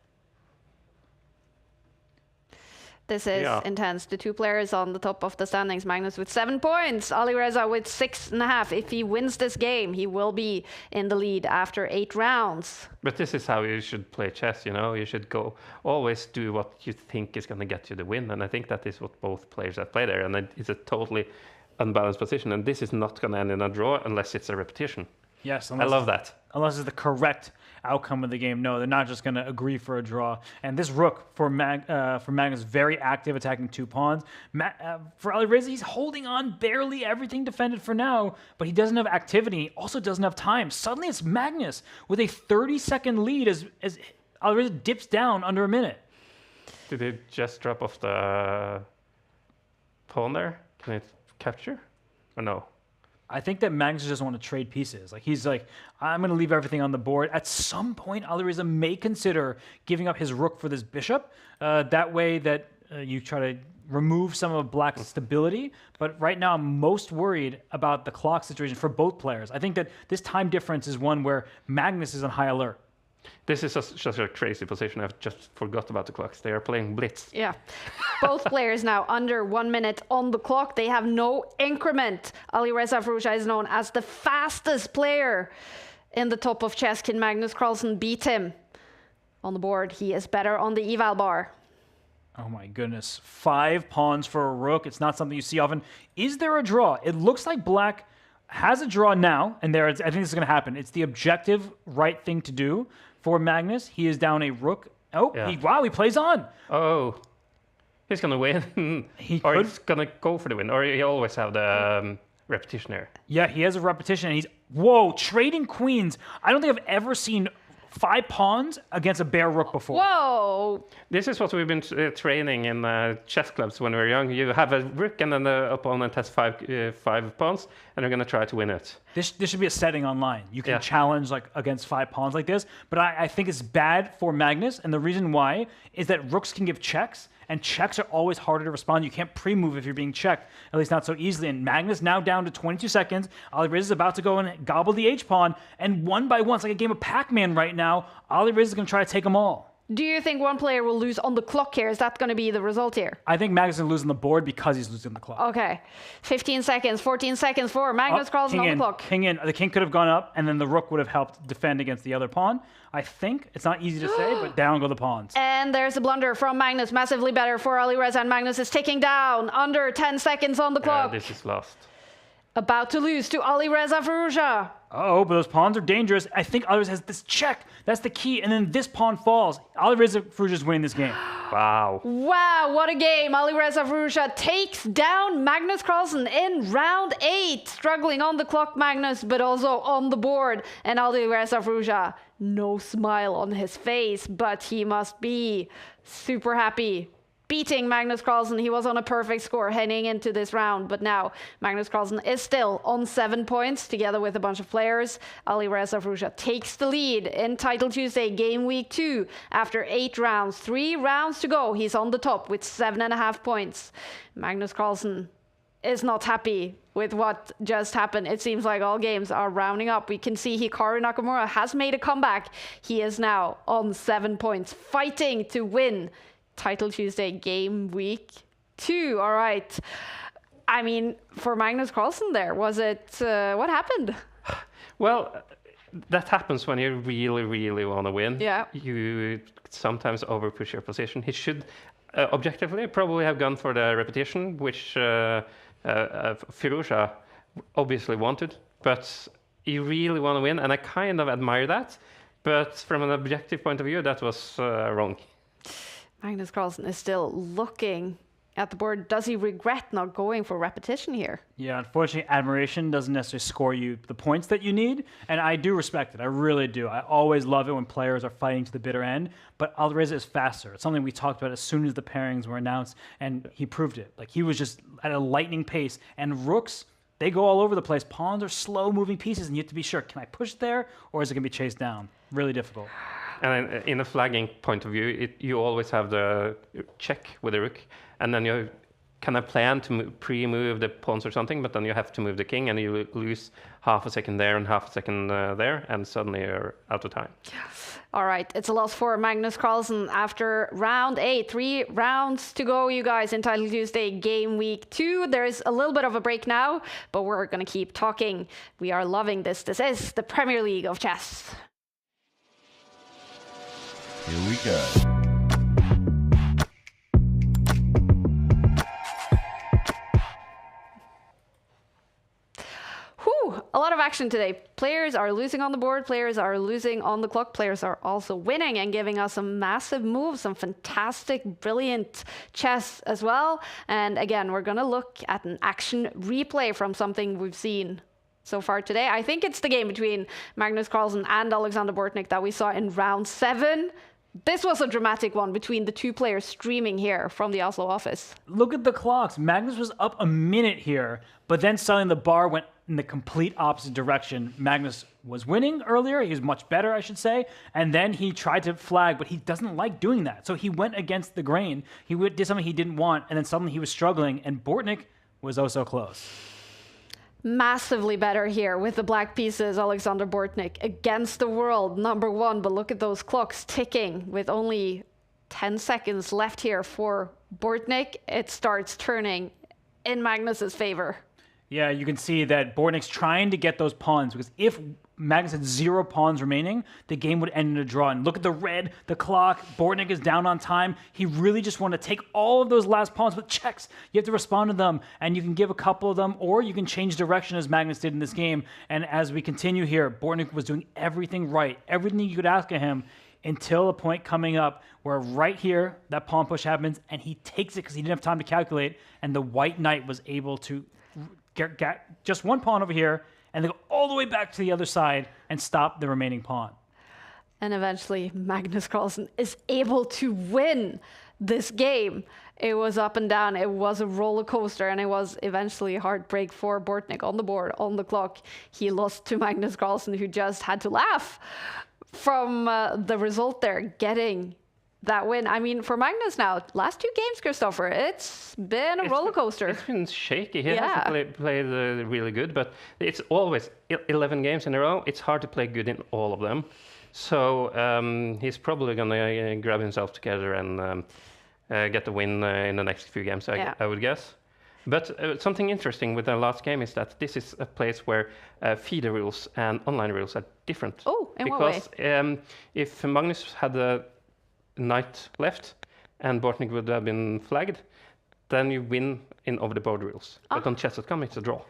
This is intense. The 2 players on the top of the standings. Magnus with 7 points. Alireza with 6.5. If he wins this game, he will be in the lead after 8 rounds. But this is how you should play chess, You should always do what you think is going to get you the win. And I think that is what both players have played there. And it's a totally unbalanced position. And this is not going to end in a draw unless it's a repetition. Yes, I love that. Unless it's the correct outcome of the game. No, they're not just going to agree for a draw. And this rook for Magnus, very active, attacking 2 pawns. For Alireza, he's holding on barely, everything defended for now, but he doesn't have activity. He also doesn't have time. Suddenly it's Magnus with a 30-second lead as Alireza dips down under a minute. Did he just drop off the pawn there? Can it capture? Or no? I think that Magnus doesn't want to trade pieces. He's like, I'm going to leave everything on the board. At some point, Alireza may consider giving up his rook for this bishop. That way that you try to remove some of Black's stability. But right now, I'm most worried about the clock situation for both players. I think that this time difference is one where Magnus is on high alert. This is just a crazy position. I've just forgot about the clocks. They are playing blitz. Yeah. Both players now under 1 minute on the clock. They have no increment. Alireza Firouzja is known as the fastest player in the top of chess. Can Magnus Carlsen beat him on the board? He is better on the eval bar. Oh my goodness. 5 pawns for a rook. It's not something you see often. Is there a draw? It looks like Black has a draw now, and I think this is going to happen. It's the objective right thing to do for Magnus. He is down a rook. Oh, yeah. He plays on. Oh, he's going to win. He's going to go for the win. Or he always have the repetition here. Yeah, he has a repetition. And he's, whoa, trading queens. I don't think I've ever seen 5 pawns against a bare rook before. Whoa! This is what we've been training in chess clubs when we were young. You have a rook and then the opponent has 5 pawns and you're going to try to win it. This should be a setting online. You can challenge against 5 pawns like this, but I think it's bad for Magnus, and the reason why is that rooks can give checks, and checks are always harder to respond. You can't pre-move if you're being checked, at least not so easily. And Magnus now down to 22 seconds. Alireza is about to go and gobble the H-pawn, and one by one, it's like a game of Pac-Man right now. Alireza is going to try to take them all. Do you think one player will lose on the clock here? Is that going to be the result here? I think Magnus is going to lose on the board because he's losing the clock. Okay. 15 seconds, 14 seconds for Magnus Carlsen on the clock. King in. The king could have gone up, and then the rook would have helped defend against the other pawn. I think. It's not easy to say, but down go the pawns. And there's a blunder from Magnus. Massively better for Alireza, and Magnus is ticking down. Under 10 seconds on the clock. This is lost. About to lose to Alireza Firouzja. Oh, but those pawns are dangerous. I think Alireza has this check. That's the key. And then this pawn falls. Alireza Firouzja is winning this game. Wow. Wow, what a game. Alireza Firouzja takes down Magnus Carlsen in round 8. Struggling on the clock, Magnus, but also on the board. And Alireza Firouzja, no smile on his face, but he must be super happy. Beating Magnus Carlsen. He was on a perfect score heading into this round, but now Magnus Carlsen is still on 7 points together with a bunch of players. Alireza Firouzja takes the lead in Title Tuesday Game Week 2 after 8 rounds. 3 rounds to go. He's on the top with 7.5 points. Magnus Carlsen is not happy with what just happened. It seems like all games are rounding up. We can see Hikaru Nakamura has made a comeback. He is now on 7 points, fighting to win Title Tuesday Game Week 2. All right. I mean, for Magnus Carlsen there, was it, what happened? Well, that happens when you really, really want to win. Yeah. You sometimes overpush your position. He should objectively probably have gone for the repetition, which Firouzja obviously wanted, but you really want to win, and I kind of admire that. But from an objective point of view, that was wrong. Magnus Carlsen is still looking at the board. Does he regret not going for repetition here? Yeah, unfortunately, admiration doesn't necessarily score you the points that you need, and I do respect it. I really do. I always love it when players are fighting to the bitter end, but Alireza is faster. It's something we talked about as soon as the pairings were announced, and he proved it. Like, he was just at a lightning pace, and rooks, they go all over the place. Pawns are slow-moving pieces, and you have to be sure, can I push there, or is it going to be chased down? Really difficult. And in a flagging point of view, you always have the check with the rook, and then you kind of plan to pre-move the pawns or something, but then you have to move the king, and you lose half a second there and half a second there, and suddenly you're out of time. All right, it's a loss for Magnus Carlsen after round 8. 3 rounds to go, you guys, in Title Tuesday Game Week 2. There's a little bit of a break now, but we're going to keep talking. We are loving this. This is the Premier League of chess. Here we go. A lot of action today. Players are losing on the board, players are losing on the clock, players are also winning and giving us some massive moves, some fantastic, brilliant chess as well. And again, we're going to look at an action replay from something we've seen so far today. I think it's the game between Magnus Carlsen and Alexander Bortnik that we saw in round 7. This was a dramatic one between the two players streaming here from the Oslo office. Look at the clocks. Magnus was up a minute here, but then suddenly the bar went in the complete opposite direction. Magnus was winning earlier. He was much better, I should say. And then he tried to flag, but he doesn't like doing that. So he went against the grain. He did something he didn't want, and then suddenly he was struggling, and Bortnik was oh so close. Massively better here with the black pieces. Alexander Bortnik against the world, #1. But look at those clocks ticking with only 10 seconds left here for Bortnik. It starts turning in Magnus's favor. Yeah, you can see that Bortnik's trying to get those pawns, because if Magnus had 0 pawns remaining, the game would end in a draw. And look at the red, the clock. Bortnik is down on time. He really just wanted to take all of those last pawns with checks. You have to respond to them, and you can give a couple of them, or you can change direction as Magnus did in this game. And as we continue here, Bortnik was doing everything right, everything you could ask of him, until a point coming up where right here, that pawn push happens, and he takes it because he didn't have time to calculate, and the white knight was able to get just one pawn over here, and they go all the way back to the other side and stop the remaining pawn. And eventually, Magnus Carlsen is able to win this game. It was up and down. It was a roller coaster, and it was eventually a heartbreak for Bortnik on the board, on the clock. He lost to Magnus Carlsen, who just had to laugh from the result there, getting that win. I mean, for Magnus now, last 2 games, Christopher, it's been a roller coaster. It's been shaky. He hasn't played really good, but it's always 11 games in a row. It's hard to play good in all of them. So he's probably going to grab himself together and get the win in the next few games, I would guess. But something interesting with the last game is that this is a place where FIDE rules and online rules are different. Oh, in what way? Because if Magnus had a knight left and Bortnik would have been flagged, then you win in over the board rules. But on chess.com it's a draw.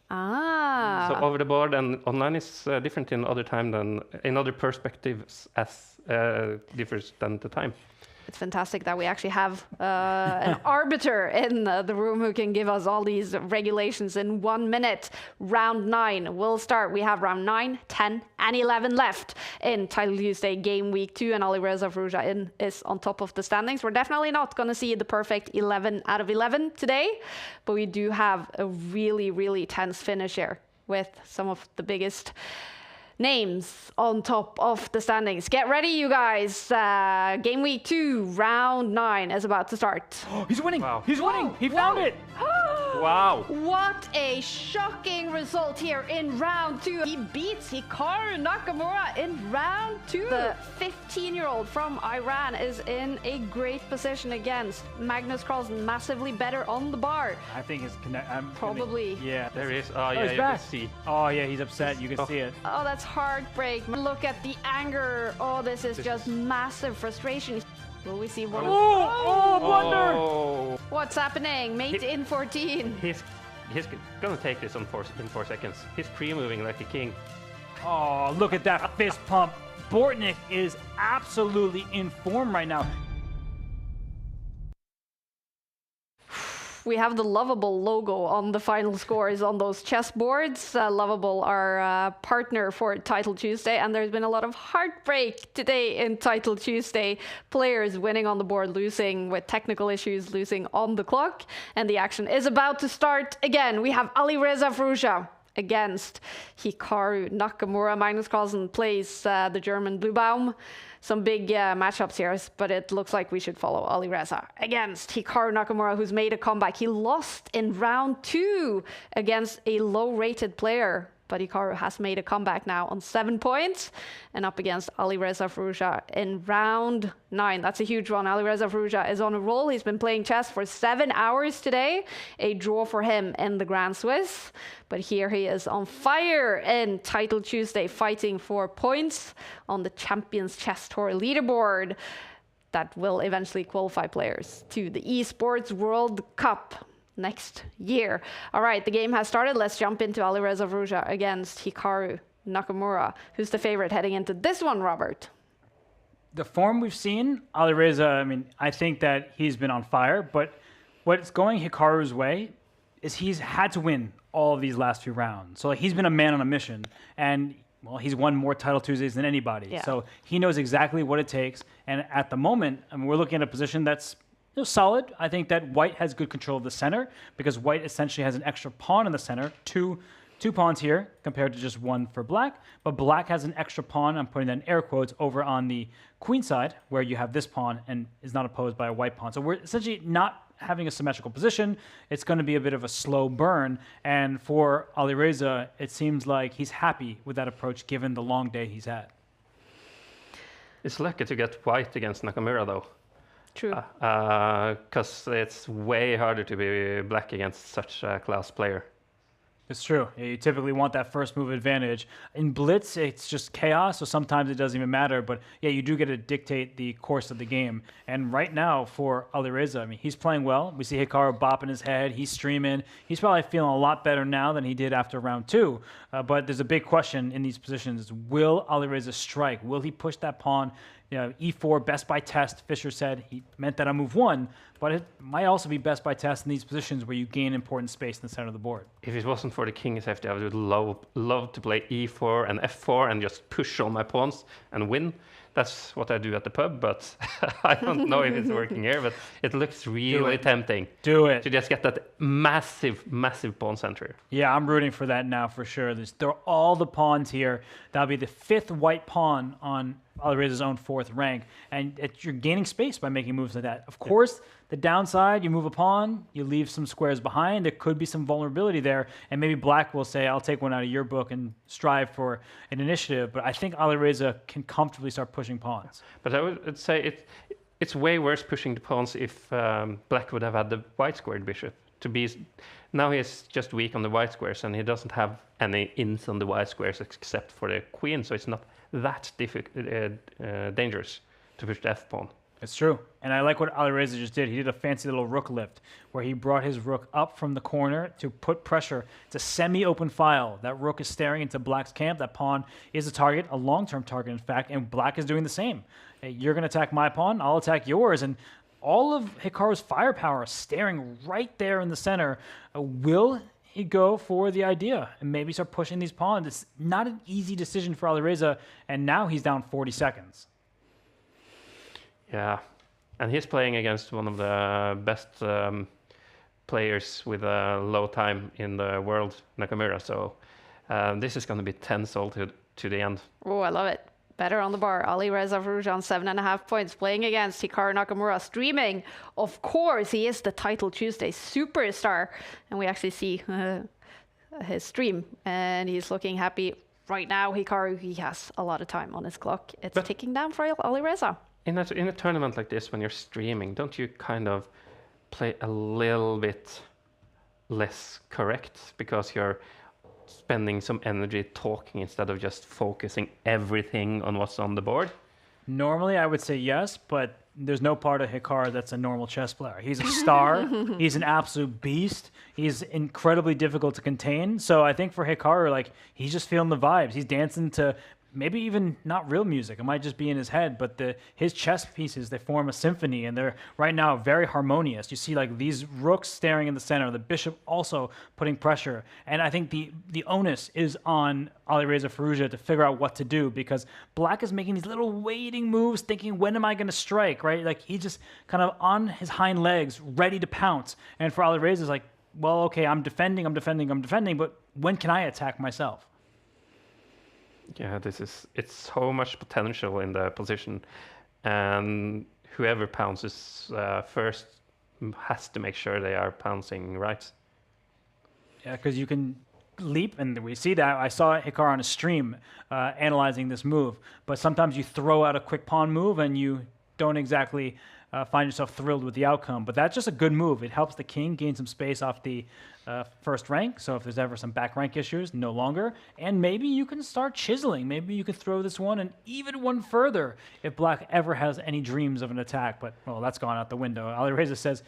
So over the board and online is different in other time than in other perspectives as differs than the time. It's fantastic that we actually have an arbiter in the room who can give us all these regulations in 1 minute. Round 9 will start. We have round 9, 10, and 11 left in Title Tuesday Game Week 2, and Alireza Firouzja is on top of the standings. We're definitely not going to see the perfect 11 out of 11 today, but we do have a really, really tense finish here with some of the biggest names on top of the standings. Get ready, you guys. Game Week 2, round 9 is about to start. He's winning. Wow. He's winning. He found it. Wow. What a shocking result here in round 2. He beats Hikaru Nakamura in round 2. The 15-year-old from Iran is in a great position against Magnus Carlsen, massively better on the bar. I think his Probably. Yeah. There he is. Oh, yeah, he's you back. can see. Oh, yeah, he's upset. You can see it. Oh, that's heartbreak. Look at the anger. Oh, this is just massive frustration. Will we see one? Oh, blunder! Oh. What's happening? Mate in 14. He's gonna take this in 4 seconds. He's pre-moving like a king. Oh, look at that fist pump. Bortnik is absolutely in form right now. We have the Lovable logo on the final scores on those chessboards. Lovable, our partner for Title Tuesday, and there's been a lot of heartbreak today in Title Tuesday. Players winning on the board, losing with technical issues, losing on the clock, and the action is about to start again. We have Alireza Firouzja against Hikaru Nakamura. Magnus Carlsen plays the German Bluebaum. Some big matchups here, but it looks like we should follow Alireza against Hikaru Nakamura, who's made a comeback. He lost in round 2 against a low-rated player, but Hikaru has made a comeback now on 7 points and up against Alireza Firouzja in round 9. That's a huge one. Alireza Firouzja is on a roll. He's been playing chess for 7 hours today. A draw for him in the Grand Swiss. But here he is on fire in Title Tuesday, fighting for points on the Champions Chess Tour leaderboard that will eventually qualify players to the Esports World Cup next year. All right, the game has started. Let's jump into Alireza Firouzja against Hikaru Nakamura. Who's the favorite heading into this one, Robert? The form we've seen, Alireza, I mean, I think that he's been on fire, but what's going Hikaru's way is he's had to win all of these last few rounds. So like, he's been a man on a mission, and well, he's won more Title Tuesdays than anybody. Yeah. So he knows exactly what it takes. And at the moment, I mean, we're looking at a position that's solid. I think that white has good control of the center because white essentially has an extra pawn in the center, two pawns here compared to just one for black. But black has an extra pawn, I'm putting that in air quotes, over on the queen side where you have this pawn and is not opposed by a white pawn. So we're essentially not having a symmetrical position. It's going to be a bit of a slow burn. And for Alireza, it seems like he's happy with that approach given the long day he's had. It's lucky to get white against Nakamura, though. True. Because it's way harder to be black against such a class player. It's true. You typically want that first move advantage. In Blitz, it's just chaos, so sometimes it doesn't even matter. But yeah, you do get to dictate the course of the game. And right now, for Alireza, I mean, he's playing well. We see Hikaru bopping his head. He's streaming. He's probably feeling a lot better now than he did after round 2. But there's a big question in these positions. Will Alireza strike? Will he push that pawn? You know, E4, best by test, Fischer said. He meant that on move 1, but it might also be best by test in these positions where you gain important space in the center of the board. If it wasn't for the king safety, I would love to play E4 and F4 and just push all my pawns and win. That's what I do at the pub, but I don't know if it's working here, but it looks really tempting. Do it. To just get that massive, massive pawn center. Yeah, I'm rooting for that now for sure. There are all the pawns here. That'll be the 5th white pawn on Alireza's own 4th rank, and you're gaining space by making moves like that. Of course, the downside, you move a pawn, you leave some squares behind. There could be some vulnerability there, and maybe black will say, I'll take one out of your book and strive for an initiative, but I think Alireza can comfortably start pushing pawns. But I would say it's way worse pushing the pawns if black would have had the white squared bishop. Now he's just weak on the white squares, and he doesn't have any ins on the white squares except for the queen, so it's not that dangerous to push the f-pawn. It's true. And I like what Alireza just did. He did a fancy little rook lift where he brought his rook up from the corner to put pressure. It's a semi-open file. That rook is staring into black's camp. That pawn is a target, a long-term target, in fact, and black is doing the same. Hey, you're going to attack my pawn, I'll attack yours. And all of Hikaru's firepower is staring right there in the center. Will he go for the idea and maybe start pushing these pawns? It's not an easy decision for Alireza, and now he's down 40 seconds. Yeah, and he's playing against one of the best players with a low time in the world, Nakamura. So this is going to be tense all to the end. Oh, I love it. Better on the bar. Alireza Firouzja on 7.5 points, playing against Hikaru Nakamura, streaming. Of course, he is the Title Tuesday superstar. And we actually see his stream, and he's looking happy right now. Hikaru, he has a lot of time on his clock. It's ticking down for Alireza. In a tournament like this, when you're streaming, don't you kind of play a little bit less correct because you're spending some energy talking instead of just focusing everything on what's on the board? Normally, I would say yes, but there's no part of Hikaru that's a normal chess player. He's a star. He's an absolute beast. He's incredibly difficult to contain. So I think for Hikaru, like, he's just feeling the vibes. He's dancing to maybe even not real music. It might just be in his head, but his chess pieces, they form a symphony, and they're right now very harmonious. You see like these rooks staring in the center, the bishop also putting pressure. And I think the onus is on Alireza Firouzja to figure out what to do, because Black is making these little waiting moves, thinking, when am I going to strike, right? Like, he's just kind of on his hind legs, ready to pounce. And for Alireza, it's like, well, okay, I'm defending, but when can I attack myself? Yeah, it's so much potential in the position, and whoever pounces first has to make sure they are pouncing right. Yeah, because you can leap, and we see that. I saw Hikaru on a stream analyzing this move, but sometimes you throw out a quick pawn move and you don't exactly find yourself thrilled with the outcome. But that's just a good move. It helps the king gain some space off the first rank, so if there's ever some back rank issues, no longer. And maybe you can start chiseling. Maybe you could throw this one and even one further if Black ever has any dreams of an attack. But, well, that's gone out the window. Alireza says,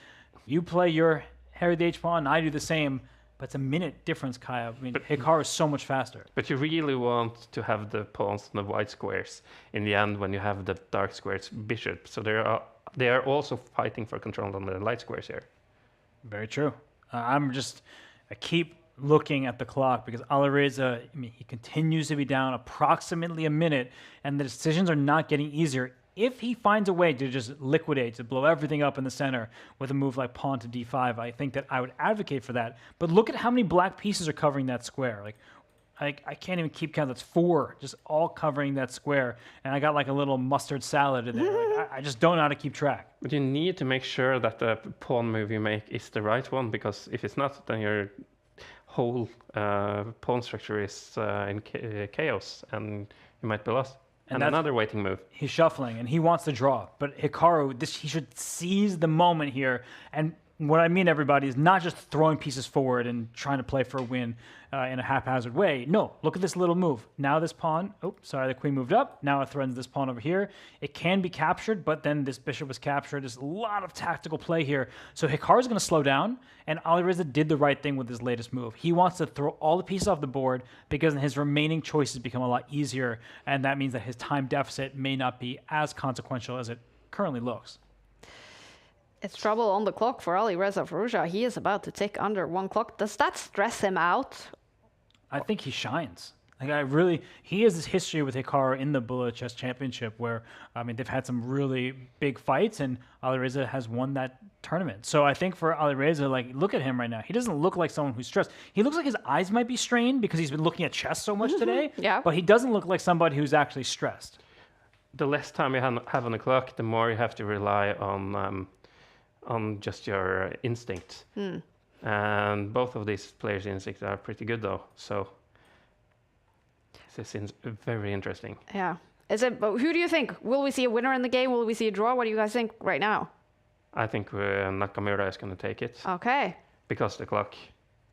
you play your Harry the H-pawn, and I do the same. But it's a minute difference, Kaya. I mean, Hikaru is so much faster. But you really want to have the pawns on the white squares in the end when you have the dark squares bishop. So they are also fighting for control on the light squares here. Very true. I keep looking at the clock because Alireza, I mean, he continues to be down approximately a minute, and the decisions are not getting easier. If he finds a way to just liquidate, to blow everything up in the center with a move like pawn to d5, I think that I would advocate for that. But look at how many black pieces are covering that square. Like, I can't even keep count. That's 4, just all covering that square. And I got like a little mustard salad in there. Like, I just don't know how to keep track. But you need to make sure that the pawn move you make is the right one, because if it's not, then your whole pawn structure is in chaos, and you might be lost. And another waiting move. He's shuffling, and he wants to draw. But Hikaru, he should seize the moment here. And what I mean, everybody, is not just throwing pieces forward and trying to play for a win in a haphazard way. No, look at this little move. Now this pawn, the queen moved up. Now it threatens this pawn over here. It can be captured, but then this bishop was captured. There's a lot of tactical play here. So Hikaru's going to slow down, and Alireza did the right thing with his latest move. He wants to throw all the pieces off the board because his remaining choices become a lot easier, and that means that his time deficit may not be as consequential as it currently looks. It's trouble on the clock for Alireza Firouzja. He is about to tick under 1 clock. Does that stress him out? I think he shines. He has this history with Hikaru in the Bullet Chess Championship where, I mean, they've had some really big fights, and Alireza has won that tournament. So I think for Alireza, like, look at him right now. He doesn't look like someone who's stressed. He looks like his eyes might be strained because he's been looking at chess so much today. Yeah. But he doesn't look like somebody who's actually stressed. The less time you have on the clock, the more you have to rely on just your instinct. And both of these players' instincts are pretty good, though. So this is very interesting. Yeah. Who do you think? Will we see a winner in the game? Will we see a draw? What do you guys think right now? I think Nakamura is going to take it. Okay. Because of the clock.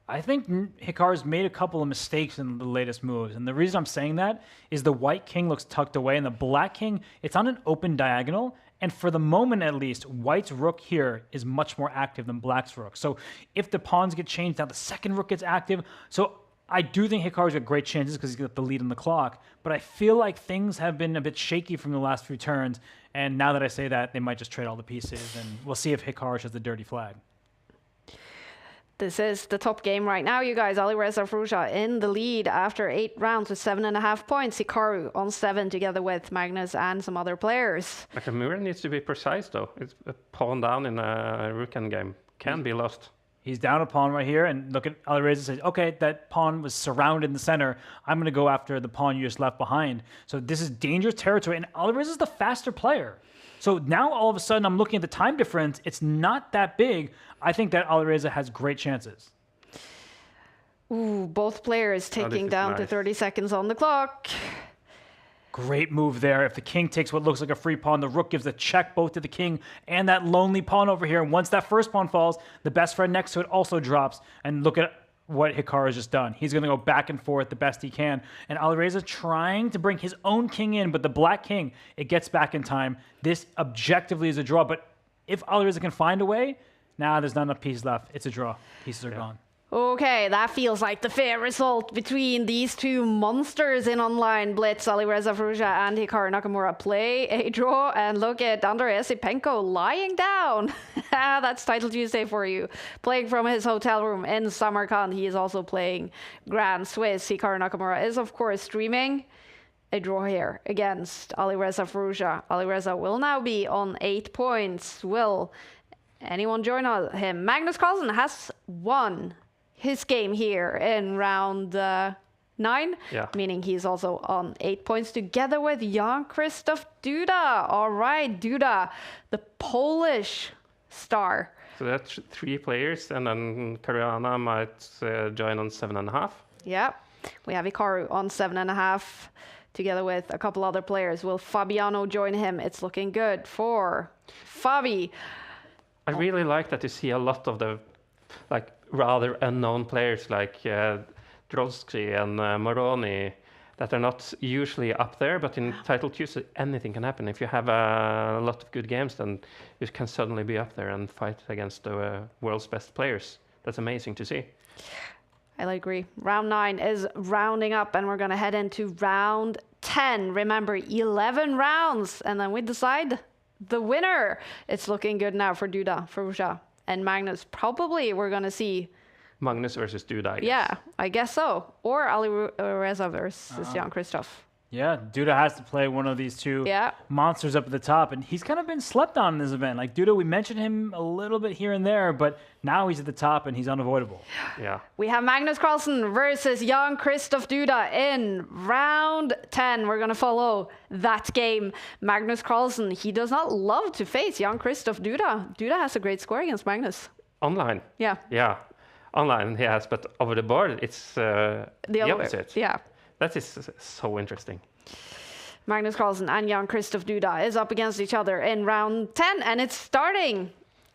I think Hikaru's made a couple of mistakes in the latest moves. And the reason I'm saying that is the white king looks tucked away, and the black king, it's on an open diagonal. And for the moment, at least, white's rook here is much more active than black's rook. So if the pawns get changed, now the second rook gets active. So I do think Hikaru's got great chances because he's got the lead on the clock. But I feel like things have been a bit shaky from the last few turns. And now that I say that, they might just trade all the pieces. And we'll see if Hikaru has the dirty flag. This is the top game right now, you guys. Alireza Firouzja in the lead after 8 rounds with 7.5 points. Hikaru on 7 together with Magnus and some other players. Nakamura needs to be precise, though. It's a pawn down in a rook endgame. Can be lost. He's down a pawn right here, and look at Alireza says, okay, that pawn was surrounded in the center. I'm going to go after the pawn you just left behind. So this is dangerous territory, and Alireza is the faster player. So now all of a sudden I'm looking at the time difference. It's not that big. I think that Alireza has great chances. Ooh, both players taking down to 30 seconds on the clock. Great move there. If the king takes what looks like a free pawn, the rook gives a check both to the king and that lonely pawn over here. And once that first pawn falls, the best friend next to it also drops. And look at what Hikaru has just done. He's going to go back and forth the best he can. And Alireza trying to bring his own king in, but the black king, it gets back in time. This objectively is a draw. But if Alireza can find a way, there's not enough pieces left. It's a draw. Pieces are gone. Okay, that feels like the fair result between these two monsters in online blitz. Alireza Firouzja and Hikaru Nakamura play a draw, and look at Andrei Esipenko lying down. That's Title Tuesday for you. Playing from his hotel room in Samarkand. He is also playing Grand Swiss. Hikaru Nakamura is, of course, streaming a draw here against Alireza Firouzja. Alireza will now be on 8 points. Will anyone join him? Magnus Carlsen has won his game here in round 9, meaning he's also on 8 points together with Jan Krzysztof Duda. All right, Duda, the Polish star. So that's 3 players, and then Kariana might join on 7.5. Yeah, we have Hikaru on 7.5 together with a couple other players. Will Fabiano join him? It's looking good for Fabi. I really like that you see a lot of the rather unknown players like Drozki and Moroni that are not usually up there, but in Title Tuesday anything can happen. If you have a lot of good games, then you can suddenly be up there and fight against the world's best players. That's amazing to see. I agree. Round 9 is rounding up, and we're going to head into round 10. Remember, 11 rounds, and then we decide the winner. It's looking good now for Duda, Firouzja, and Magnus. Probably we're going to see Magnus versus Duda, I guess. Yeah, I guess so. Or Alireza versus Jan Krzysztof. Yeah, Duda has to play one of these two monsters up at the top, and he's kind of been slept on in this event. Like Duda, we mentioned him a little bit here and there, but now he's at the top and he's unavoidable. Yeah. We have Magnus Carlsen versus Jan Krzysztof Duda in round 10. We're going to follow that game. Magnus Carlsen, he does not love to face Jan Krzysztof Duda. Duda has a great score against Magnus. Online? Yeah. Yeah. Online, yes, but over the board, it's the opposite. Yeah. That is so interesting. Magnus Carlsen and Jan Krzysztof Duda is up against each other in round 10, and it's starting.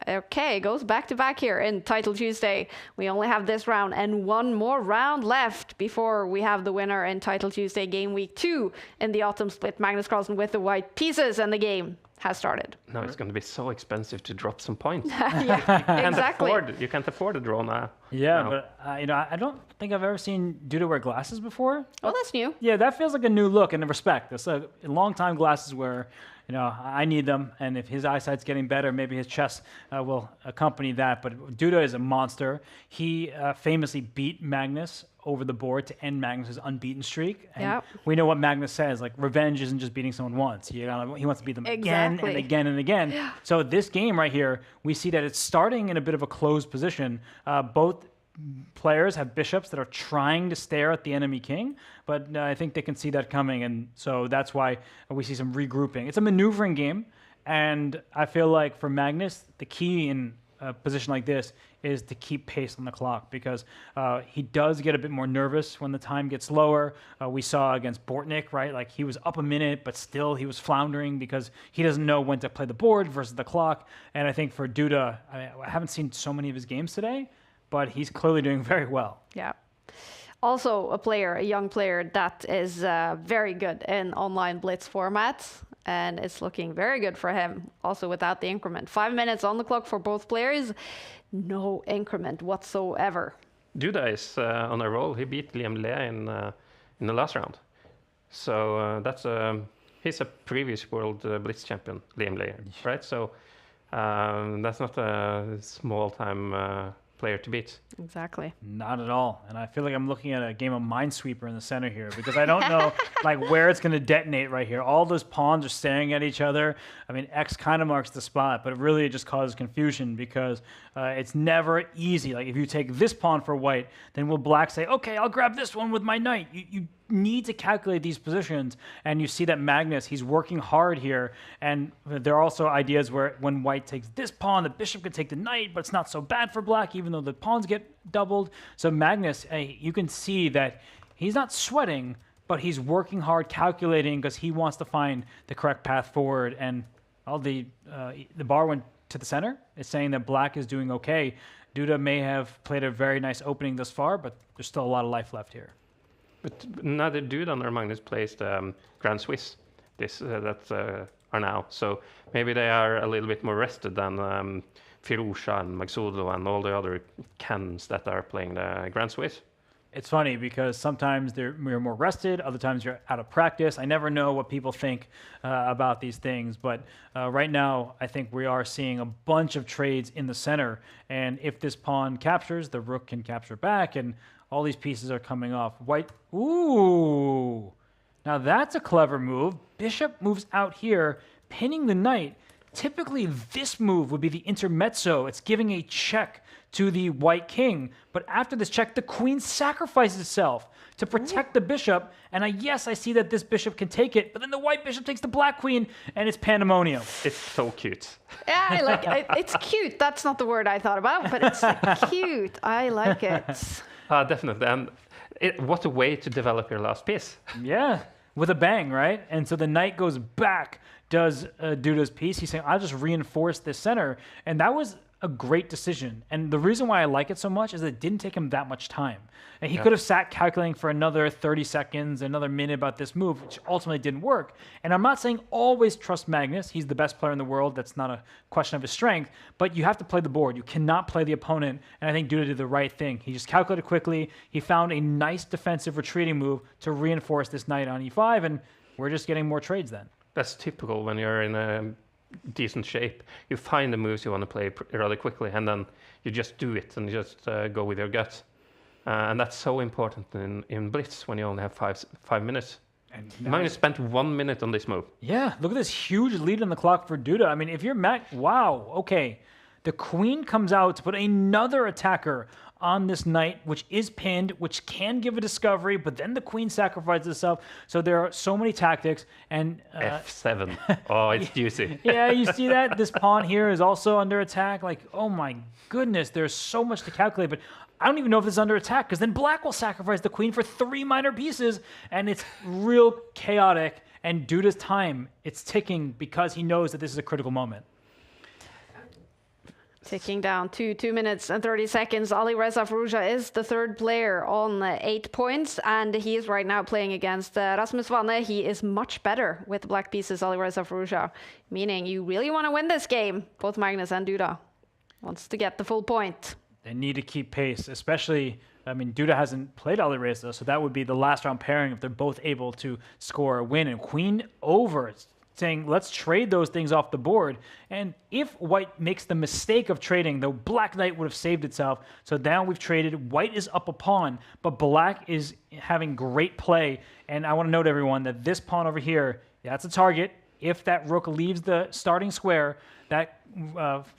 Okay, goes back to back here in Title Tuesday. We only have this round and one more round left before we have the winner in Title Tuesday Game Week 2 in the autumn split. Magnus Carlsen with the white pieces, and the game has started. No, it's going to be so expensive to drop some points. Exactly. You can't afford a draw now. Yeah, no. but I don't think I've ever seen Duda wear glasses before. Oh, that's new. Yeah, that feels like a new look and a respect. It's a long time glasses where I need them, and if his eyesight's getting better, maybe his chess will accompany that. But Duda is a monster. He famously beat Magnus over the board to end Magnus's unbeaten streak. And we know what Magnus says, like revenge isn't just beating someone once. He wants to beat them again and again and again. So this game right here, we see that it's starting in a bit of a closed position. Both players have bishops that are trying to stare at the enemy king, but I think they can see that coming, and so that's why we see some regrouping. It's a maneuvering game, and I feel like for Magnus, the key in a position like this is to keep pace on the clock, because he does get a bit more nervous when the time gets lower. We saw against Bortnik, right? Like he was up a minute, but still he was floundering because he doesn't know when to play the board versus the clock. And I think for Duda, I haven't seen so many of his games today, but he's clearly doing very well. Yeah. Also a young player that is very good in online blitz formats, and it's looking very good for him also without the increment. 5 minutes on the clock for both players, no increment whatsoever. Duda is on a roll. He beat Liam Le in the last round. So he's a previous world blitz champion, Liam Le, right? So that's not a small time player to beat. Exactly. Not at all. And I feel like I'm looking at a game of Minesweeper in the center here because I don't know like where it's going to detonate right here. All those pawns are staring at each other. I mean, X kind of marks the spot, but it really just causes confusion because it's never easy. Like if you take this pawn for white, then will black say, okay, I'll grab this one with my knight. You need to calculate these positions, and you see that Magnus, he's working hard here, and there are also ideas where when white takes this pawn, the bishop could take the knight, but it's not so bad for black, even though the pawns get doubled. So Magnus, you can see that he's not sweating, but he's working hard, calculating, because he wants to find the correct path forward, and all the bar went to the center. It's saying that black is doing okay. Duda may have played a very nice opening thus far, but there's still a lot of life left here. But neither Duda nor Magnus plays the Grand Swiss are now. So maybe they are a little bit more rested than Firouzja and Magsudo and all the other cannons that are playing the Grand Swiss. It's funny because sometimes you're more rested, other times you're out of practice. I never know what people think about these things, but right now I think we are seeing a bunch of trades in the center, and if this pawn captures, the rook can capture back, and all these pieces are coming off. White, ooh! Now that's a clever move. Bishop moves out here, pinning the knight. Typically this move would be the intermezzo. It's giving a check to the white king. But after this check, the queen sacrifices itself to protect the bishop. And I see that this bishop can take it, but then the white bishop takes the black queen, and it's pandemonium. It's so cute. Yeah, I like it. It's cute. That's not the word I thought about, but it's cute. I like it. Definitely. And what a way to develop your last piece. Yeah, with a bang, right? And so the knight goes back, does Duda's piece. He's saying, I'll just reinforce this center. And that was a great decision. And the reason why I like it so much is it didn't take him that much time. And he could have sat calculating for another 30 seconds, another minute about this move, which ultimately didn't work. And I'm not saying always trust Magnus. He's the best player in the world. That's not a question of his strength. But you have to play the board. You cannot play the opponent. And I think Duda did the right thing. He just calculated quickly. He found a nice defensive retreating move to reinforce this knight on e5. And we're just getting more trades then. That's typical when you're in a decent shape. You find the moves you want to play rather quickly, and then you just do it and just go with your gut. And that's so important in Blitz when you only have five minutes. And Magnus spent 1 minute on this move. Yeah, look at this huge lead on the clock for Duda. I mean, if you're wow, okay. The queen comes out to put another attacker on this knight, which is pinned, which can give a discovery, but then the queen sacrifices herself. So there are so many tactics. And F7. Oh, it's juicy. Yeah, you see that? This pawn here is also under attack. Like, oh my goodness, there's so much to calculate. But I don't even know if this is under attack, because then black will sacrifice the queen for 3 minor pieces, and it's real chaotic. And Duda's time, it's ticking because he knows that this is a critical moment. Ticking down to 2 minutes and 30 seconds. Alireza Firouzja is the third player on 8 points, and he is right now playing against Rasmus Wanne. He is much better with the black pieces, Alireza Firouzja, meaning you really want to win this game. Both Magnus and Duda wants to get the full point. They need to keep pace, especially, I mean, Duda hasn't played Alireza, so that would be the last round pairing if they're both able to score a win. And queen over, saying, let's trade those things off the board. And if white makes the mistake of trading, the black knight would have saved itself. So now we've traded. White is up a pawn, but black is having great play. And I want to note, everyone, that this pawn over here, that's a target. If that rook leaves the starting square, that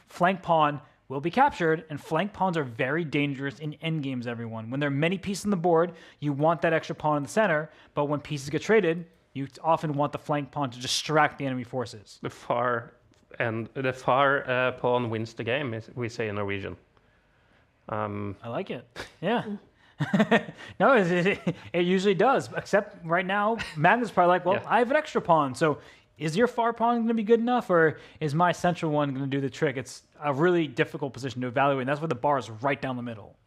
flank pawn will be captured, and flank pawns are very dangerous in endgames, everyone. When there are many pieces on the board, you want that extra pawn in the center, but when pieces get traded, you often want the flank pawn to distract the enemy forces. The far pawn wins the game, as we say in Norwegian. I like it. Yeah. No, it usually does, except right now, Magnus is probably like, well, yeah. I have an extra pawn, so is your far pawn going to be good enough, or is my central one going to do the trick? It's a really difficult position to evaluate, and that's where the bar is right down the middle.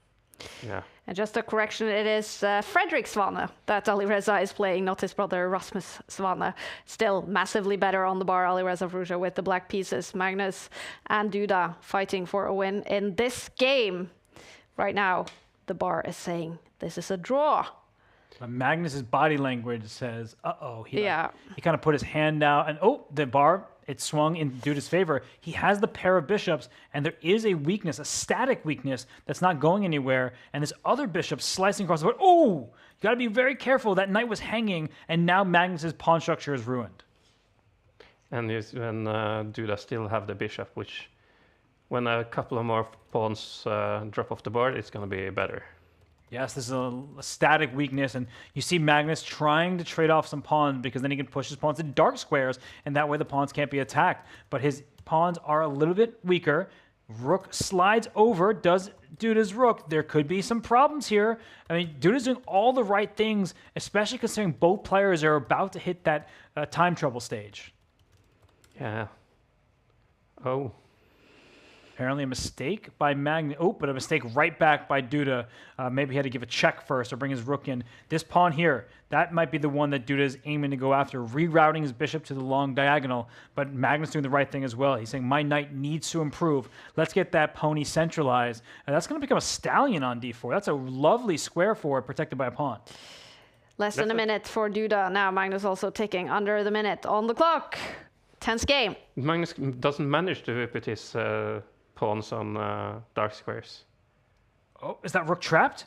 Yeah. And just a correction, it is Fredrik Svanne that Alireza is playing, not his brother Rasmus Svanne. Still massively better on the bar, Alireza Firouzja with the black pieces. Magnus and Duda fighting for a win in this game. Right now, the bar is saying this is a draw. But Magnus's body language says, uh-oh. He kind of put his hand out, and the bar it swung in Duda's favor. He has the pair of bishops, and there is a weakness, a static weakness that's not going anywhere. And this other bishop slicing across the board. Oh, you got to be very careful. That knight was hanging, and now Magnus's pawn structure is ruined. And when Duda still have the bishop, which when a couple of more pawns drop off the board, it's going to be better. Yes, this is a static weakness, and you see Magnus trying to trade off some pawns because then he can push his pawns into dark squares, and that way the pawns can't be attacked. But his pawns are a little bit weaker. Rook slides over, does Duda's rook. There could be some problems here. I mean, Duda's doing all the right things, especially considering both players are about to hit that time trouble stage. Yeah. Oh. Apparently a mistake by Magnus. Oh, but a mistake right back by Duda. Maybe he had to give a check first or bring his rook in. This pawn here, that might be the one that Duda is aiming to go after, rerouting his bishop to the long diagonal. But Magnus doing the right thing as well. He's saying, my knight needs to improve. Let's get that pony centralized. And that's going to become a stallion on d4. That's a lovely square for it, protected by a pawn. Less than a minute for Duda. Now Magnus also ticking under the minute on the clock. Tense game. Magnus doesn't manage to put his pawns on dark squares. Oh, is that rook trapped?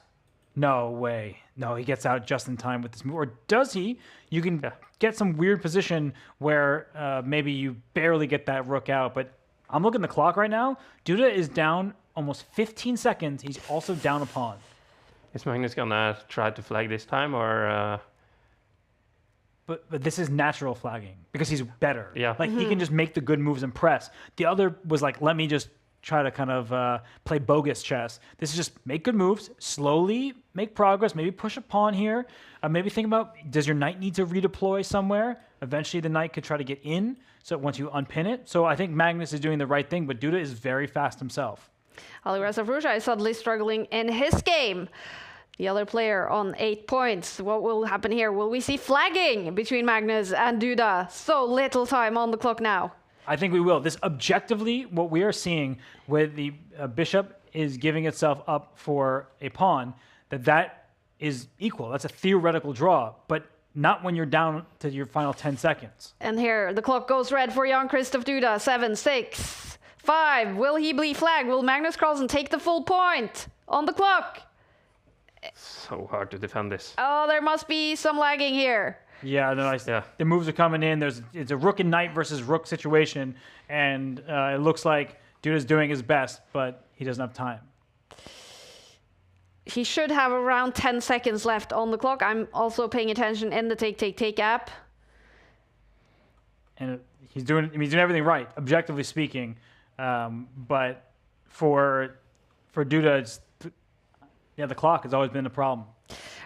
No way. No, he gets out just in time with this move. Or does he? You can get some weird position where maybe you barely get that rook out. But I'm looking at the clock right now. Duda is down almost 15 seconds. He's also down a pawn. Is Magnus going to try to flag this time, or... But this is natural flagging because he's better. Yeah. Like he can just make the good moves and press. The other was like, let me just try to kind of play bogus chess. This is just make good moves, slowly make progress, maybe push a pawn here. Maybe think about, does your knight need to redeploy somewhere? Eventually the knight could try to get in, so once you unpin it. So I think Magnus is doing the right thing, but Duda is very fast himself. Alireza Fruja is suddenly struggling in his game. The other player on 8 points. What will happen here? Will we see flagging between Magnus and Duda? So little time on the clock now. I think we will. This objectively, what we are seeing with the bishop is giving itself up for a pawn, that is equal. That's a theoretical draw, but not when you're down to your final 10 seconds. And here the clock goes red for Jan Christoph Duda. 7, 6, 5. Will he be flagged? Will Magnus Carlsen take the full point on the clock? So hard to defend this. Oh, there must be some lagging here. Yeah, the moves are coming in. It's a rook and knight versus rook situation, and it looks like Duda's doing his best, but he doesn't have time. He should have around 10 seconds left on the clock. I'm also paying attention in the take app. And he's doing everything right, objectively speaking. But for Duda, the clock has always been a problem.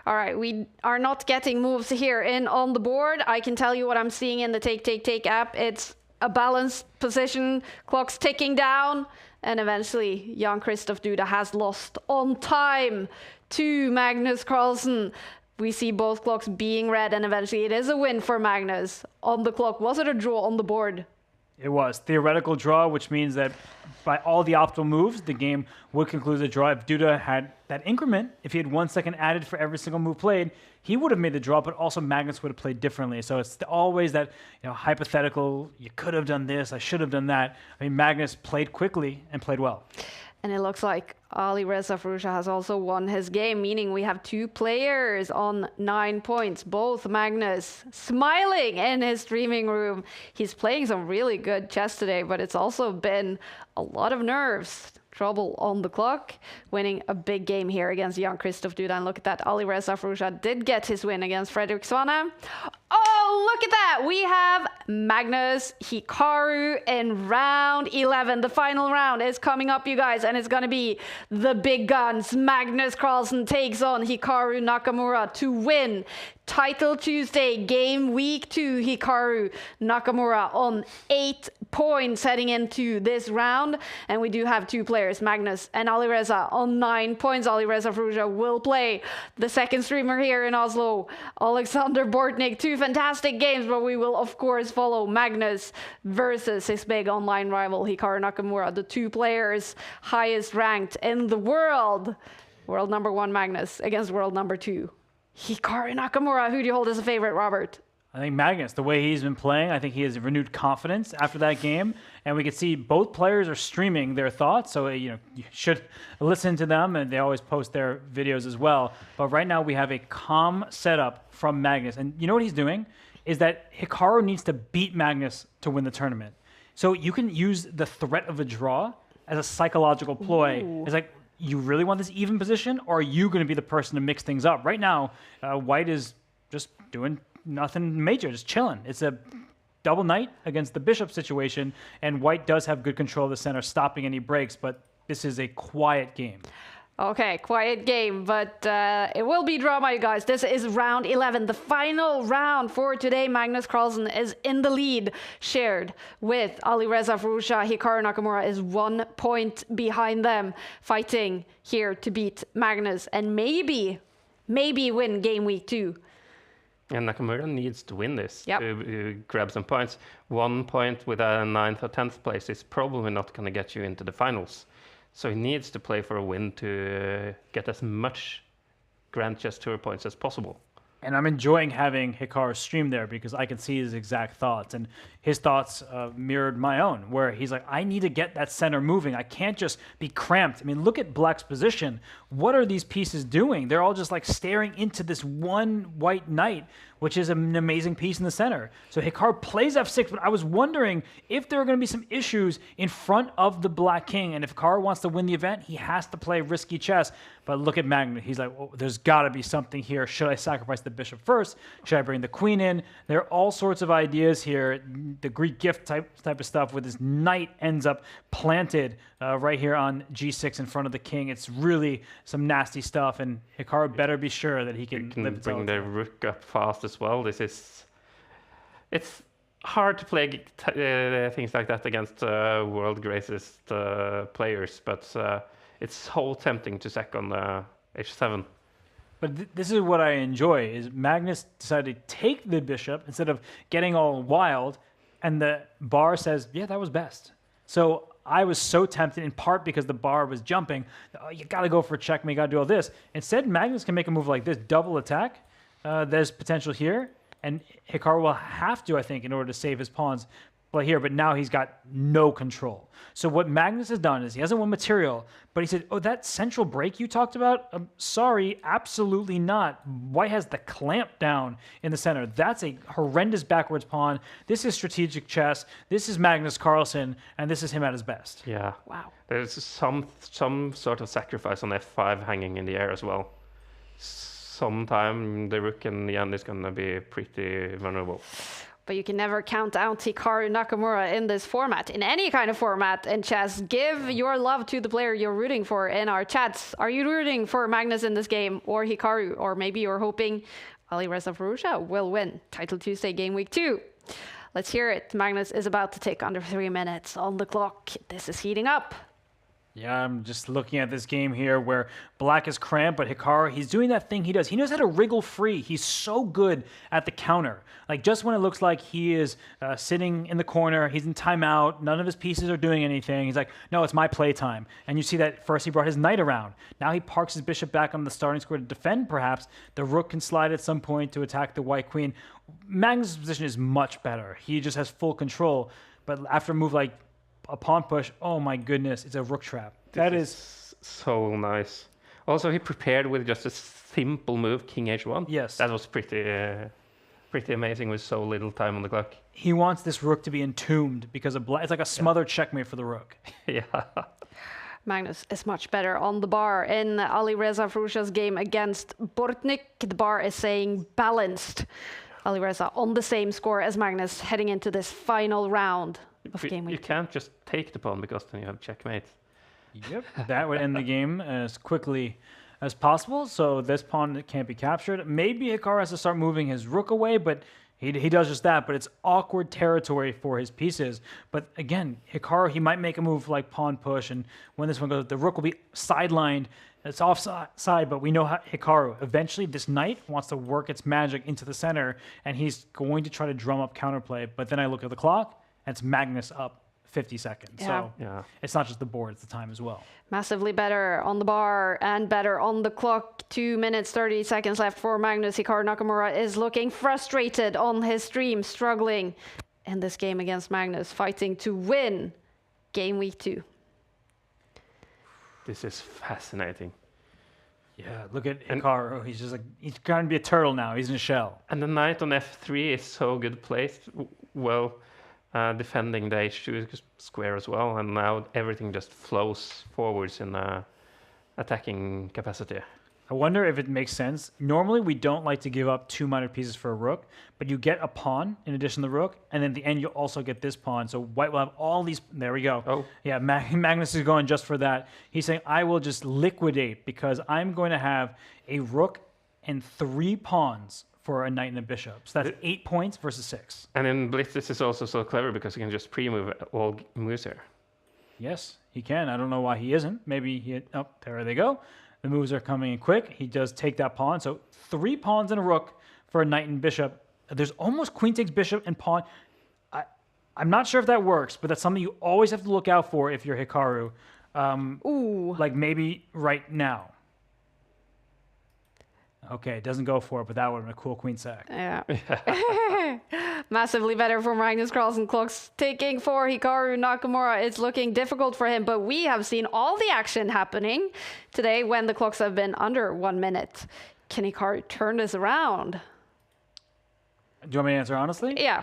All right, we are not getting moves here in on the board. I can tell you what I'm seeing in the take app. It's a balanced position, clock's ticking down, and eventually Jan Christoph Duda has lost on time to Magnus Carlsen. We see both clocks being red, and eventually it is a win for Magnus on the clock. Was it a draw on the board? It was. Theoretical draw, which means that by all the optimal moves, the game would conclude the draw. If Duda had that increment, if he had 1 second added for every single move played, he would have made the draw, but also Magnus would have played differently. So it's always that hypothetical, you could have done this, I should have done that. I mean, Magnus played quickly and played well. And it looks like Alireza Fruja has also won his game, meaning we have 2 players on 9 points. Both Magnus smiling in his streaming room. He's playing some really good chess today, but it's also been a lot of nerves. Trouble on the clock, winning a big game here against Jan Christoph Duda. And look at that, Alireza Fruja did get his win against Fredrik Svane. Oh, look at that! We have Magnus Hikaru in round 11. The final round is coming up, you guys, and it's going to be the big guns. Magnus Carlsen takes on Hikaru Nakamura to win Title Tuesday, Game Week 2. Hikaru Nakamura on 8 points heading into this round. And we do have 2 players, Magnus and Alireza, on 9 points. Alireza Fruja will play the second streamer here in Oslo, Alexander Bortnik. 2 fantastic games, but we will, of course, follow Magnus versus his big online rival, Hikaru Nakamura, the 2 players highest ranked in the world. World number 1 Magnus against world number 2 Hikaru Nakamura. Who do you hold as a favorite, Robert? I think Magnus, the way he's been playing, I think he has renewed confidence after that game, and we could see both players are streaming their thoughts, so you should listen to them, and they always post their videos as well. But right now we have a calm setup from Magnus, and you know what he's doing is that Hikaru needs to beat Magnus to win the tournament. So you can use the threat of a draw as a psychological ploy. Ooh. It's like, you really want this even position, or are you going to be the person to mix things up? Right now, White is just doing nothing major, just chilling. It's a double knight against the bishop situation, and White does have good control of the center, stopping any breaks, but this is a quiet game. Okay, quiet game, but it will be drama, you guys. This is round 11, the final round for today. Magnus Carlsen is in the lead, shared with Alireza Firouzja. Hikaru Nakamura is 1 point behind them, fighting here to beat Magnus and maybe win game week 2. And Nakamura needs to win this Yep. to grab some points. 1 point with a 9th or 10th place is probably not going to get you into the finals. So he needs to play for a win to get as much Grand Chess Tour points as possible. And I'm enjoying having Hikaru stream there because I can see his exact thoughts. And his thoughts mirrored my own, where he's like, I need to get that center moving. I can't just be cramped. I mean, look at Black's position. What are these pieces doing? They're all just like staring into this one white knight, which is an amazing piece in the center. So Hikaru plays f6, but I was wondering if there are going to be some issues in front of the Black King. And if Hikaru wants to win the event, he has to play risky chess. But look at Magnus. He's like, oh, there's got to be something here. Should I sacrifice the bishop first? Should I bring the queen in? There are all sorts of ideas here. The Greek gift type of stuff with his knight ends up planted right here on g6 in front of the king. It's really some nasty stuff, and Hikaru better be sure that he can bring the rook up fast as well. It's hard to play things like that against world greatest players, but it's so tempting to sack on h7. But this is what I enjoy, is Magnus decided to take the bishop instead of getting all wild, and the bar says, yeah, that was best. So I was so tempted, in part because the bar was jumping. Oh, you got to go for a checkmate, you got to do all this. Instead, Magnus can make a move like this, double attack. There's potential here, and Hikaru will have to, I think, in order to save his pawns, play here, but now he's got no control. So what Magnus has done is he hasn't won material, but he said, oh, that central break you talked about? Sorry, absolutely not. White has the clamp down in the center. That's a horrendous backwards pawn. This is strategic chess. This is Magnus Carlsen, and this is him at his best. Yeah. Wow. There's some sort of sacrifice on f5 hanging in the air as well. Sometime the rook in the end is going to be pretty vulnerable. But you can never count out Hikaru Nakamura in this format, in any kind of format in chess. Give your love to the player you're rooting for in our chats. Are you rooting for Magnus in this game, or Hikaru? Or maybe you're hoping Alireza Firouzja will win Title Tuesday Game Week 2. Let's hear it. Magnus is about to tick under 3 minutes on the clock. This is heating up. Yeah, I'm just looking at this game here where Black is cramped, but Hikaru, he's doing that thing he does. He knows how to wriggle free. He's so good at the counter. Like, just when it looks like he is sitting in the corner, he's in timeout, none of his pieces are doing anything, he's like, no, it's my playtime. And you see that first he brought his knight around. Now he parks his bishop back on the starting square to defend, perhaps. The rook can slide at some point to attack the white queen. Magnus' position is much better. He just has full control. But after a move like a pawn push, oh my goodness, it's a rook trap. That is so nice. Also, he prepared with just a simple move, king h1. Yes. That was pretty amazing with so little time on the clock. He wants this rook to be entombed because of Black. It's like a smothered checkmate for the rook. Yeah. Magnus is much better on the bar. In Alireza Firouzja's game against Bortnik, the bar is saying balanced. Alireza on the same score as Magnus heading into this final round of game week. You can't just take the pawn because then you have checkmate. Yep, that would end the game as quickly as possible. So this pawn can't be captured. Maybe Hikaru has to start moving his rook away, but he does just that. But it's awkward territory for his pieces. But again, Hikaru, he might make a move like pawn push, and when this one goes, the rook will be sidelined. It's offside, but we know how Hikaru, eventually this knight wants to work its magic into the center, and he's going to try to drum up counterplay. But then I look at the clock, and it's Magnus up 50 seconds. Yeah. So it's not just the board, it's the time as well. Massively better on the bar and better on the clock. 2 minutes, 30 seconds left for Magnus. Hikaru Nakamura is looking frustrated on his stream, struggling in this game against Magnus, fighting to win game week 2. This is fascinating. Yeah, look at Hikaru. He's just like, he's trying to be a turtle now. He's in a shell. And the knight on f3 is so good placed, well, defending the h2 square as well. And now everything just flows forwards in attacking capacity. I wonder if it makes sense. Normally, we don't like to give up 2 minor pieces for a rook, but you get a pawn in addition to the rook, and then at the end, you'll also get this pawn. So white will have all these. There we go. Oh. Yeah, Magnus is going just for that. He's saying, I will just liquidate because I'm going to have a rook and 3 pawns for a knight and a bishop. So that's 8 points versus 6. And in Blitz, this is also so clever because you can just pre-move all moves here. Yes, he can. I don't know why he isn't. Maybe he... Oh, there they go. The moves are coming in quick. He does take that pawn. So 3 pawns and a rook for a knight and bishop. There's almost queen takes bishop and pawn. I'm not sure if that works, but that's something you always have to look out for if you're Hikaru. Like maybe right now. Okay, it doesn't go for it, but that would have been a cool queen sack. Yeah. Massively better for Magnus Carlsen. Clocks ticking for Hikaru Nakamura. It's looking difficult for him, but we have seen all the action happening today when the clocks have been under 1 minute. Can Hikaru turn this around? Do you want me to answer honestly? Yeah,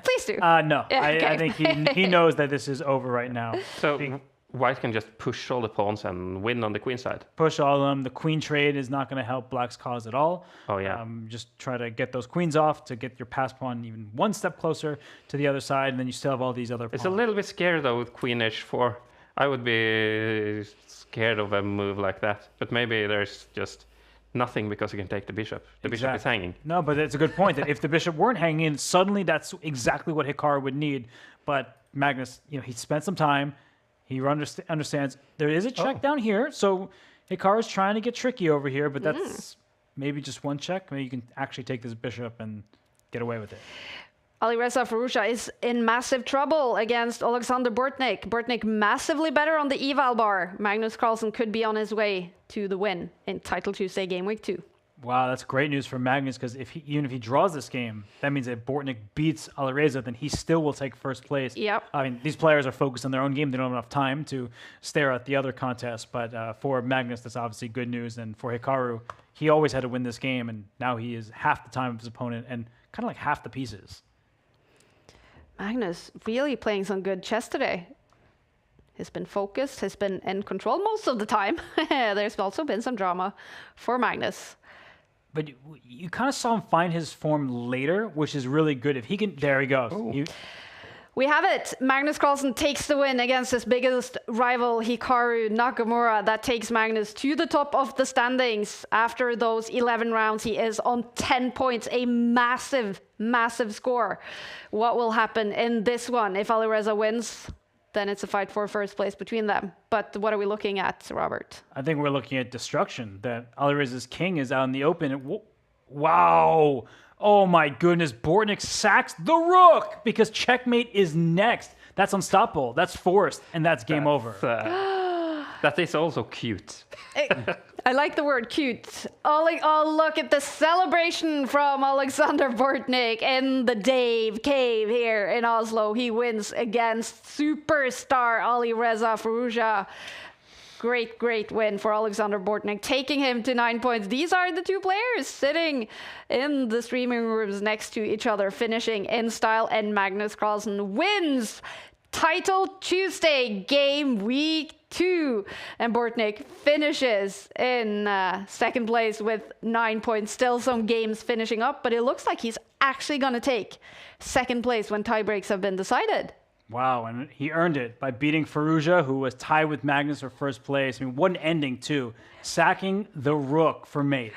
please do. No, Yeah, okay. I think he knows that this is over right now. So white can just push all the pawns and win on the queen side. Push all of them. The queen trade is not going to help black's cause at all. Oh, yeah. Just try to get those queens off to get your pass pawn even 1 step closer to the other side, and then you still have all these other pawns. It's a little bit scary, though, with queen h4. I would be scared of a move like that. But maybe there's just nothing because you can take the bishop. The bishop is hanging. No, but it's a good point that if the bishop weren't hanging, suddenly that's exactly what Hikaru would need. But Magnus, he spent some time. He understands there is a check down here, so Hikaru's trying to get tricky over here, but that's maybe just 1 check. Maybe you can actually take this bishop and get away with it. Alireza Firouzja is in massive trouble against Alexander Bortnik. Bortnik massively better on the eval bar. Magnus Carlsen could be on his way to the win in Title Tuesday Game Week 2. Wow, that's great news for Magnus because even if he draws this game, that means that Bortnik beats Alireza, then he still will take first place. Yep. I mean, these players are focused on their own game. They don't have enough time to stare at the other contests. But for Magnus, that's obviously good news. And for Hikaru, he always had to win this game, and now he is half the time of his opponent and kind of like half the pieces. Magnus really playing some good chess today. He's been focused, has been in control most of the time. There's also been some drama for Magnus. But you kind of saw him find his form later, which is really good. If he can, there he goes. We have it. Magnus Carlsen takes the win against his biggest rival, Hikaru Nakamura. That takes Magnus to the top of the standings. After those 11 rounds, he is on 10 points, a massive, massive score. What will happen in this one? If Alireza wins, then it's a fight for first place between them. But what are we looking at, Robert? I think we're looking at destruction, that Alireza's king is out in the open. Wow! Oh my goodness, Bortnik sacks the rook because checkmate is next. That's unstoppable. That's forced, and that's game over. That is also cute. I like the word cute. Oh, look at the celebration from Alexander Bortnik in the Dave Cave here in Oslo. He wins against superstar Alireza Firouzja. Great, great win for Alexander Bortnik, taking him to 9 points. These are the 2 players sitting in the streaming rooms next to each other, finishing in style, and Magnus Carlsen wins Title Tuesday Game Week 2. And Bortnik finishes in second place with 9 points. Still some games finishing up, but it looks like he's actually going to take second place when tie breaks have been decided. Wow, and he earned it by beating Firouzja, who was tied with Magnus for first place. I mean, what an ending, too. Sacking the rook for mate.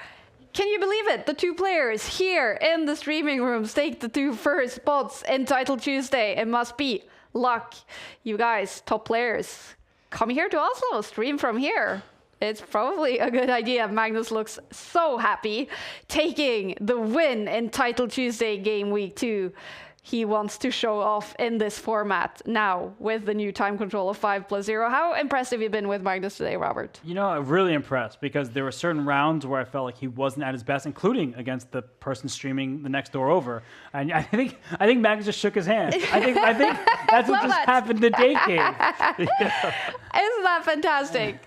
Can you believe it? The 2 players here in the streaming rooms take the 2 first spots in Title Tuesday. It must be luck. You guys, top players, come here to Oslo, stream from here. It's probably a good idea. Magnus looks so happy taking the win in Title Tuesday Game Week 2. he wants to show off in this format now with the new time control of 5+0. How impressed have you been with Magnus today, Robert? You know, I'm really impressed because there were certain rounds where I felt like he wasn't at his best, including against the person streaming the next door over. And I think Magnus just shook his hand. I think that's what just happened to Date Cave. Isn't that fantastic?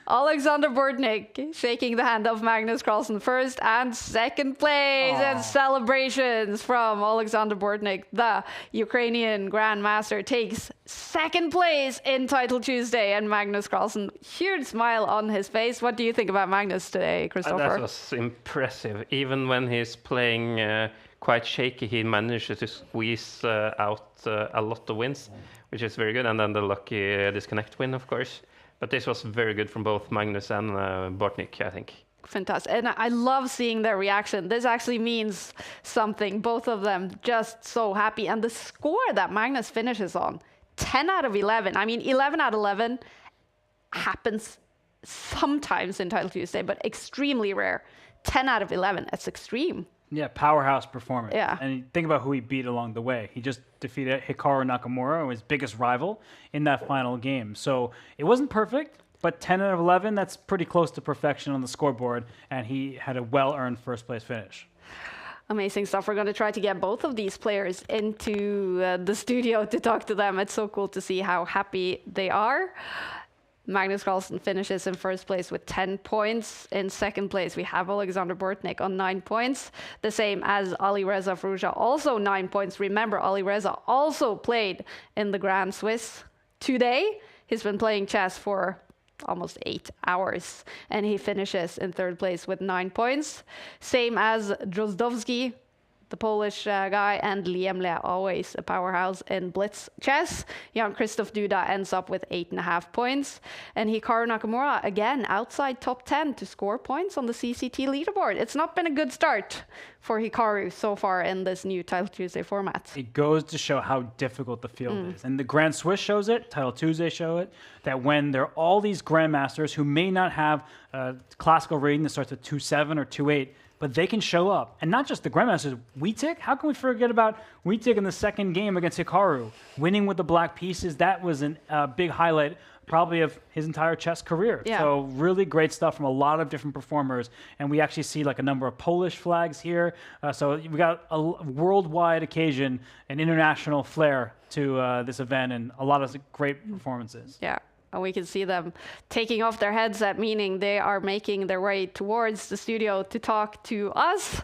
Alexander Bortnik shaking the hand of Magnus Carlsen first and second place, and celebrations from Alexander Bortnik. The Ukrainian Grandmaster takes second place in Title Tuesday, and Magnus Carlsen, huge smile on his face. What do you think about Magnus today, Christopher? That was impressive. Even when he's playing quite shaky, he managed to squeeze out a lot of wins, which is very good. And then the lucky disconnect win, of course. But this was very good from both Magnus and Bortnik, I think. Fantastic. And I love seeing their reaction. This actually means something. Both of them just so happy. And the score that Magnus finishes on, 10 out of 11. I mean, 11 out of 11 happens sometimes in Title Tuesday, but extremely rare. 10 out of 11. That's extreme. Yeah, powerhouse performance. Yeah. And think about who he beat along the way. He just defeated Hikaru Nakamura, his biggest rival, in that final game. So it wasn't perfect, but 10 out of 11, that's pretty close to perfection on the scoreboard, and he had a well-earned first-place finish. Amazing stuff. We're going to try to get both of these players into the studio to talk to them. It's so cool to see how happy they are. Magnus Carlsen finishes in first place with 10 points. In second place, we have Alexander Bortnik on 9 points. The same as Alireza Firouzja, also 9 points. Remember, Alireza also played in the Grand Swiss today. He's been playing chess for almost 8 hours, and he finishes in third place with 9 points. Same as Drozdowski, the Polish guy, and Liam Lea, always a powerhouse in blitz chess. Jan Christoph Duda ends up with 8.5 points. And Hikaru Nakamura, again, outside top 10 to score points on the CCT leaderboard. It's not been a good start for Hikaru so far in this new Title Tuesday format. It goes to show how difficult the field is. And the Grand Swiss shows it, Title Tuesday show it, that when there are all these Grandmasters who may not have a classical rating that starts at 2.7 or 2.8, but they can show up. And not just the Grandmasters, Wietek? How can we forget about Wietek in the second game against Hikaru? Winning with the black pieces, that was a big highlight probably of his entire chess career. Yeah. So really great stuff from a lot of different performers. And we actually see like a number of Polish flags here. So we got a worldwide occasion, an international flair to this event, and a lot of great performances. Yeah. And we can see them taking off their headset, meaning they are making their way towards the studio to talk to us.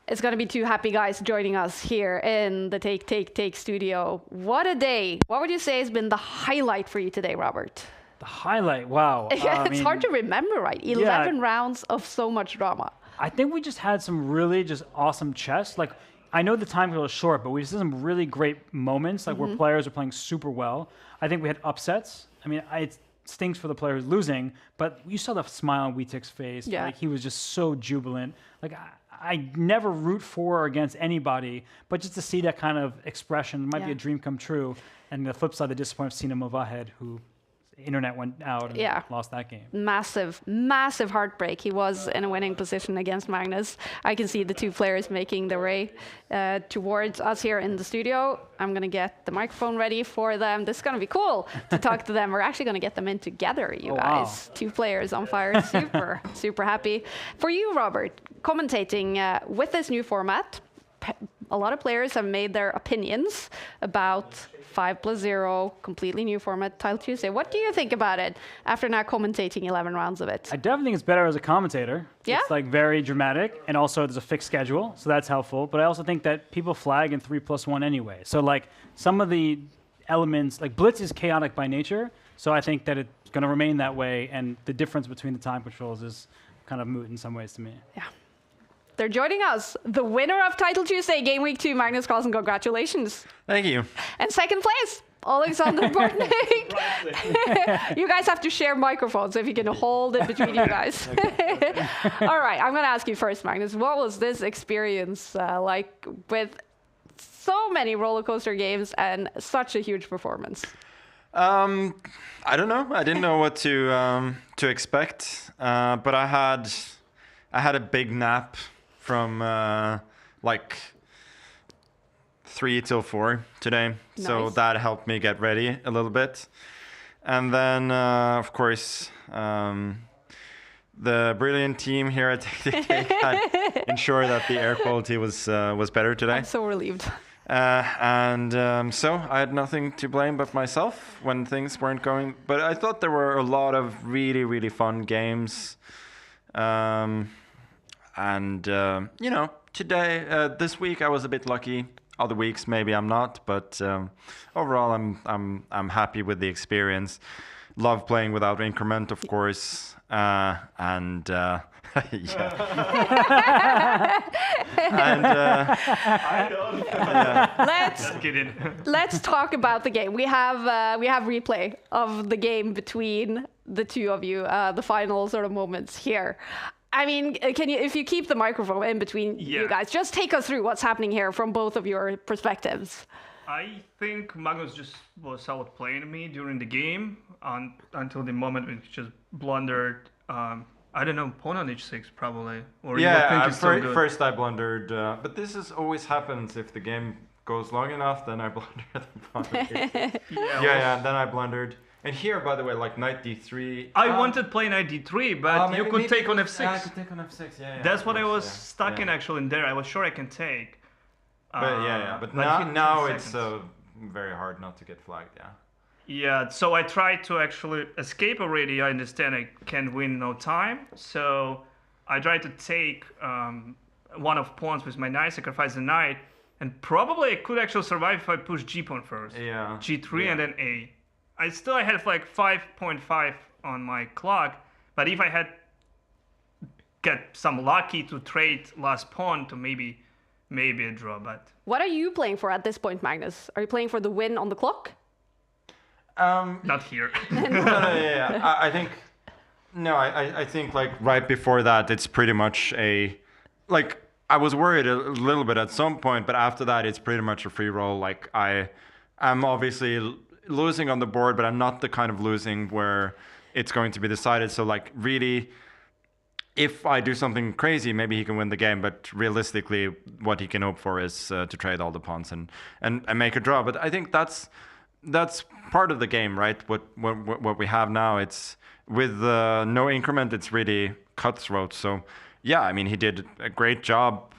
It's going to be two happy guys joining us here in the Take studio. What a day. What would you say has been the highlight for you today, Robert? The highlight, wow. It's hard to remember, right? 11 rounds of so much drama. I think we just had some really just awesome chess. Like, I know the time was short, but we just had some really great moments, like where players are playing super well. I think we had upsets. I mean, it stinks for the players losing, but you saw the smile on Wietek's face. Yeah. Like, he was just so jubilant. Like, I never root for or against anybody, but just to see that kind of expression might be a dream come true. And the flip side, the disappointment of Sina Movahed, who internet went out and lost that game. Massive heartbreak. He was in a winning position against Magnus. I can see the two players making their way towards us here in the studio. I'm going to get the microphone ready for them. This is going to be cool to talk to them. We're actually going to get them in together, you guys. Wow. Two players on fire. Super happy. For you, Robert, commentating with this new format, a lot of players have made their opinions about 5+0, completely new format, Title Tuesday. What do you think about it after now commentating 11 rounds of it? I definitely think it's better as a commentator. Yeah? It's like very dramatic, and also there's a fixed schedule, so that's helpful. But I also think that people flag in 3+1 anyway. So like some of the elements, like Blitz is chaotic by nature, so I think that it's going to remain that way, and the difference between the time controls is kind of moot in some ways to me. Yeah. They're joining us. The winner of Title Tuesday, Game Week 2, Magnus Carlsen. Congratulations. Thank you. And second place, Alexander Bortnik. You guys have to share microphones if you can hold it between you guys. All right, I'm going to ask you first, Magnus. What was this experience like with so many roller coaster games and such a huge performance? I don't know. I didn't know what to expect, but I had a big nap from like 3 till 4 today, so Nice. that helped me get ready a little bit. And then, of course, the brilliant team here at Take had ensured that the air quality was better today. I'm so relieved. So I had nothing to blame but myself when things weren't going. But I thought there were a lot of really, really fun games. You know, today, this week I was a bit lucky. Other weeks maybe I'm not, but overall I'm happy with the experience. Love playing without increment, of course, yeah. Let's talk about the game. We have replay of the game between the two of you, the final sort of moments here. I mean, if you keep the microphone in between you guys, just take us through what's happening here from both of your perspectives. I think Magnus just was outplaying me during the game until the moment when he just blundered. I don't know, pawn on h6 probably. Or first I blundered, but this always happens if the game goes long enough. Then I blunder the pawn on h6. And then I blundered. And here, by the way, like knight d3. I wanted to play knight d3, but you could take on f6. Yeah, I could take on f6. That's what I was stuck in actually in there. I was sure I can take. But now it's very hard not to get flagged. Yeah, so I tried to actually escape already. I understand I can't win no time. So I tried to take one of pawns with my knight, sacrifice the knight, and probably I could actually survive if I push g pawn first. Yeah. G3 and then a. I had like 5.5 on my clock, but if I had get some lucky to trade last pawn to maybe a draw, but... What are you playing for at this point, Magnus? Are you playing for the win on the clock? Not here. I think like right before that, it's pretty much I was worried a little bit at some point, but after that, it's pretty much a free roll. Like I'm obviously losing on the board, but I'm not the kind of losing where it's going to be decided. So like really, if I do something crazy, maybe he can win the game. But realistically, what he can hope for is to trade all the pawns and make a draw. But I think that's part of the game, right? What we have now, it's with no increment, it's really cutthroat. So yeah, I mean, he did a great job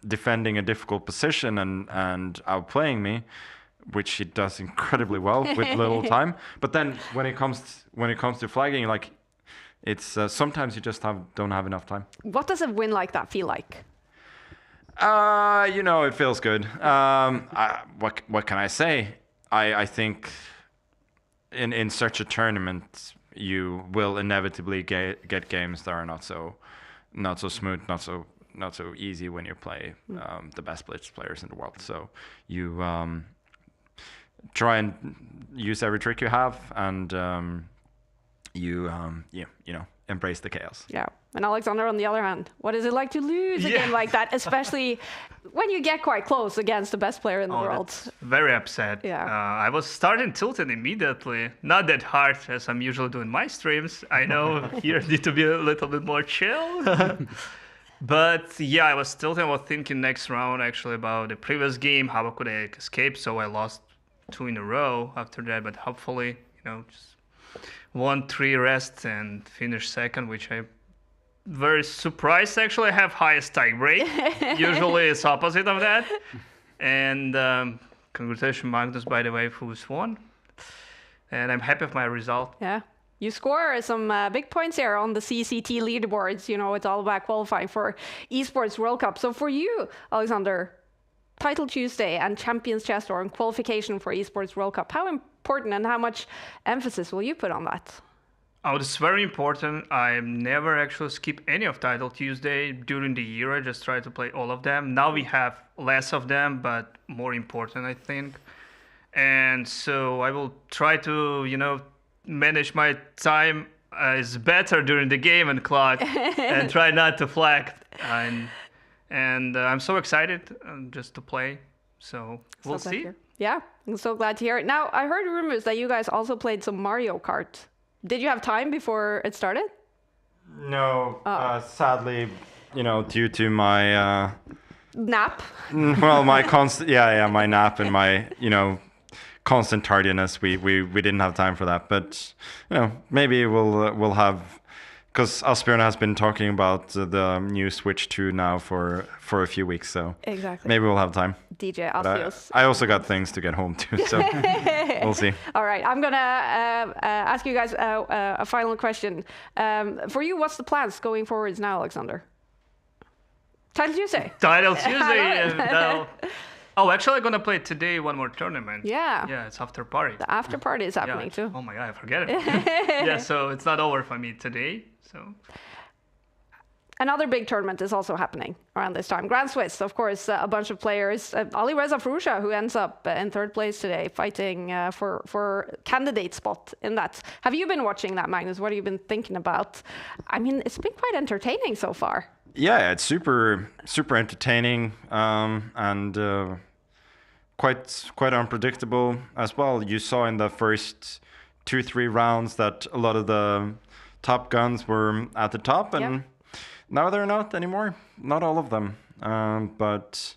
defending a difficult position and outplaying me, which he does incredibly well with little time. But then when it comes to flagging, like it's sometimes you just don't have enough time. What does a win like that feel like? It feels good. What can I say? I think in such a tournament you will inevitably get games that are not so smooth, not so easy when you play the best blitz players in the world. So you try and use every trick you have, and embrace the chaos. Yeah. And Alexander, on the other hand, what is it like to lose a game like that, especially when you get quite close against the best player in the world? That's very upset. Yeah. I was starting tilted immediately. Not that hard as I'm usually doing my streams. I know here need to be a little bit more chill. But yeah, I was tilted. I was thinking next round actually about the previous game. How could I escape? So I lost 2 in a row after that. But hopefully, just 1-3 rest and finish second, which I very surprised actually. I have highest tie break. Usually it's opposite of that. And congratulations, Magnus, by the way, who's won. And I'm happy with my result. Yeah. You score some big points here on the CCT leaderboards. It's all about qualifying for Esports World Cup. So for you, Alexander, Title Tuesday and Champions Chess Tour and qualification for Esports World Cup, how important and how much emphasis will you put on that? Oh, it's very important. I never actually skip any of Title Tuesday during the year. I just try to play all of them. Now we have less of them, but more important, I think. And so I will try to, manage my time as better during the game and clock and try not to flag. And I'm so excited just to play. So we'll see. Yeah, I'm so glad to hear it. Now, I heard rumors that you guys also played some Mario Kart. Did you have time before it started? No, sadly, due to my nap. Well, my my nap and my constant tardiness. We didn't have time for that, but maybe we'll have, because Asbjørn has been talking about the new Switch 2 now for a few weeks, so exactly. Maybe we'll have time. DJ Asbjørn. I also got things to get home to, so we'll see. All right, I'm gonna ask you guys a final question. For you, what's the plans going forwards now, Alexander? Title Tuesday. Title Tuesday. No. Oh, actually, I'm gonna play today one more tournament. Yeah. Yeah, it's after party. The after party is happening too. Oh my god, I forget it. Yeah, so it's not over for me today. So. Another big tournament is also happening around this time. Grand Swiss, of course, a bunch of players. Ali Reza Frousha, who ends up in third place today, fighting for candidate spot in that. Have you been watching that, Magnus? What have you been thinking about? I mean, it's been quite entertaining so far. Yeah, it's super entertaining and quite unpredictable as well. You saw in the first 2-3 rounds that a lot of the top guns were at the top, and now they're not anymore. Not all of them, but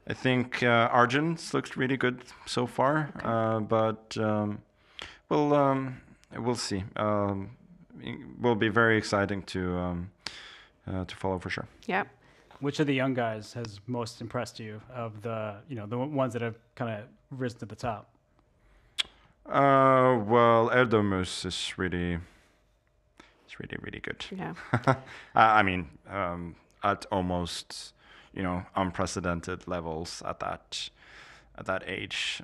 I think Arjun's looks really good so far. Okay. But we'll see. It will be very exciting to follow for sure. Yeah. Which of the young guys has most impressed you of the the ones that have kind of risen to the top? Well, Erdomus is really good. Yeah. I mean, at almost unprecedented levels at that age.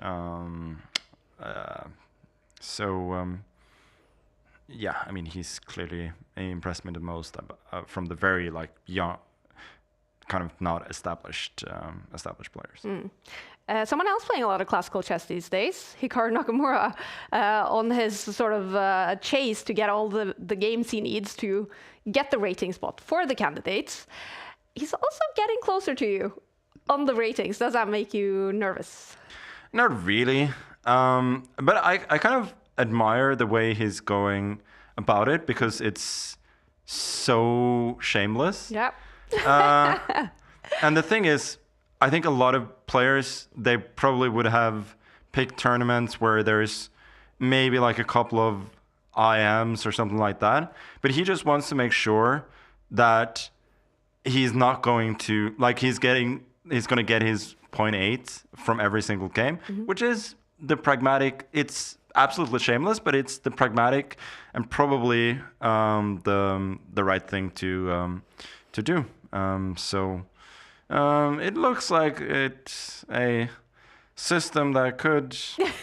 Yeah, I mean, he's clearly impressed me the most from the very young, kind of not established players. Someone else playing a lot of classical chess these days, Hikaru Nakamura, on his sort of chase to get all the games he needs to get the rating spot for the candidates. He's also getting closer to you on the ratings. Does that make you nervous? Not really, but I kind of admire the way he's going about it, because it's so shameless. Yeah. And the thing is, I think a lot of players, they probably would have picked tournaments where there's maybe a couple of IMs or something like that. But he just wants to make sure that he's not going to, he's going to get his 0.8 from every single game, which is the pragmatic. It's absolutely shameless, but it's the pragmatic and probably the right thing to do. It looks like it's a system that could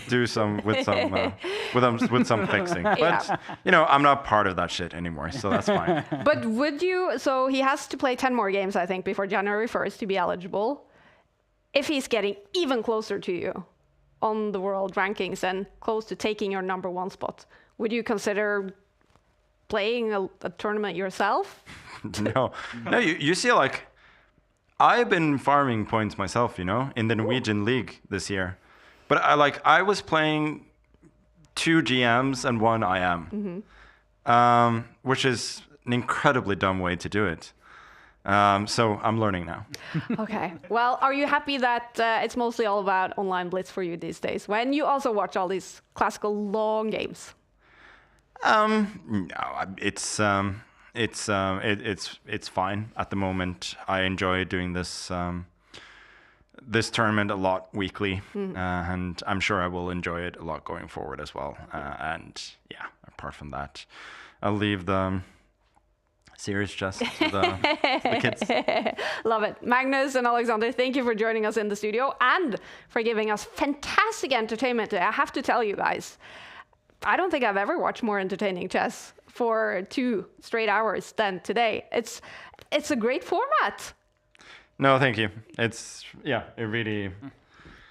do with some fixing. But I'm not part of that shit anymore, so that's fine. But would you? So he has to play 10 more games, I think, before January 1st to be eligible. If he's getting even closer to you on the world rankings and close to taking your number 1 spot, would you consider playing a tournament yourself? No. You see, I've been farming points myself, in the Norwegian League this year. But I was playing 2 GMs and 1 IM, which is an incredibly dumb way to do it. So I'm learning now. Okay. Well, are you happy that it's mostly all about online blitz for you these days, when you also watch all these classical long games? No, it's fine at the moment. I enjoy doing this this tournament a lot weekly, and I'm sure I will enjoy it a lot going forward as well. And yeah, apart from that, I'll leave the serious chess to the kids. Love it. Magnus and Alexander, thank you for joining us in the studio and for giving us fantastic entertainment today. I have to tell you guys, I don't think I've ever watched more entertaining chess for 2 straight hours than today. It's a great format. No, thank you. It really.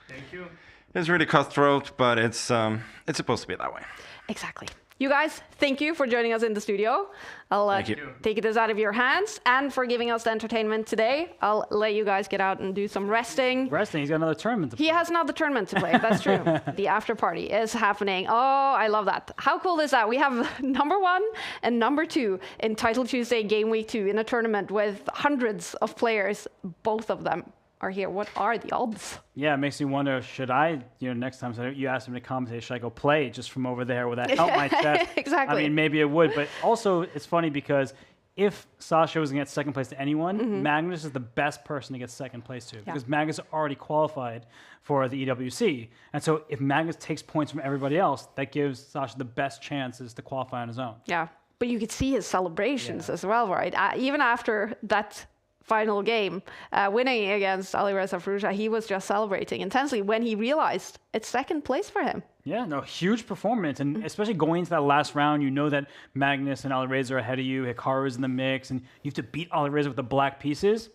Thank you. It's really cutthroat, but it's supposed to be that way. Exactly. You guys, thank you for joining us in the studio. I'll take this out of your hands, and for giving us the entertainment today. I'll let you guys get out and do some resting. Resting? He's got another tournament to play. He has another tournament to play, that's true. The after party is happening. Oh, I love that. How cool is that? We have number 1 and number 2 in Title Tuesday Game Week 2 in a tournament with hundreds of players, both of them are here. What are the odds? Yeah, it makes me wonder, should I, next time you ask him to commentate, should I go play just from over there? Would that help my chest? Exactly. I mean, maybe it would, but also it's funny because if Sasha was going to get second place to anyone, Magnus is the best person to get second place to because Magnus already qualified for the EWC. And so if Magnus takes points from everybody else, that gives Sasha the best chances to qualify on his own. Yeah, but you could see his celebrations as well, right? Even after that final game, winning against Alireza Firouzja, he was just celebrating intensely when he realized it's second place for him. Yeah, no, huge performance. And especially going into that last round, you know that Magnus and Alireza are ahead of you, Hikaru's in the mix, and you have to beat Alireza with the black pieces.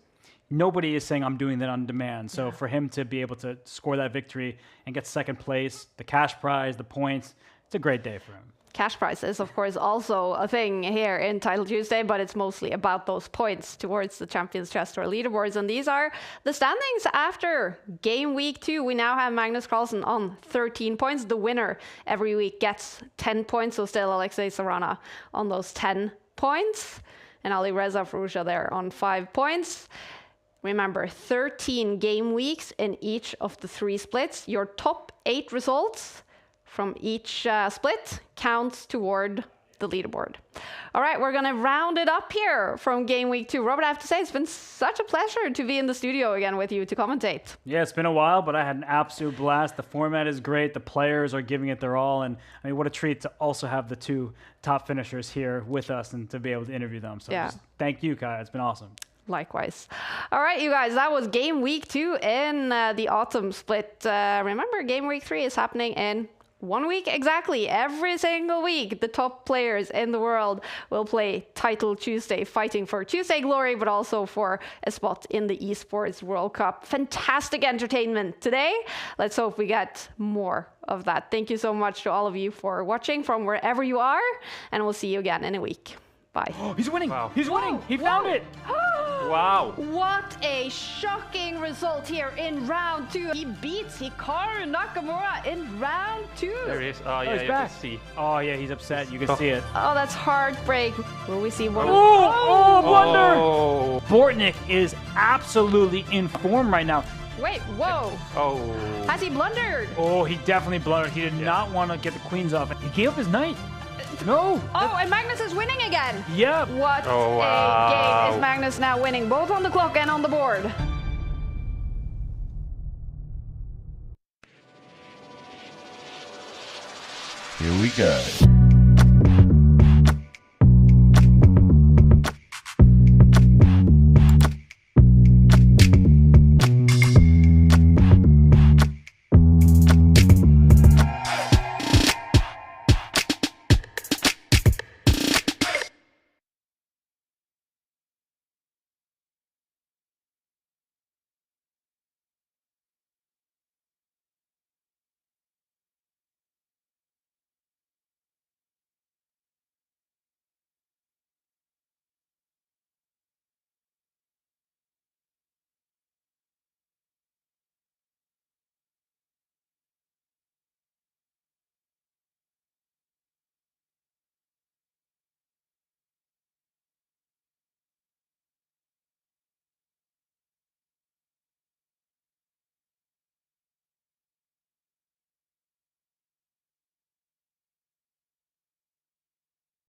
Nobody is saying I'm doing that on demand. So for him to be able to score that victory and get second place, the cash prize, the points, it's a great day for him. Cash prize is, of course, also a thing here in Title Tuesday, but it's mostly about those points towards the Champions Chess Tour leaderboards. And these are the standings after Game Week 2. We now have Magnus Carlsen on 13 points. The winner every week gets 10 points, so still Alexei Sarana on those 10 points. And Alireza Firouzja there on 5 points. Remember, 13 game weeks in each of the 3 splits. Your top 8 results from each split counts toward the leaderboard. All right, we're gonna round it up here from Game Week 2. Robert, I have to say, it's been such a pleasure to be in the studio again with you to commentate. Yeah, it's been a while, but I had an absolute blast. The format is great. The players are giving it their all. And I mean, what a treat to also have the 2 top finishers here with us and to be able to interview them. So just thank you, Kai. It's been awesome. Likewise. All right, you guys, that was Game Week 2 in the autumn split. Remember, Game Week 3 is happening in 1 week exactly. Every single week, the top players in the world will play Title Tuesday, fighting for Tuesday glory, but also for a spot in the Esports World Cup. Fantastic entertainment today. Let's hope we get more of that. Thank you so much to all of you for watching from wherever you are, and we'll see you again in a week. Bye. He's winning. Wow. He's winning. He found it. Wow. What a shocking result here in round 2. He beats Hikaru Nakamura in round 2. There he is. Oh, yeah, he's you back. can see. Oh, yeah, he's upset. You can see it. Oh, that's heartbreak. Will we see one? Oh, blunder. Oh. Bortnik is absolutely in form right now. Wait, whoa. Oh. Has he blundered? Oh, he definitely blundered. He did not want to get the queens off. He gave up his knight. No. Oh, and Magnus is winning again. Yep. What a game. Is Magnus now winning both on the clock and on the board? Here we go.